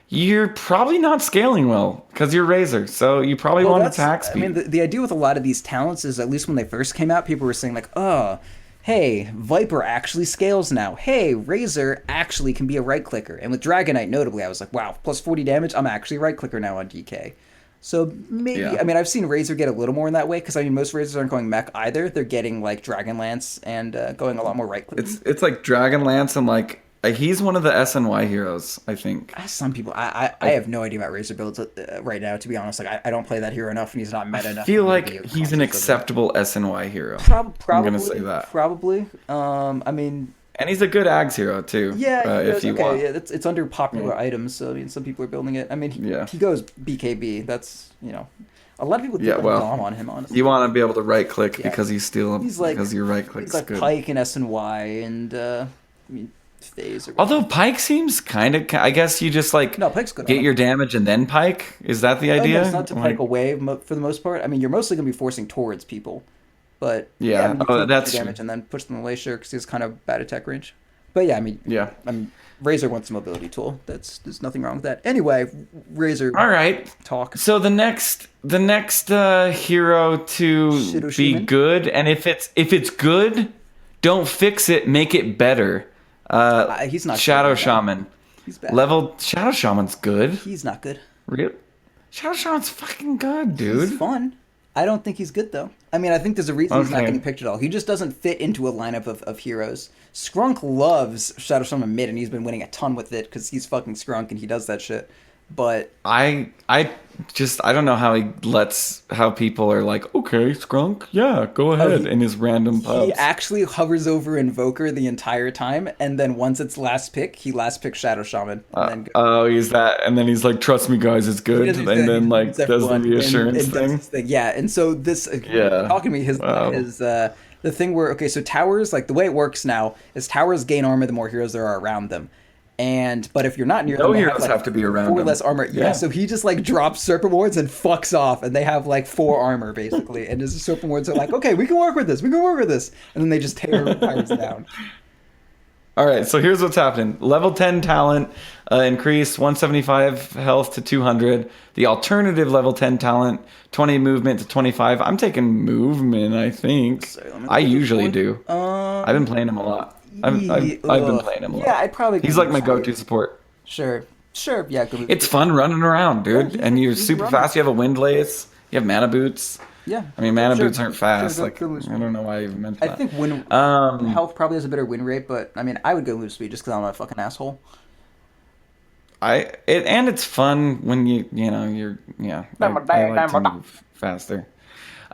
You're probably not scaling well because you're Razor, so you probably want attack speed. I mean, the idea with a lot of these talents is, at least when they first came out, people were saying like, oh, hey, Viper actually scales now. Hey, Razor actually can be a right clicker. And with Dragonite, notably, I was like, wow, plus 40 damage, I'm actually right clicker now on DK. So maybe, I mean, I've seen Razor get a little more in that way, because I mean, most Razors aren't going mech either. They're getting like Dragonlance and going a lot more right clicker. It's like Dragonlance and like, he's one of the SNY heroes, I think. Some people, I have no idea about Razor builds right now, to be honest. Like, I don't play that hero enough, and he's not meta enough. I feel like he's an acceptable SNY hero. Probably, I'm going to say that. Probably. I mean... And he's a good Ags hero, too. Yeah, if you want. Yeah, it's under popular items, so I mean, some people are building it. I mean, he goes BKB. That's, you know... A lot of people think Dom on him, honestly. You want to be able to right-click because he's like, because your right-click's he's like good. Pike and SNY, and, I mean... phase. Although Pike seems kind of, I guess you just like Pike's good get your damage and then Pike. Is that the idea? No, it's not to Pike away for the most part. I mean, you're mostly going to be forcing towards people, but I mean, that's damage and then push them away, sure, because he's kind of bad attack range. But yeah, I mean, Razor wants a mobility tool. There's nothing wrong with that. Anyway, Razor. All right, talk. So the next hero to be good, and if it's good, don't fix it, make it better. He's not Shadow Shaman. He's bad. Shadow Shaman's good. He's not good. Really? Shadow Shaman's fucking good, dude. He's fun. I don't think he's good, though. I mean, I think there's a reason he's not getting picked at all. He just doesn't fit into a lineup of heroes. Skrunk loves Shadow Shaman mid, and he's been winning a ton with it because he's fucking Skrunk and he does that shit. But I don't know how people are like, okay, Skrunk, yeah, go ahead, in his random pubs. He actually hovers over Invoker the entire time, and then once it's last pick, he last picks Shadow Shaman. And he's that, and then he's like, trust me, guys, it's good, and then like does the reassurance thing. Yeah, and so this, talking to me, his the thing where, okay, so towers, like the way it works now is towers gain armor the more heroes there are around them. But if you're not near them, heroes have to be around 4 less armor. Yeah, so he just like drops Serpent Wards and fucks off, and they have like 4 armor basically. And his Serpent Wards are like, okay, we can work with this, and then they just tear pirates down. All right, so here's what's happening. Level 10 talent increased 175 health to 200. The alternative level 10 talent 20 movement to 25. I'm taking movement, I think. I usually do. I've been playing him a lot. I've been playing him a lot. Yeah, I'd probably. He's like my go-to support. Sure. Yeah, it's fun running around, dude, and you're super fast. You have a windlace. You have mana boots. Yeah. I mean, mana boots aren't fast. I don't know why I even meant that. I think health probably has a better win rate, but I mean, I would go move speed just because I'm a fucking asshole. And it's fun when you're I like to move faster.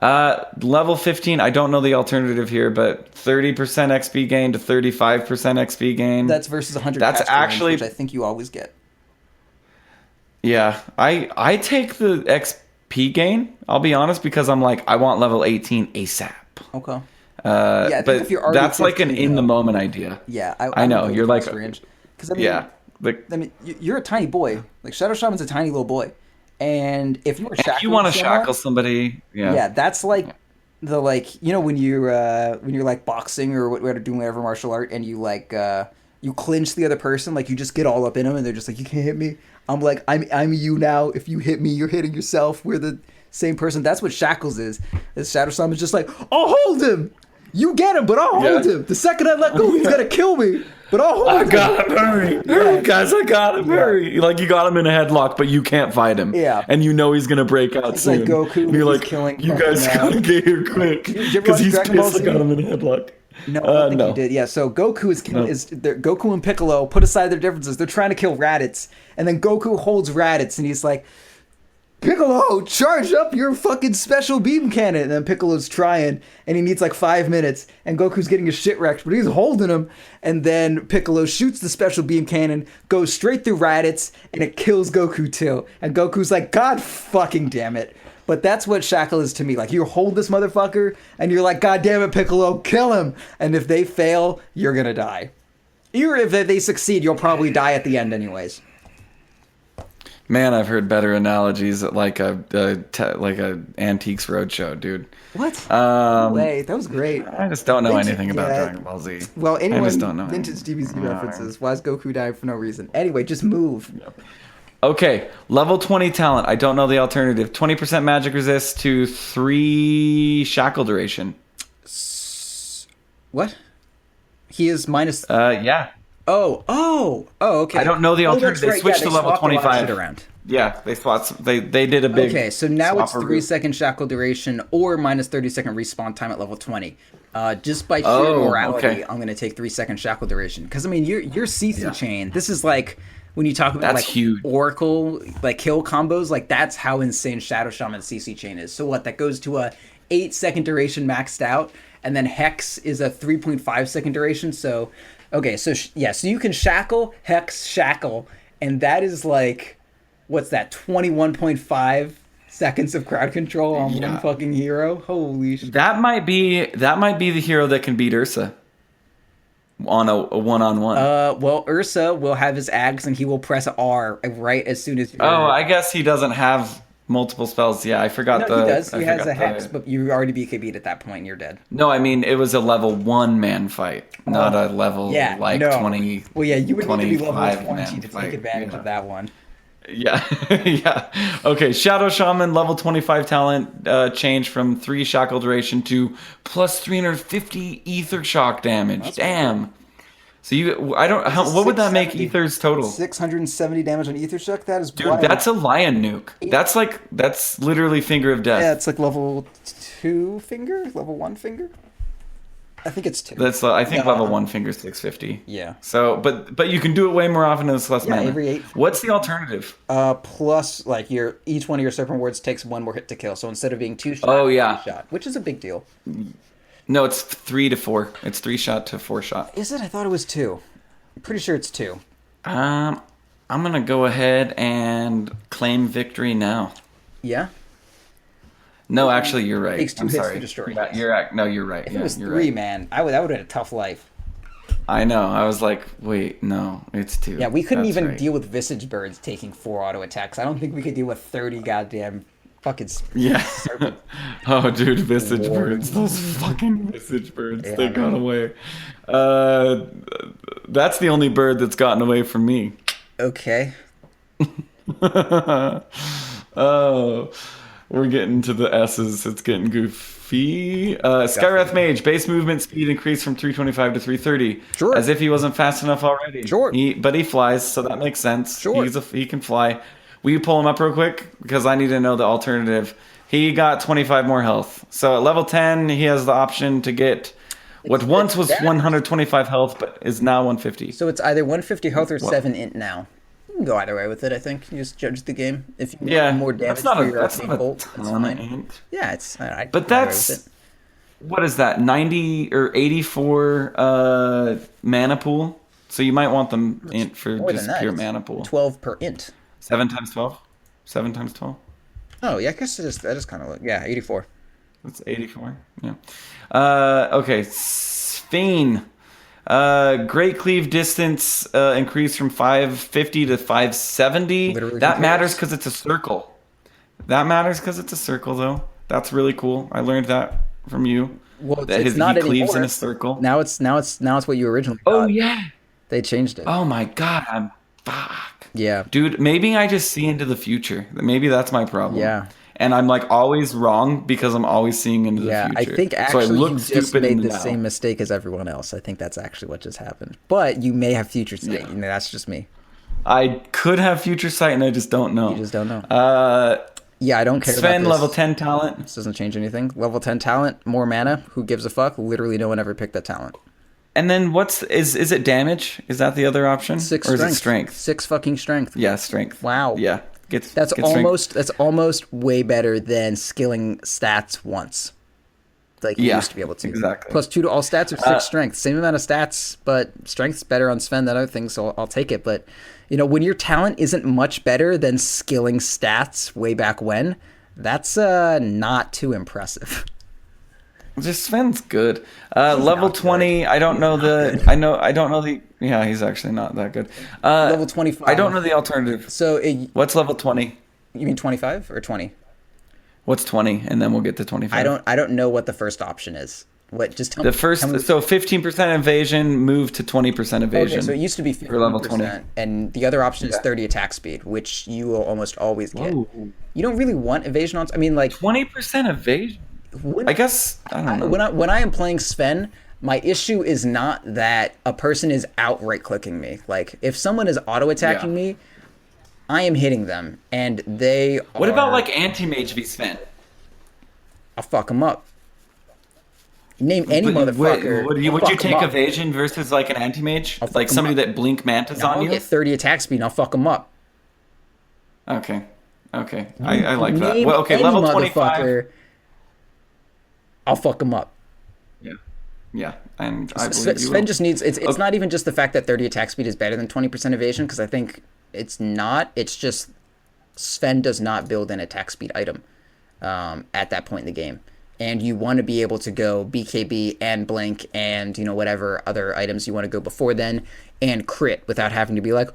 Level 15, I don't know the alternative here, but 30% XP gain to 35% XP gain. That's versus 100. That's actually range, which I think you always get. Yeah, I take the XP gain. I'll be honest, because I'm like, I want level 18 ASAP. Okay. But if you're that's like an in the moment idea. Yeah, I know you're like range. Because I mean, you're a tiny boy. Like Shadow Shaman's a tiny little boy. And if you were shackling, you want to shackle somebody, that's like the when you're like boxing or doing whatever martial art, and you like you clinch the other person, like you just get all up in them, and they're just like, you can't hit me. I'm like, I'm you now. If you hit me, you're hitting yourself. We're the same person. That's what shackles is. This Shadow Shaman's just like, I'll hold him. You get him, but I'll hold him. The second I let go, he's gonna kill me. But I'll hold him. I got him, hurry, guys! I got him, hurry! Like you got him in a headlock, but you can't fight him. Yeah, and you know he's gonna break out it's soon. Like Goku, and you're like, killing. You guys gotta get here quick because he's pissed. I got him in a headlock. No, I don't think he did. Yeah, so Goku Goku and Piccolo put aside their differences. They're trying to kill Raditz, and then Goku holds Raditz, and he's like, Piccolo, charge up your fucking special beam cannon. And then Piccolo's trying, and he needs like 5 minutes, and Goku's getting his shit wrecked, but he's holding him. And then Piccolo shoots the special beam cannon, goes straight through Raditz, and it kills Goku too. And Goku's like, God fucking damn it. But that's what Shackle is to me. Like, you hold this motherfucker, and you're like, God damn it, Piccolo, kill him. And if they fail, you're gonna die. Even if they succeed, you'll probably die at the end anyways. Man, I've heard better analogies at like a Antiques Roadshow, dude. What? No way. That was great. I just don't know anything about Dragon Ball Z. Well, anyone I just don't know. vintage DBZ references. Why is Goku dying for no reason? Anyway, just move. Yep. Okay, level 20 talent. I don't know the alternative. 20% magic resist to 3 shackle duration. What? He is minus... Yeah. Oh, okay. I don't know the alternative. Right. They switched to level 25 around. Yeah, they swapped. They did a big. Okay, so now it's swap 3-second shackle duration or minus 30-second respawn time at level 20. Just by sheer morality, okay. I'm going to take 3-second shackle duration because I mean your CC chain. This is like when you talk about That's like huge. Oracle like kill combos. Like that's how insane Shadow Shaman CC chain is. So what? That goes to a 8-second duration maxed out, and then Hex is a 3.5-second duration. So. Okay, so so you can shackle, hex, shackle, and that is like, what's that, 21.5 seconds of crowd control on one fucking hero? Holy shit. That might be the hero that can beat Ursa on a one-on-one. Well, Ursa will have his axe and he will press R right as soon as I guess he doesn't have multiple spells. Yeah, I forgot No, he does. He has a hex, but you already BKB'd at that point and you're dead. No, I mean, it was a level 1 man fight, not a level 20. Well, yeah, you would need to be level 20 man to fight. take advantage of that one. Yeah, yeah. Okay, Shadow Shaman, level 25 talent, change from 3 shackle duration to plus 350 ether shock damage. Damn. So what would that make Ether's total? 670 damage on Ether Shock? That is Dude, that's a lion nuke. That's literally Finger of Death. Yeah, it's like level 2 finger? Level 1 finger? I think it's 2. I think level 1 finger 650. Yeah. So, but you can do it way more often and it's less mana. Every 8. What's the alternative? Plus, like, each one of your serpent wards takes 1 more hit to kill. So instead of being 2 shot, 3 shot, which is a big deal. No, it's 3 to 4. It's 3 shot to 4 shot. Is it? I thought it was 2. I'm pretty sure it's 2. I'm gonna go ahead and claim victory now. Yeah. No, actually, you're right. Takes 2 I'm hits sorry. to destroy. Yeah, you're right. If it was 3, right. man, that would have been a tough life. I know. I was like, wait, no, it's 2. Yeah, we couldn't That's even right. deal with Visage Birds taking 4 auto attacks. I don't think we could deal with 30 goddamn fucking Yeah. serpent. Oh, dude, Visage Birds. Those fucking Visage Birds. Yeah, they got away. That's the only bird that's gotten away from me. Okay. Oh, we're getting to the S's. It's getting goofy. Skywrath Mage, base movement speed increased from 325 to 330. Sure. As if he wasn't fast enough already. Sure. But he flies, so that makes sense. Sure. He can fly. Will you pull him up real quick? Because I need to know the alternative. He got 25 more health. So at level 10, he has the option to get what once was 125 health, but is now 150. So it's either 150 health or 7 int now. You can go either way with it, I think. You just judge the game. If you want more damage for your arcane bolt, that's fine. Yeah, it's... But that's... What is that? 90 or 84 mana pool? So you might want them int for more just than that. pure It's mana pool. 12 per int. 7 times 12? 7 times 12? Oh, yeah, I guess that is kind of... Yeah, 84. That's 84. Yeah. Okay. Sphene. Great cleave distance increased from 550 to 570. Literally that matters because it's a circle. That matters because it's a circle, though. That's really cool. I learned that from you. Well, that it's not he cleaves anymore. in a circle. Now it's what you originally thought. Oh yeah. They changed it. Oh my god. Fuck. Yeah. Dude, maybe I just see into the future. Maybe that's my problem. Yeah. And I'm like always wrong because I'm always seeing into the future. I think actually so I look you just stupid made the now. same mistake as everyone else. I think that's actually what just happened. But you may have future sight. Yeah. You know, that's just me. I could have future sight and I just don't know. You just don't know. Uh, Yeah, I don't care Sven, about this. level 10 talent. This doesn't change anything. Level 10 talent, more mana. Who gives a fuck? Literally no one ever picked that talent. And then is it damage? Is that the other option? 6 or strength. is it strength? 6 fucking strength. Yeah, strength. Wow. Yeah. That's strength. almost way better than skilling stats once. Like you used to be able to. Exactly. Plus 2 to all stats or 6 strength. Same amount of stats, but strength's better on Sven than other things, so I'll take it. But when your talent isn't much better than skilling stats way back when, that's not too impressive. Just Sven's good. Level 20. I don't know the. I don't know the. Yeah, he's actually not that good. Level 25. I don't know the alternative. So what's level 20? You mean 25 or 20? What's 20? And then we'll get to 25. I don't know what the first option is. What? Just tell the me. first. So 15% evasion, move to 20% evasion. Okay, so it used to be 50% for level 20, and the other option is 30 attack speed, which you will almost always get. Whoa. You don't really want evasion on. I mean, like 20% evasion. I guess I don't know. When I am playing Sven, my issue is not that a person is outright clicking me. Like if someone is auto attacking me, I am hitting them, and they. What about like anti-mage v Sven? I'll fuck them up. Name any motherfucker. Would you take evasion versus like an anti-mage? Like somebody that blink mantas on you? I'll get 30 attack speed and I'll fuck them up. Okay. I like that. Well, okay, level 25. I'll fuck them up. Yeah. And I believe you Sven will. just needs... It's not even just the fact that 30 attack speed is better than 20% evasion, because I think it's not. It's just Sven does not build an attack speed item at that point in the game. And you want to be able to go BKB and blink and, whatever other items you want to go before then and crit without having to be like,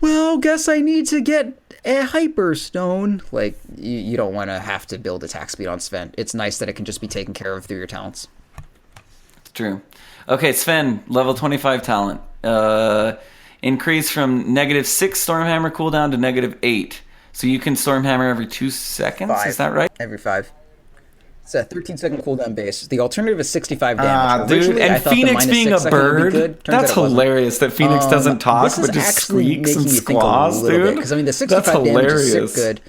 well, guess I need to get a Hyperstone. Like, you don't want to have to build attack speed on Sven. It's nice that it can just be taken care of through your talents. It's true. Okay, Sven, level 25 talent. Increase from -6 Stormhammer cooldown to -8. So you can Stormhammer every 2 seconds? 5. Is that right? Every 5. It's a 13-second cooldown base. The alternative is 65 damage. Dude, Originally, I and thought the Phoenix being a -6 second would be bird, good. Turns that's out it wasn't. hilarious that Phoenix doesn't talk, this is but just actually squeaks and making you think a squaws, little bit, dude. because I mean the That's 65 damage is hilarious. sick good.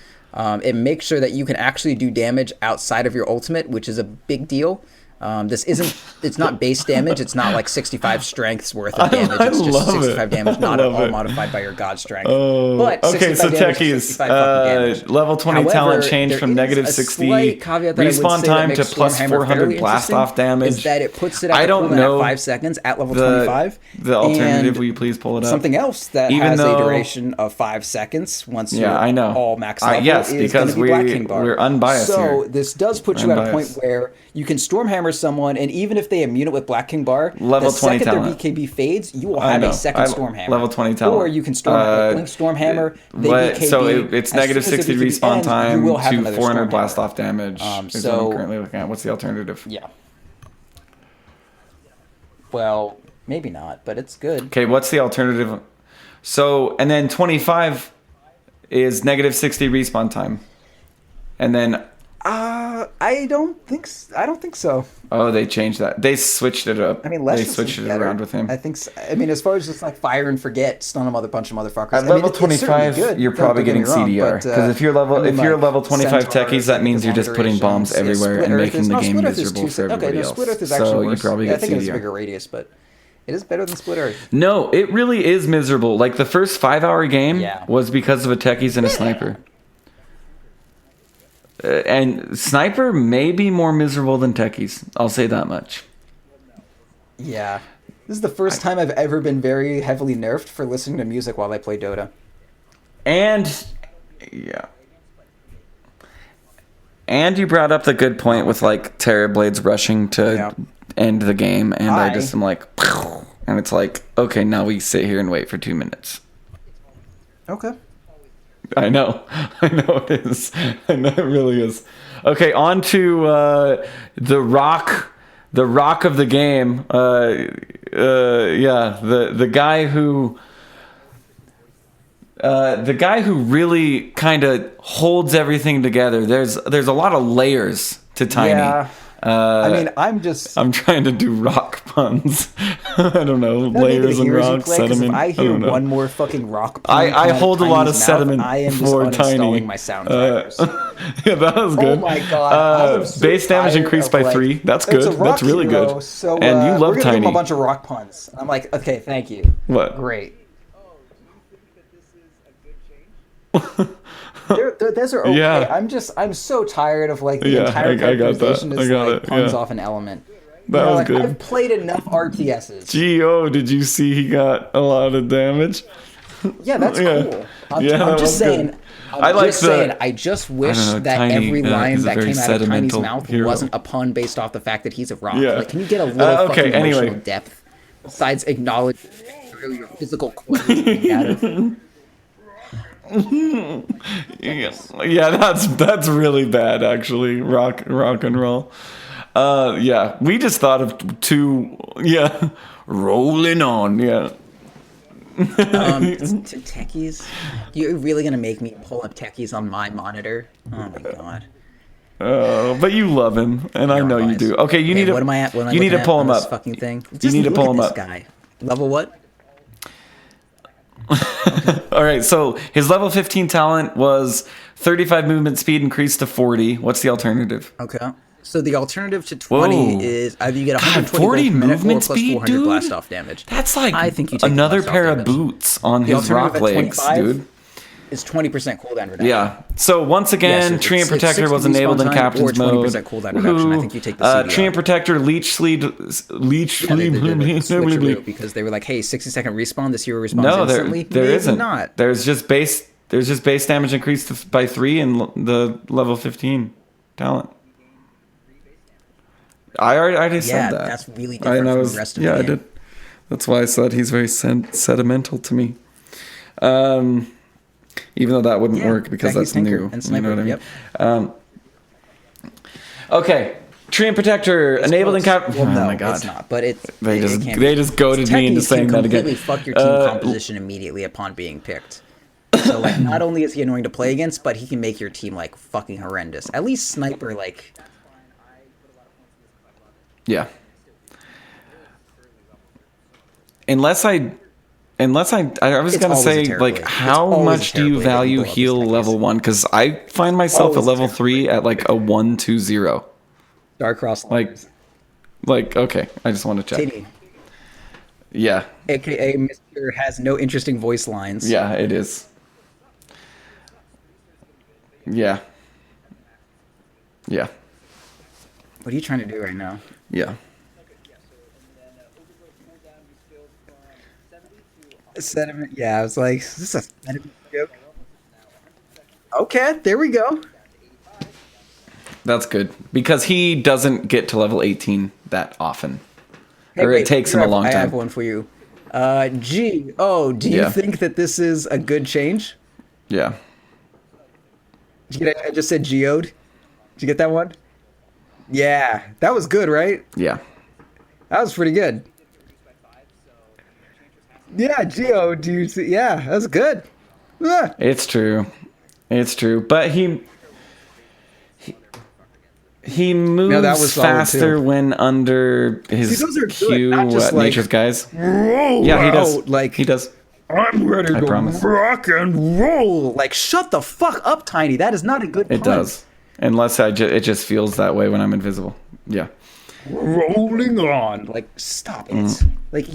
It makes sure that you can actually do damage outside of your ultimate, which is a big deal. It's not base damage. It's not like 65 strengths worth of damage. It's just 65 damage, not at all modified by your god strength. But Okay, so 65 damage, techies, 65 fucking damage. level 20 However, talent change there from is a -60 slight caveat that I would respawn say that time to makes plus Stormhammer 400 fairly blast interesting, off damage. Is that it puts it at I the don't cooldown know at 5 seconds at level the 25. The alternative, And will you please pull it up? something else that Even has though- a duration of 5 seconds once Yeah, you're I know. all max level yes, is because going to be Black King Bar. we're unbiased So here. this does put you at a point where you can Stormhammer someone, and even if they immune it with Black King Bar, Level the 20 second talent. their BKB fades, you will I have know. a second Stormhammer. Level 20 talent. Or you can Blink Stormhammer, they BKB. So it's as soon as -60 the BKB respawn ends, time you will have to another 400 Stormhammer. blast off damage. Is what I'm currently looking at. What's the alternative? Yeah. Well, maybe not, but it's good. Okay, what's the alternative? So, and then 25 is -60 respawn time. And then I don't think so. oh, they changed that. They switched it up. I mean, less they is switched it better. around with him. I think. I mean, as far as just like fire and forget, stun a bunch of motherfuckers. At level 25, you're probably getting CDR because if you're level 25 techies, that means you're just putting bombs everywhere and making the game miserable for everybody else. Split Earth is actually you worse. probably I get think it's a CDR. bigger radius, but it is better than Split Earth. No, it really is miserable. Like the first 5-hour game was because of a techies and a sniper. And sniper may be more miserable than techies. I'll say that much. Yeah. This is the first time I've ever been very heavily nerfed for listening to music while I play Dota. And you brought up the good point with like Terrorblades rushing to end the game, and I just am like, and it's like, okay, now we sit here and wait for 2 minutes. Okay. I know it is. I know it really is. Okay, on to the rock of the game. The guy who really kind of holds everything together. There's a lot of layers to Tiny. Yeah. I mean, I'm trying to do rock puns. I don't know, layers and rock sediment. If I hear one more fucking rock pun, I hold a lot of sediment I am just for uninstalling Tiny. my sound drivers. Yeah, that was good. Oh my god! Base damage increased by 3. That's good. That's really good. So, and you love we're gonna Tiny. give him a bunch of rock puns. I'm like, okay, thank you. What? Great. Those are okay. Yeah. I'm so tired of like the Yeah, entire I got that. characterization I is got like it, puns yeah. off an element. That was like, good. I've played enough RTSs. Geo, did you see he got a lot of damage? Yeah, that's Yeah. cool. Yeah, I'm that just was saying. good. I'm like just the- saying. I just wish know, that Tiny, every line is a that very came out of Tiny's sentimental mouth hero. wasn't a pun based off the fact that he's a rock. Yeah. Like, can you get a little Okay, fucking emotional anyway. depth besides acknowledging your physical quality? Yeah, that's really bad actually. Rock and roll. Yeah, we just thought of two. Yeah, rolling on. Yeah. To techies, you're really gonna make me pull up techies on my monitor? Oh my god. But you love him, and I know you do. Okay, you need to. What am I at? What am I you need looking to at pull on him this up. fucking thing. You need to pull him this up. Guy. Level what? All right, so his level 15 talent was 35 movement speed increased to 40. What's the alternative? Okay. So the alternative to 20 Whoa. is either you get God, 120 40 gold per minute or movement plus speed, 400 dude? blast off damage. That's like I think you take the another blast off pair of damage. boots on The his alternative rock at legs, 25 dude. is 20% cooldown reduction. Yeah. So once again, so Tree and it's Protector 60 was enabled in respawn time or Captain's 20% mode. cooldown reduction. I think you take the CDR. Tree and Protector leech Yeah, they did a switcheroo because they were like, hey, 60-second respawn, this hero respawns No, instantly. there Maybe isn't. not. There's just base damage increased by 3 in the level 15 talent. I already said that. That's really different from the rest of the I game. did. That's why I said he's very sentimental to me. Even though that wouldn't work because Becky's that's Tinker new. and Sniper, You know what I mean? yep. Okay. Tree and Protector enabled in Cap. Well, no, oh my god. it's not. But it's They it just can't they be. just goaded me into Techies saying can that again. completely fuck your team composition immediately upon being picked. So like, not only is he annoying to play against, but he can make your team like fucking horrendous. At least Sniper, like, Yeah. Unless I was It's gonna always say a terrible like league. It's how always a much do you terrible league value to pull up heal these level techies. 1? Because I find myself at Always a level terrible 3 at like a 1-2-0. Starcross Like okay, I just want to check. Titty, Yeah, aka Mr. has no interesting voice lines. yeah, it is. Yeah. Yeah. What are you trying to do right now? Yeah. Sediment. Yeah, I was like, is this a sediment joke? Okay, there we go. That's good because he doesn't get to level 18 that often. Hey, Or wait, it takes him here a long I have time. one for you. G. Oh, do you Yeah. think that this is a good change? Yeah. Did you get, I just said geode. Did you get that one? Yeah, that was good, right? Yeah. That was pretty good. Yeah, Geo, do you see? Yeah, that's good. Ah. It's true. It's true. But he moves that was solid, faster too. when under his See, those are good, Q not just like, Nature's Guys. Roll Yeah, he does. out, like, he does. I'm ready I to promise. rock and roll. Like, shut the fuck up, Tiny. That is not a good It pun. does. Unless it just feels that way when I'm invisible. Yeah. Rolling on. Like, stop it. Mm. Like,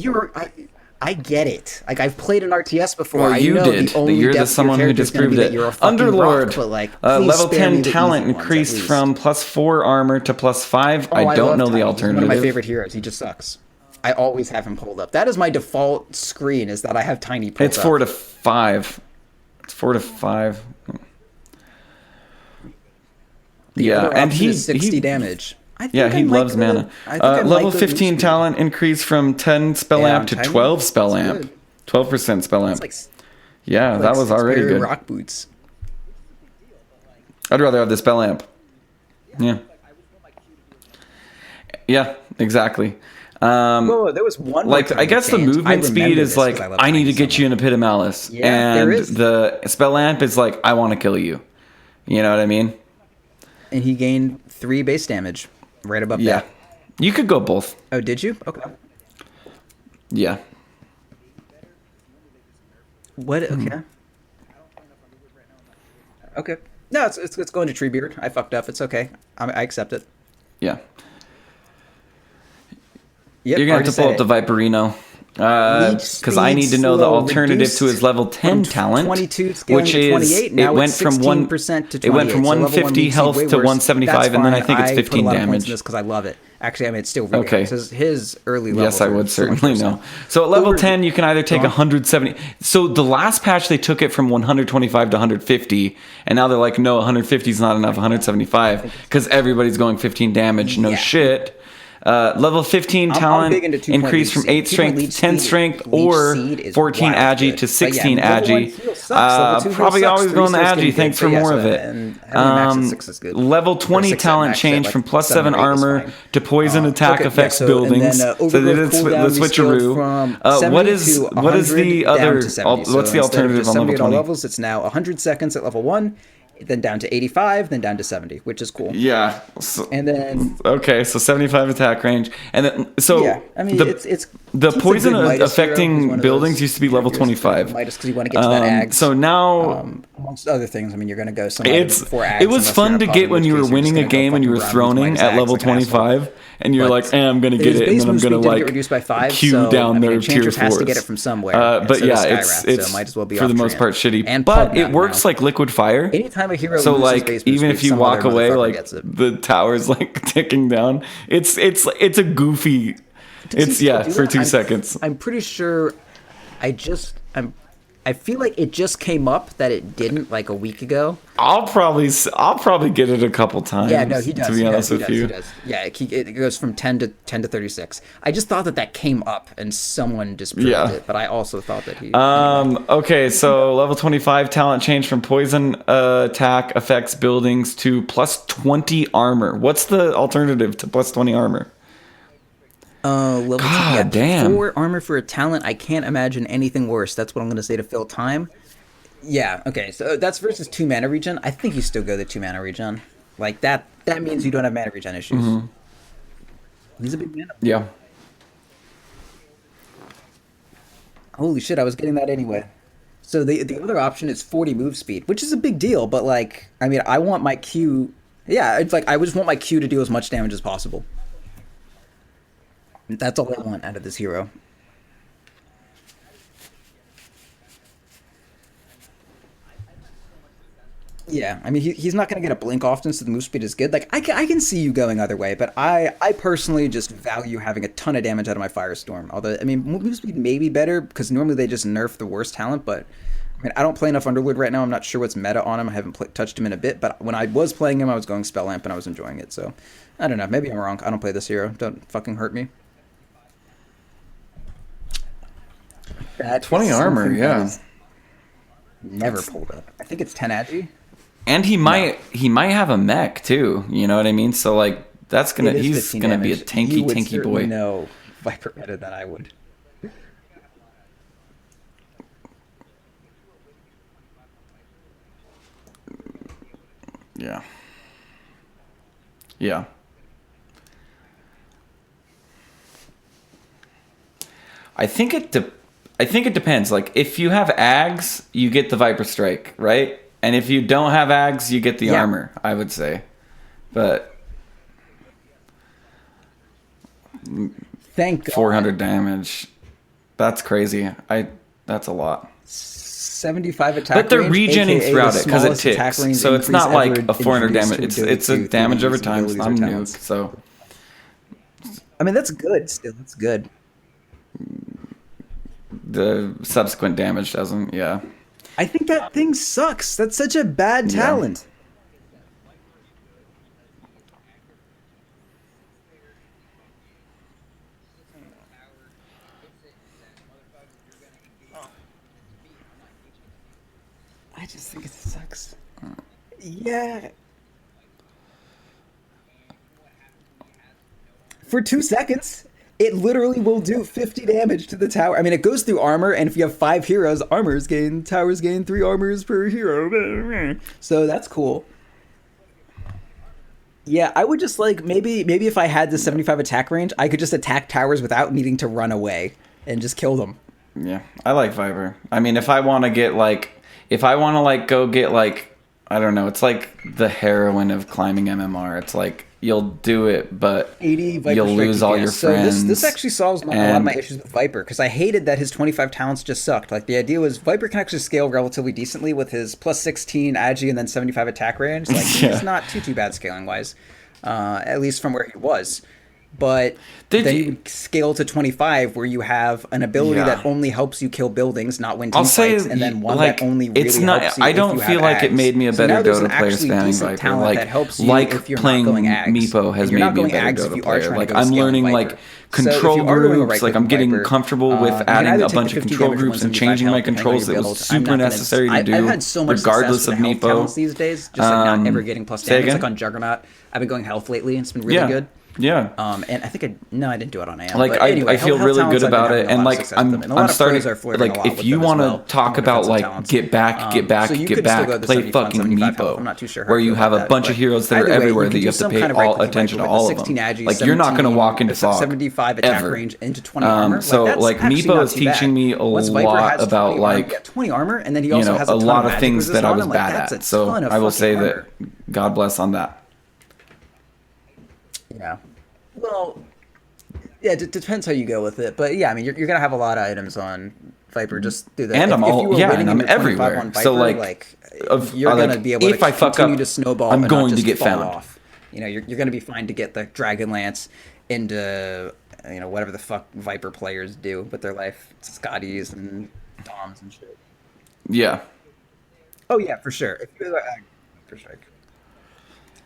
I get it. Like, I've played an RTS before. Well, I you know did. The only You're depth the of someone your who character is gonna disproved be that it. you're a fucking Underlord. rock, but like, please level spare me 10 the talent easy ones, at increased least. from +4 armor to +5. Oh, I don't love know Tiny. the He's alternative. one of my favorite heroes. He just sucks. I always have him pulled up. That is my default screen. Is that I have Tiny pulled It's up. 4 to 5. It's 4 to 5. The Yeah, other and option he is 60 he, damage. I think Yeah, I he might loves go to- mana. I think I might Level go to 15 speed. talent increased from 10 spell Yeah, amp to Tiny. 12 spell That's amp. good. 12% spell amp. It's Yeah, like that was already Sperry good. Rock boots. I'd rather have the spell amp. Yeah. Yeah, exactly. Whoa, there was one. Like, more I guess the change. I movement speed remember is this like, 'cause love I need Tiny to get so you in a pit of malice. Yeah, and there is. the spell amp is like, I want to kill you. You know what I mean? And he gained 3 base damage right above Yeah. that. You could go both. Oh, did you? Okay. Yeah. What? Okay. Okay. No, it's going to Treebeard. I fucked up. It's okay. I accept it. Yeah. Yep, You're going to have to pull up the Viperino. Because I need to know the alternative to his level 10 talent, 22 scaling which to is 28. Now it went it's from 16% to 28. it went from So level 150 1 health way to worse. 175, That's and then I fine. think it's put a 15 lot of points in damage. this because I love it. Actually, I mean, it's still really Okay. good. His early levels Yes, I are would so much certainly worse know. now. So at level Over- 10, you can either take Go on. 170. So the last patch, they took it from 125 to 150, and now they're like, no, 150 is not enough, 175, because everybody's going 15 damage. No Yeah. shit. Level 15 I'm talent big into 2-point increased lead from 8 seed. 2-point strength lead to 10 speed- strength lead or seed is 14 wild agi good. to But 16 yeah, level 1 agi. heal sucks. Level 2 heal Probably sucks. always 3 going to skill's getting agi. Thanks good. for But yeah, more so- of it. and having max at 6 is good. Level 20 6 at talent max at, changed like, from plus 7 7 or 8 is armor fine. to poison attack Okay, affects yeah, buildings. And then, So they did overgrowth the cooldown switcheroo. rescaled from What 70 is to what is 100 the down other? to 70. What's So the instead of alternative just on 70 level at all 20? levels, it's now 100 seconds at level 1, then down to 85, then down to 70, which is cool. Yeah. So, And then okay, so 75 attack range, and then so yeah, I mean the, it's the he's a poison good Midas hero. He's affecting one of buildings those used to be level characters that 25. Midas because you want to get to that ag. So now Amongst other things, I mean, you're going to go some it's before ags. it was unless fun you're to in a get pod, when in you which were case you're just winning a gonna go game and you were fucking run with throning Midas at ags level like an asshole. 25, and you're But like, I'm gonna get his it, base and then I'm move gonna speed did like get reduced by 5, queue so, down I mean, their tier Enchantress has to 4s. get it from somewhere. and But so yeah, does Skyrath, it's so might as well be for the off most Treant. part shitty. And But Pug it now. works like liquid fire. Anytime a hero So loses like base move even speed, if you some walk other away, motherfucker like gets it. the tower's like ticking down. It's a goofy. Does he It's still yeah do for that? 2 seconds. I'm pretty sure. I feel like it just came up that it didn't like a week ago. I'll probably get it a couple times. Yeah, no, he does. To be he honest does, with he you, does, he does. Yeah, it goes from 10 to 36. I just thought that came up and someone disproved Yeah. it, but I also thought that he. Okay, so level 25 talent change from poison attack affects buildings to plus 20 armor. What's the alternative to plus 20 armor? Level God damn. 4 armor for a talent. I can't imagine anything worse. That's what I'm going to say to fill time. Yeah, okay, so that's versus 2 mana regen. I think you still go the 2 mana regen. Like, that means you don't have mana regen issues. Mm-hmm. He's a big mana. Yeah. Holy shit, I was getting that anyway. So the other option is 40 move speed, which is a big deal, but like, I mean, I want my Q... Yeah, it's like, I just want my Q to do as much damage as possible. That's all I want out of this hero. Yeah, I mean, he's not going to get a blink often, so the move speed is good. Like, I can see you going either way, but I personally just value having a ton of damage out of my Firestorm. Although, I mean, move speed may be better, because normally they just nerf the worst talent, but... I mean, I don't play enough Underwood right now. I'm not sure what's meta on him. I haven't touched him in a bit, but when I was playing him, I was going Spell Lamp, and I was enjoying it, so... I don't know. Maybe I'm wrong. I don't play this hero. Don't fucking hurt me. That 20 is armor, something yeah. that is never pulled up. I think it's 10 agi. And he might have a mech too. You know what I mean? So like he's gonna be a tanky boy. No, Viper better than I would. Yeah. Yeah. I think it depends. Like if you have Ags, you get the Viper Strike, right? And if you don't have Ags, you get the armor, I would say. But Thank God. 400 damage. That's crazy. That's a lot. 75 attack But they're range, regenning aka throughout the it because it smallest attack ticks. range So it's increase not like ever a 400 introduced damage. from It's a Dota 2 damage through over these time. abilities or I'm nuke, talents. so I mean, that's good. Still, that's good. the subsequent damage doesn't. Yeah. I think that thing sucks. That's such a bad talent. I just think it sucks. Yeah. For 2 seconds, it literally will do 50 damage to the tower. I mean, it goes through armor, and if you have 5 heroes, towers gain 3 armors per hero. So that's cool. Yeah, I would just like maybe if I had the 75 attack range, I could just attack towers without needing to run away and just kill them. Yeah, I like Viper. I mean, if I want to go get like, I don't know, it's like the heroine of climbing MMR. It's like you'll do it, but 80 Viper you'll strike lose all DPS. your So friends. this actually solves a lot of my issues with Viper, because I hated that his 25 talents just sucked. Like, the idea was Viper can actually scale relatively decently with his plus 16 agi and then 75 attack range. Like, he's not too bad scaling wise, at least from where he was. But then you would scale to 25, where you have an ability that only helps you kill buildings, not win team fights, and then one that only really helps you. I don't feel like it made me a better Dota player spamming Viper. Like, that helps you if you're playing not going Ags. Meepo has You're made not me a going better Ags if Dota you are player. trying Like, to go I'm scale learning Viper. like So if control you are going groups. right Like, click I'm getting Viper, comfortable with you can adding either a take bunch the of 50 control damage groups ones and and changing my divide health, controls that depending on was your build. super necessary to I've do, had so much regardless success of with the health talents Meepo. these days, just like not ever getting plus Say damage. again? Like on Juggernaut, I've been going health lately, and it's been really good. Yeah. And I think I didn't do it on AM. Like, but anyway, I feel health really talents good I've been about having it, a and lot of like success with them. And a lot I'm of starting pros are flirting a like lot if with you them as want to well, talk on the about defensive like talents. get back, So you could still go the play 75, fucking 75 health. Meepo, I'm not too sure how where I you feel have about a that, bunch but of heroes that are either way, everywhere you that can you do have to some pay kind of right all click attention to Viper all with of the them. 16 agi, Like, you're not gonna walk into fog 75 attack ever. range into 20 armor. So that's like actually Meepo not is too bad. teaching me a Once Viper lot has 20 about armor, like, yeah, 20 armor, and then he you also know, has a a ton lot of of things that I was bad that's at. a So ton of I will fucking say armor. that God bless on that. Yeah. Well, yeah, it depends how you go with it. But yeah, I mean, you're going to have a lot of items on Viper. Just do that. And if, I'm if all you were yeah, winning and I'm in your 25 everywhere. on Viper, So you're going to be able if to I fuck continue up, to snowball I'm and going not to just get fall found. off. You know, you're going to be fine to get the Dragonlance into, you know, whatever the fuck Viper players do with their life. Scotties and Doms and shit. Yeah. Oh yeah, for sure. If you're for sure.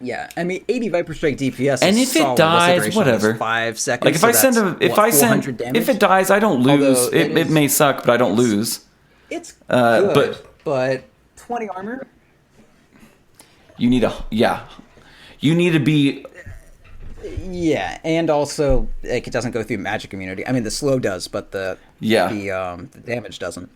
Yeah, I mean, 80 Viper Strike DPS. And is if it solid. What's the dies, duration on this? whatever. 5 seconds. Like if so I send that's, a, if what, I 400 send, damage? if it dies, I don't lose. Although It may suck, but I don't lose. It's but- good, but 20 armor. You need you need to be. Yeah, and also like it doesn't go through magic immunity. I mean, the slow does, but the damage doesn't.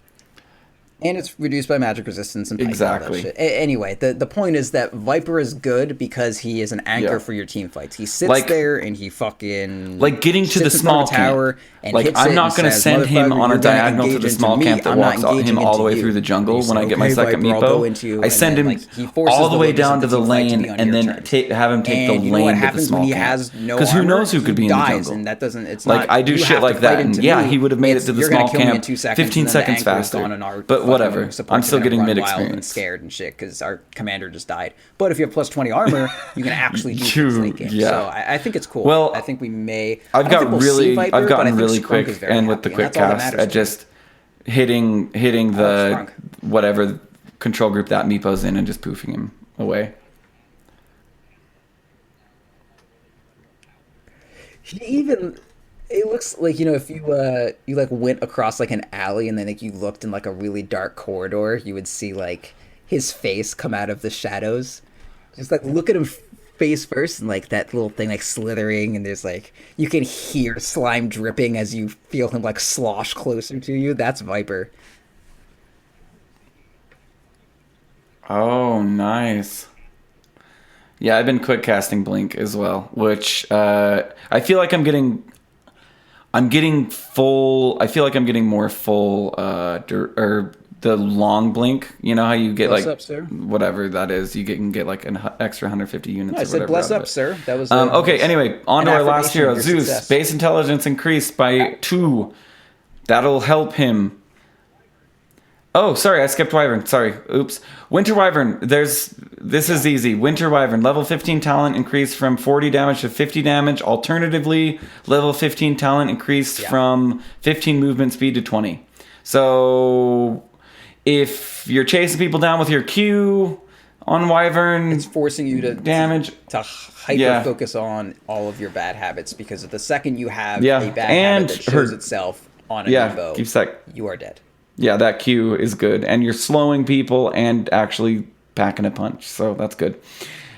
And it's reduced by magic resistance and pipe and all that Exactly. shit. Anyway, the point is that Viper is good because he is an anchor for your team fights. He sits Like- there and he fucking Like getting to the sits in front of small a tower camp. and Like hits I'm it not and going to says, send him "Motherfucker, on a you're gonna diagonal to engage the into small me, camp that I'm not walks engaging him all the way into through you." the jungle And you when I say, get my "Okay, second Viper, I'll go into you," Meepo. I and send then, him like, he forces all the way villagers down into to the team fight to lane be on and your then turn. have him take the And you know what lane to the happens small when he camp. has no Because who armor? knows who could be in the dies, jungle? and that doesn't. It's Like, not. I do you shit have to like fight that, and into yeah, me. he would have made it It's, to the you're gonna small kill me in camp 2 seconds, 15 and then the seconds anchor's faster. gone and our But fucking whatever. supports I'm are still gonna getting run mid wild and experience. scared and shit because our commander just died. But if you have plus 20 armor, you can actually do Dude, things late game. yeah. So I think it's cool. Well, I think we may. I've I don't think we'll see Viper, I've but I gotten think really Sprunk quick, is very and with the happy, quick that's all that cast matters at to me. just hitting the Sprunk. whatever control group that Meepo's in and just poofing him away. He even it looks like, you know, if you like went across like an alley and then like you looked in like a really dark corridor, you would see like his face come out of the shadows. Just like look at him face first and like that little thing like slithering, and there's like you can hear slime dripping as you feel him like slosh closer to you. That's Viper. Oh, nice. Yeah, I've been quick casting Blink as well, which I feel like I'm getting full. I feel like I'm getting more full or the long blink. You know how you get Bless like up, sir. whatever that is. You can get like an extra 150 units. No, I or said whatever bless out of up, it. sir. That was Okay. Anyway, on to an our last affirmation hero, of your Zeus. success. Base intelligence increased by 2. That'll help him. Oh, sorry, I skipped Wyvern. Sorry, oops. Winter Wyvern. This is easy. Winter Wyvern. Level 15 talent increased from 40 damage to 50 damage. Alternatively, level 15 talent increased from 15 movement speed to 20. So if you're chasing people down with your Q on Wyvern, it's forcing you to damage to hyper focus on all of your bad habits, because the second you have a bad and habit that shows itself on a Meepo, keeps that. you are dead. Yeah, that Q is good. And you're slowing people and actually packing a punch. So that's good.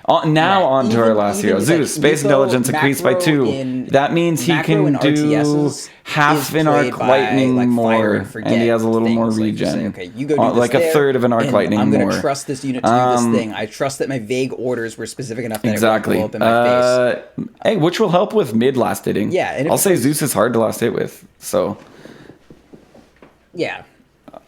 Now on to our last hero. Zeus. Space intelligence increased by 2. That means he can do half an arc lightning more. And he has a little more regen. Okay, you go do like this a third of an arc lightning I'm going more. to trust this unit to do this thing. I trust that my vague orders were specific enough that Exactly. it won't blow up in my face. Hey, which will help with mid last hitting. Yeah, and if I'll say Zeus is hard to last hit with. So yeah.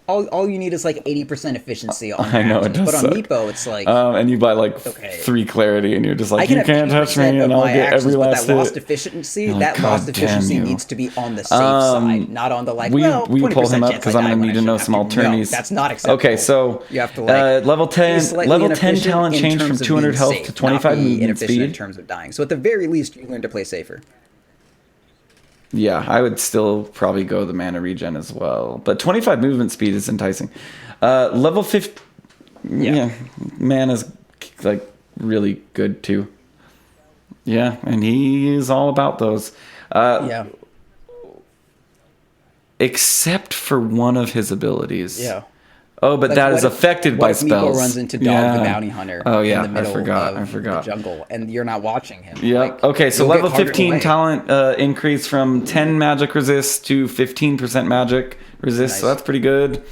all you need is like 80% efficiency on I know, it actions. does But on suck. Meepo, it's like And you buy like Okay. 3 clarity, and you're just I like, can you have can't touch 80% me, of and I'll my get actions, every but last that lost hit. efficiency, You're like, that lost "God damn efficiency you." needs to be on the safe side, not on the like. Will you- well, will you pull 20% him up? chance 'Cause I I'm die gonna when need I to know shouldn't some have to. No, alternities. that's not acceptable. Okay, so you have to like level be 10 slightly level 10 inefficient talent in change from terms of 200 being health safe, to 25 not be movement inefficient in speed. terms of dying. So at the very least, you learn to play safer. Yeah, I would still probably go the mana regen as well. But 25 movement speed is enticing. Level 50. Yeah, mana's like really good too. Yeah, and he is all about those. Yeah. Except for one of his abilities. Yeah. Oh, but Like, that what is if- affected what by if Meepo spells. runs into Dog the Bounty Hunter Oh yeah, in the middle I of forgot. the jungle, and you're not watching him? Yeah. Like, Okay, so you'll get level carted 15 away. talent increase from 10 magic resist to 15% magic resist. So Nice. that's pretty good.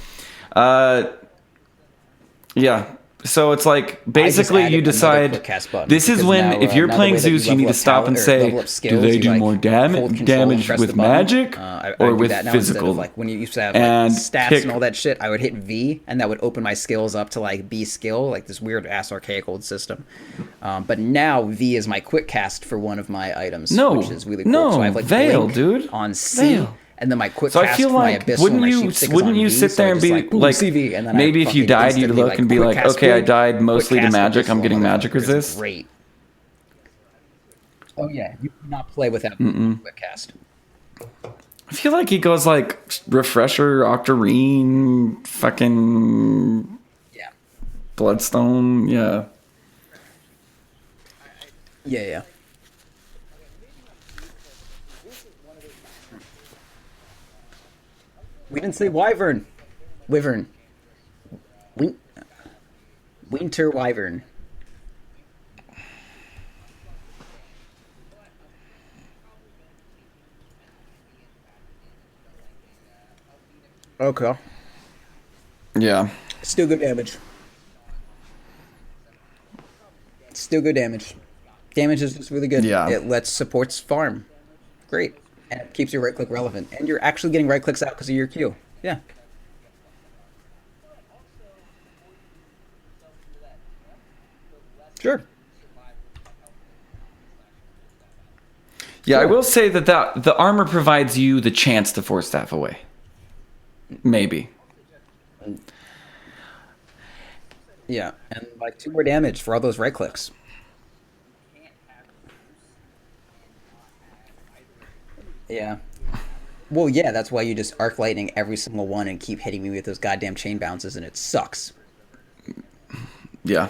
Yeah. So it's like basically added you another decide quick cast button, this is because when now, if you're now the playing way that you Zeus you need level to up stop and talent or say level up do skills, they you, do like, more hold control and damage press with the button. magic I or would do with that now instead physical? of, like when you used to have like, And stats pick- and all that shit, I would hit V and that would open my skills up to like B skill, like this weird ass archaic old system. But now V is my quick cast for one of my items, No, which is really cool. no, So I have like Veil, Blink dude. on C. Veil. And then my quick So I cast feel for my like abyssal wouldn't and my you sheep stick is wouldn't on you V, sit so there I and just, be boom, like CV, and then I maybe if you fucking died you'd instantly, look and be quick like cast okay I Blink, died quick mostly to cast magic I'm abyssal, getting magic motherfuckers, resist. Great. Oh yeah, you cannot play without quick cast. I feel like he goes like refresher, octarine, fucking Yeah. bloodstone. Yeah. Yeah. We didn't say wyvern. Wyvern. Winter wyvern. Okay. Yeah. Still good damage. Still good damage. Damage is just really good. Yeah. It lets supports farm. Great. And it keeps your right click relevant. And you're actually getting right clicks out because of your Q. Yeah. Sure. Yeah, I will say that the armor provides you the chance to force staff away. Maybe. Yeah. And like 2 more damage for all those right clicks. Yeah. Well, yeah, that's why you just arc lightning every single one and keep hitting me with those goddamn chain bounces, and it sucks. Yeah.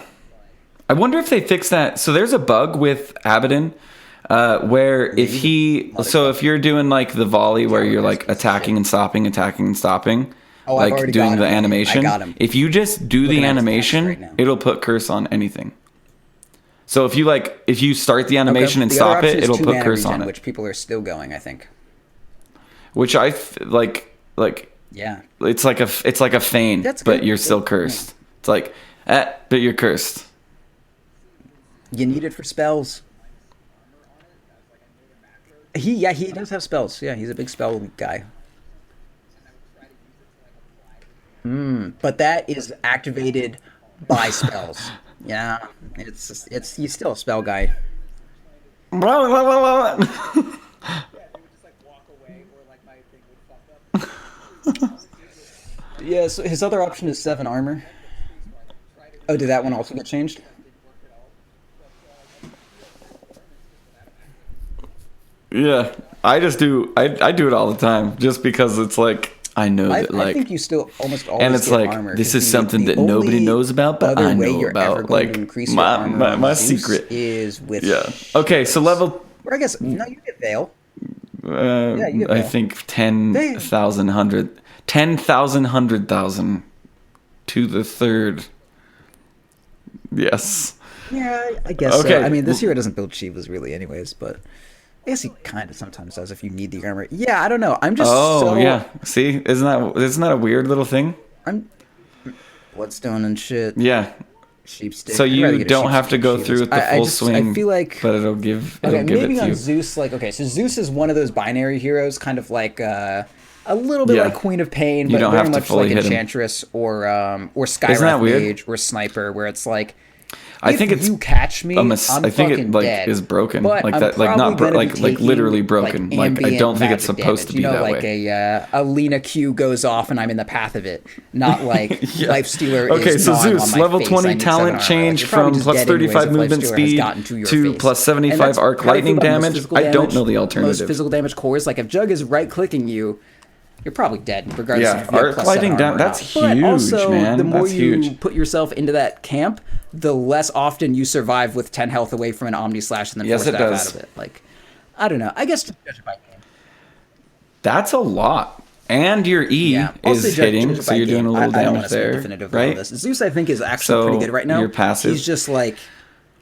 I wonder if they fix that. So there's a bug with Abaddon where if you're doing like the volley where you're like attacking and stopping, Oh, I've like already doing got the him. animation. I got him. If you just do the Looking at his stats animation, right now. it'll put curse on anything. So if you start the animation and The other stop option it, is it'll 2 put mana curse regen, on it. which people are still going, I think. Which like Yeah. it's like a feign, That's but good. you're still cursed. It's like but you're cursed. You need it for spells. He does have spells. Yeah, he's a big spell guy. But that is activated by spells. Yeah, it's he's still a spell guy. Yeah, so his other option is 7 armor. Oh, did that one also get changed? Yeah, I just do. I do it all the time, just because it's like I know that I like, think you still almost always and it's get like armor, this 'cause is something that nobody knows about, but other I way know you're ever about. going Like to increase your armor on my Zeus secret. is with Yeah. Okay, so level. Or I guess no, you get Veil. you get I Veil. think 10,000 100,000 to the third. Yes. Yeah, I guess Okay. so. I mean, this hero doesn't build Shivas really, anyways, but I guess he kind of sometimes does if you need the armor. Yeah, I don't know. I'm just Yeah. See, isn't that a weird little thing? I'm Bloodstone and shit. Yeah. Sheep stick. So I'd rather you get a don't sheep have to stick go than through Shivas. with the full swing. I feel like but it'll give okay, it maybe to on you. Zeus, so Zeus is one of those binary heroes, kind of like a little bit Yeah. like Queen of Pain, You but don't very have to much fully like hit him. Enchantress or that Skywrath weird? Mage or Sniper, where it's like, I if think it's you catch me, I'm I think fucking it like dead. is broken, But like I'm that, like not probably gonna be like taking, literally broken. Like I ambient don't think it's magic supposed damage. to be that like way. a Lina Q goes off and I'm in the path of it, not like Yeah. Lifestealer. Okay, is so gnawing on Zeus, my level face. 20 I need talent 7 armor. change You're probably from just plus dead anyways 35 if movement Lifestealer has speed gotten to your to face. plus And 75 that's arc how I feel lightning about most damage. physical I don't damage. know the Most alternative. physical damage cores, like if Jug is right clicking you, you're probably dead, regardless Yeah, if you have arc plus lightning 7 armor down. or That's not. huge, But also, man. the more That's you huge. put yourself into that camp, the less often you survive with 10 health away from an Omni Slash and then Yes, force it staff does. out of it. Like, I don't know. I guess just judge it by game. That's a lot. And your E Yeah. Also is judge hitting, it so by you're doing game. a little I don't damage want to speak there, definitively on right? this. Zeus, I think, is actually pretty good right now. you're passive. He's just like,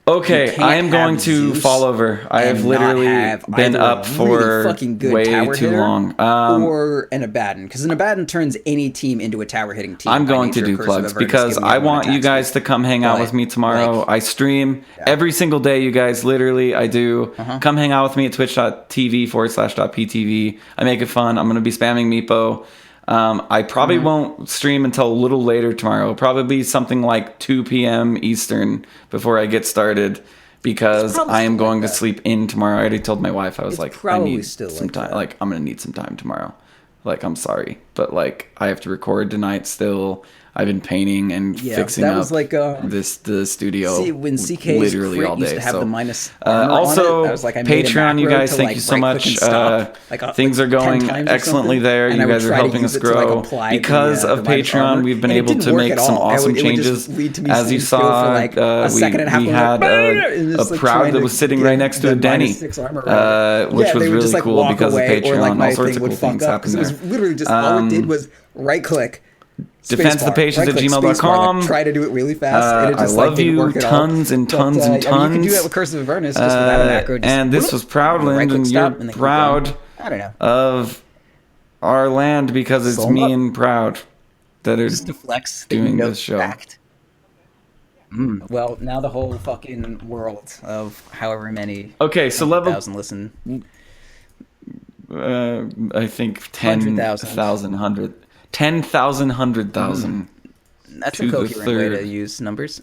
Okay, can't I am going have to Zeus fall over. I have and literally not have been either up a for really fucking good way tower too hitter long. or an Abaddon, because an Abaddon turns any team into a tower hitting team. I'm by going to nature, do Curse of plugs Avernus because giving I everyone want you attack guys speed. to come hang out But, with me tomorrow. like, I stream every single day, you guys. Literally, I do. Come hang out with me at twitch.tv/.ptv. I make it fun. I'm going to be spamming Meepo. I probably won't stream until a little later tomorrow. It'll probably be something like 2 p.m. Eastern before I get started because probably I am still going like to that. sleep in tomorrow. I already told my wife I was It's like, I probably need still some like time. that. Like, I'm going to need some time tomorrow. Like, I'm sorry, but like, I have to record tonight still. I've been painting and Yeah, fixing that up was like, the studio See, when CK's literally crit all used day. to have so, the minus armor also, on it, I was like, I made a Patreon, you macro guys, to, thank like, you so right-click much. and stop, Things are 10 going times or excellently something, there. and You I would guys are try to helping use us it to, like, grow. apply Because the of minus Patreon, armor, we've been and it able didn't to work make at some all. awesome It would just changes. lead to me As you sitting still saw, for, like, a second and a half, we and had and a just, like, Proud trying that to was sitting get right next to the a Denny, -6 armor right. which Yeah, was they would really just, like, cool walk because of away, or, Patreon. like, All my sorts thing of would cool fuck things up, happen because it there. was literally just all it did was right click. defensethepations@gmail.com. Try to do it really fast, and it I just like love didn't you work at all. tons and tons and I mean, you can do tons. that with Curse of Avernus just without a macro. Just And this was Proudland, right-click and stop, you're and then keep proud going. I don't know. of our land because it's Soul me up. and Proud that are Just to flex doing this show. Fact. Well, now the whole fucking world of however many. Okay, so level 100,000 listen. I think 100,000. 10,000, 100,000. That's to a the coherent way third. to use numbers.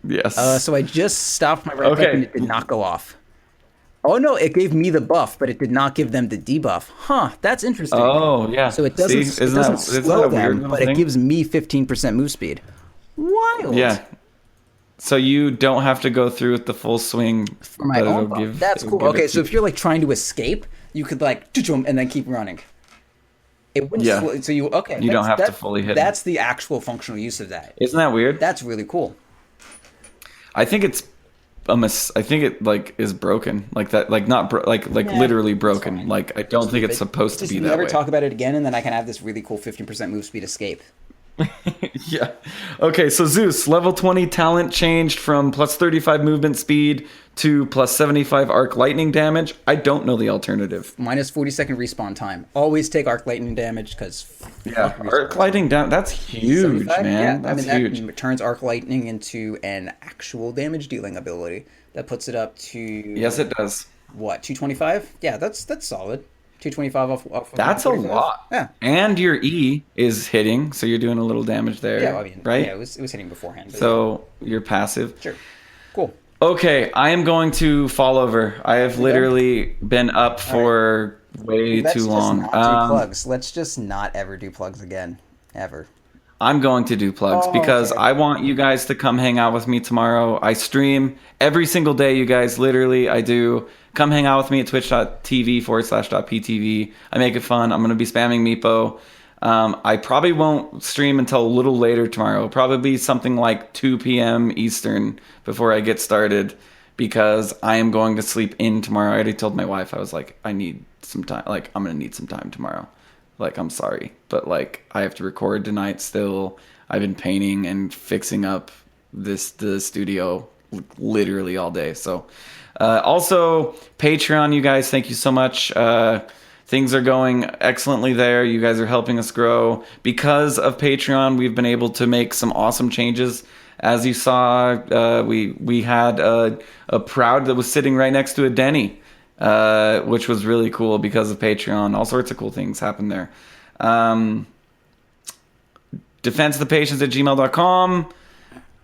Yes. So I just stopped my right click Okay. and it did not go off. Oh no, it gave me the buff, but it did not give them the debuff. Huh, that's interesting. Oh, yeah. So it doesn't, See? it doesn't isn't slow that a weird them, little but it thing? gives me 15% move speed. Wild. Yeah. So you don't have to go through with the full swing. For my but own it'll buff. give- That's it'll cool. give it Okay, to so if you're like trying to escape, you could like choo-choom and then keep running. It wouldn't Yeah. so you okay. You don't that's- have to fully hit 'em. That's the actual functional use of that. Isn't that weird? That's really cool. I think it's I think it like is broken like that, like not like Nah, literally it's broken. fine. Like I don't think it's supposed to Just be that never way. talk about it again, and then I can have this really cool 15% move speed escape. Yeah. Okay, so Zeus, level 20 talent changed from plus 35 movement speed to plus 75 arc lightning damage. I don't know the alternative. Minus 40-second respawn time. Always take arc lightning damage because Yeah, arc lightning down. That's huge, man. Yeah, That's that huge. turns arc lightning into an actual damage dealing ability. That puts it up to Yes, it does. what, 225? Yeah, that's solid. 225 off of That's a 145? lot. Yeah. And your E is hitting, so you're doing a little damage there. Yeah, I mean, right? Yeah, it was hitting beforehand. but So you're passive. yeah. Sure. Cool. Okay, I am going to fall over. I have literally been up for way Let's too just long. not do plugs. Let's just not ever do plugs again. Ever. I'm going to do plugs because okay. I want you guys to come hang out with me tomorrow. I stream every single day, you guys. Literally, I do. Come hang out with me at twitch.tv/.ptv. I make it fun. I'm going to be spamming Meepo. I probably won't stream until a little later tomorrow. It'll probably be something like 2 p.m. Eastern before I get started because I am going to sleep in tomorrow. I already told my wife, I was like, I need some time. Like, I'm going to need some time tomorrow. Like, I'm sorry, but like, I have to record tonight still. I've been painting and fixing up the studio literally all day. So, also Patreon, you guys, thank you so much. Things are going excellently there. You guys are helping us grow. Because of Patreon, we've been able to make some awesome changes. As you saw, we had a Proud that was sitting right next to a Denny. which was really cool because of Patreon. All sorts of cool things happened there. defenseofthepatients@gmail.com.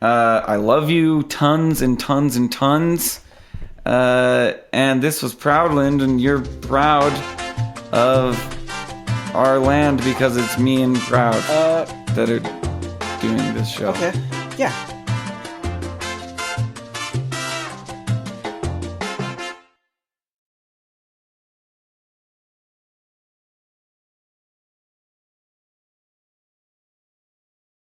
I love you tons and tons and tons. And this was Proudland, and you're proud of our land because it's me and Proud that are doing this show. Okay. Yeah.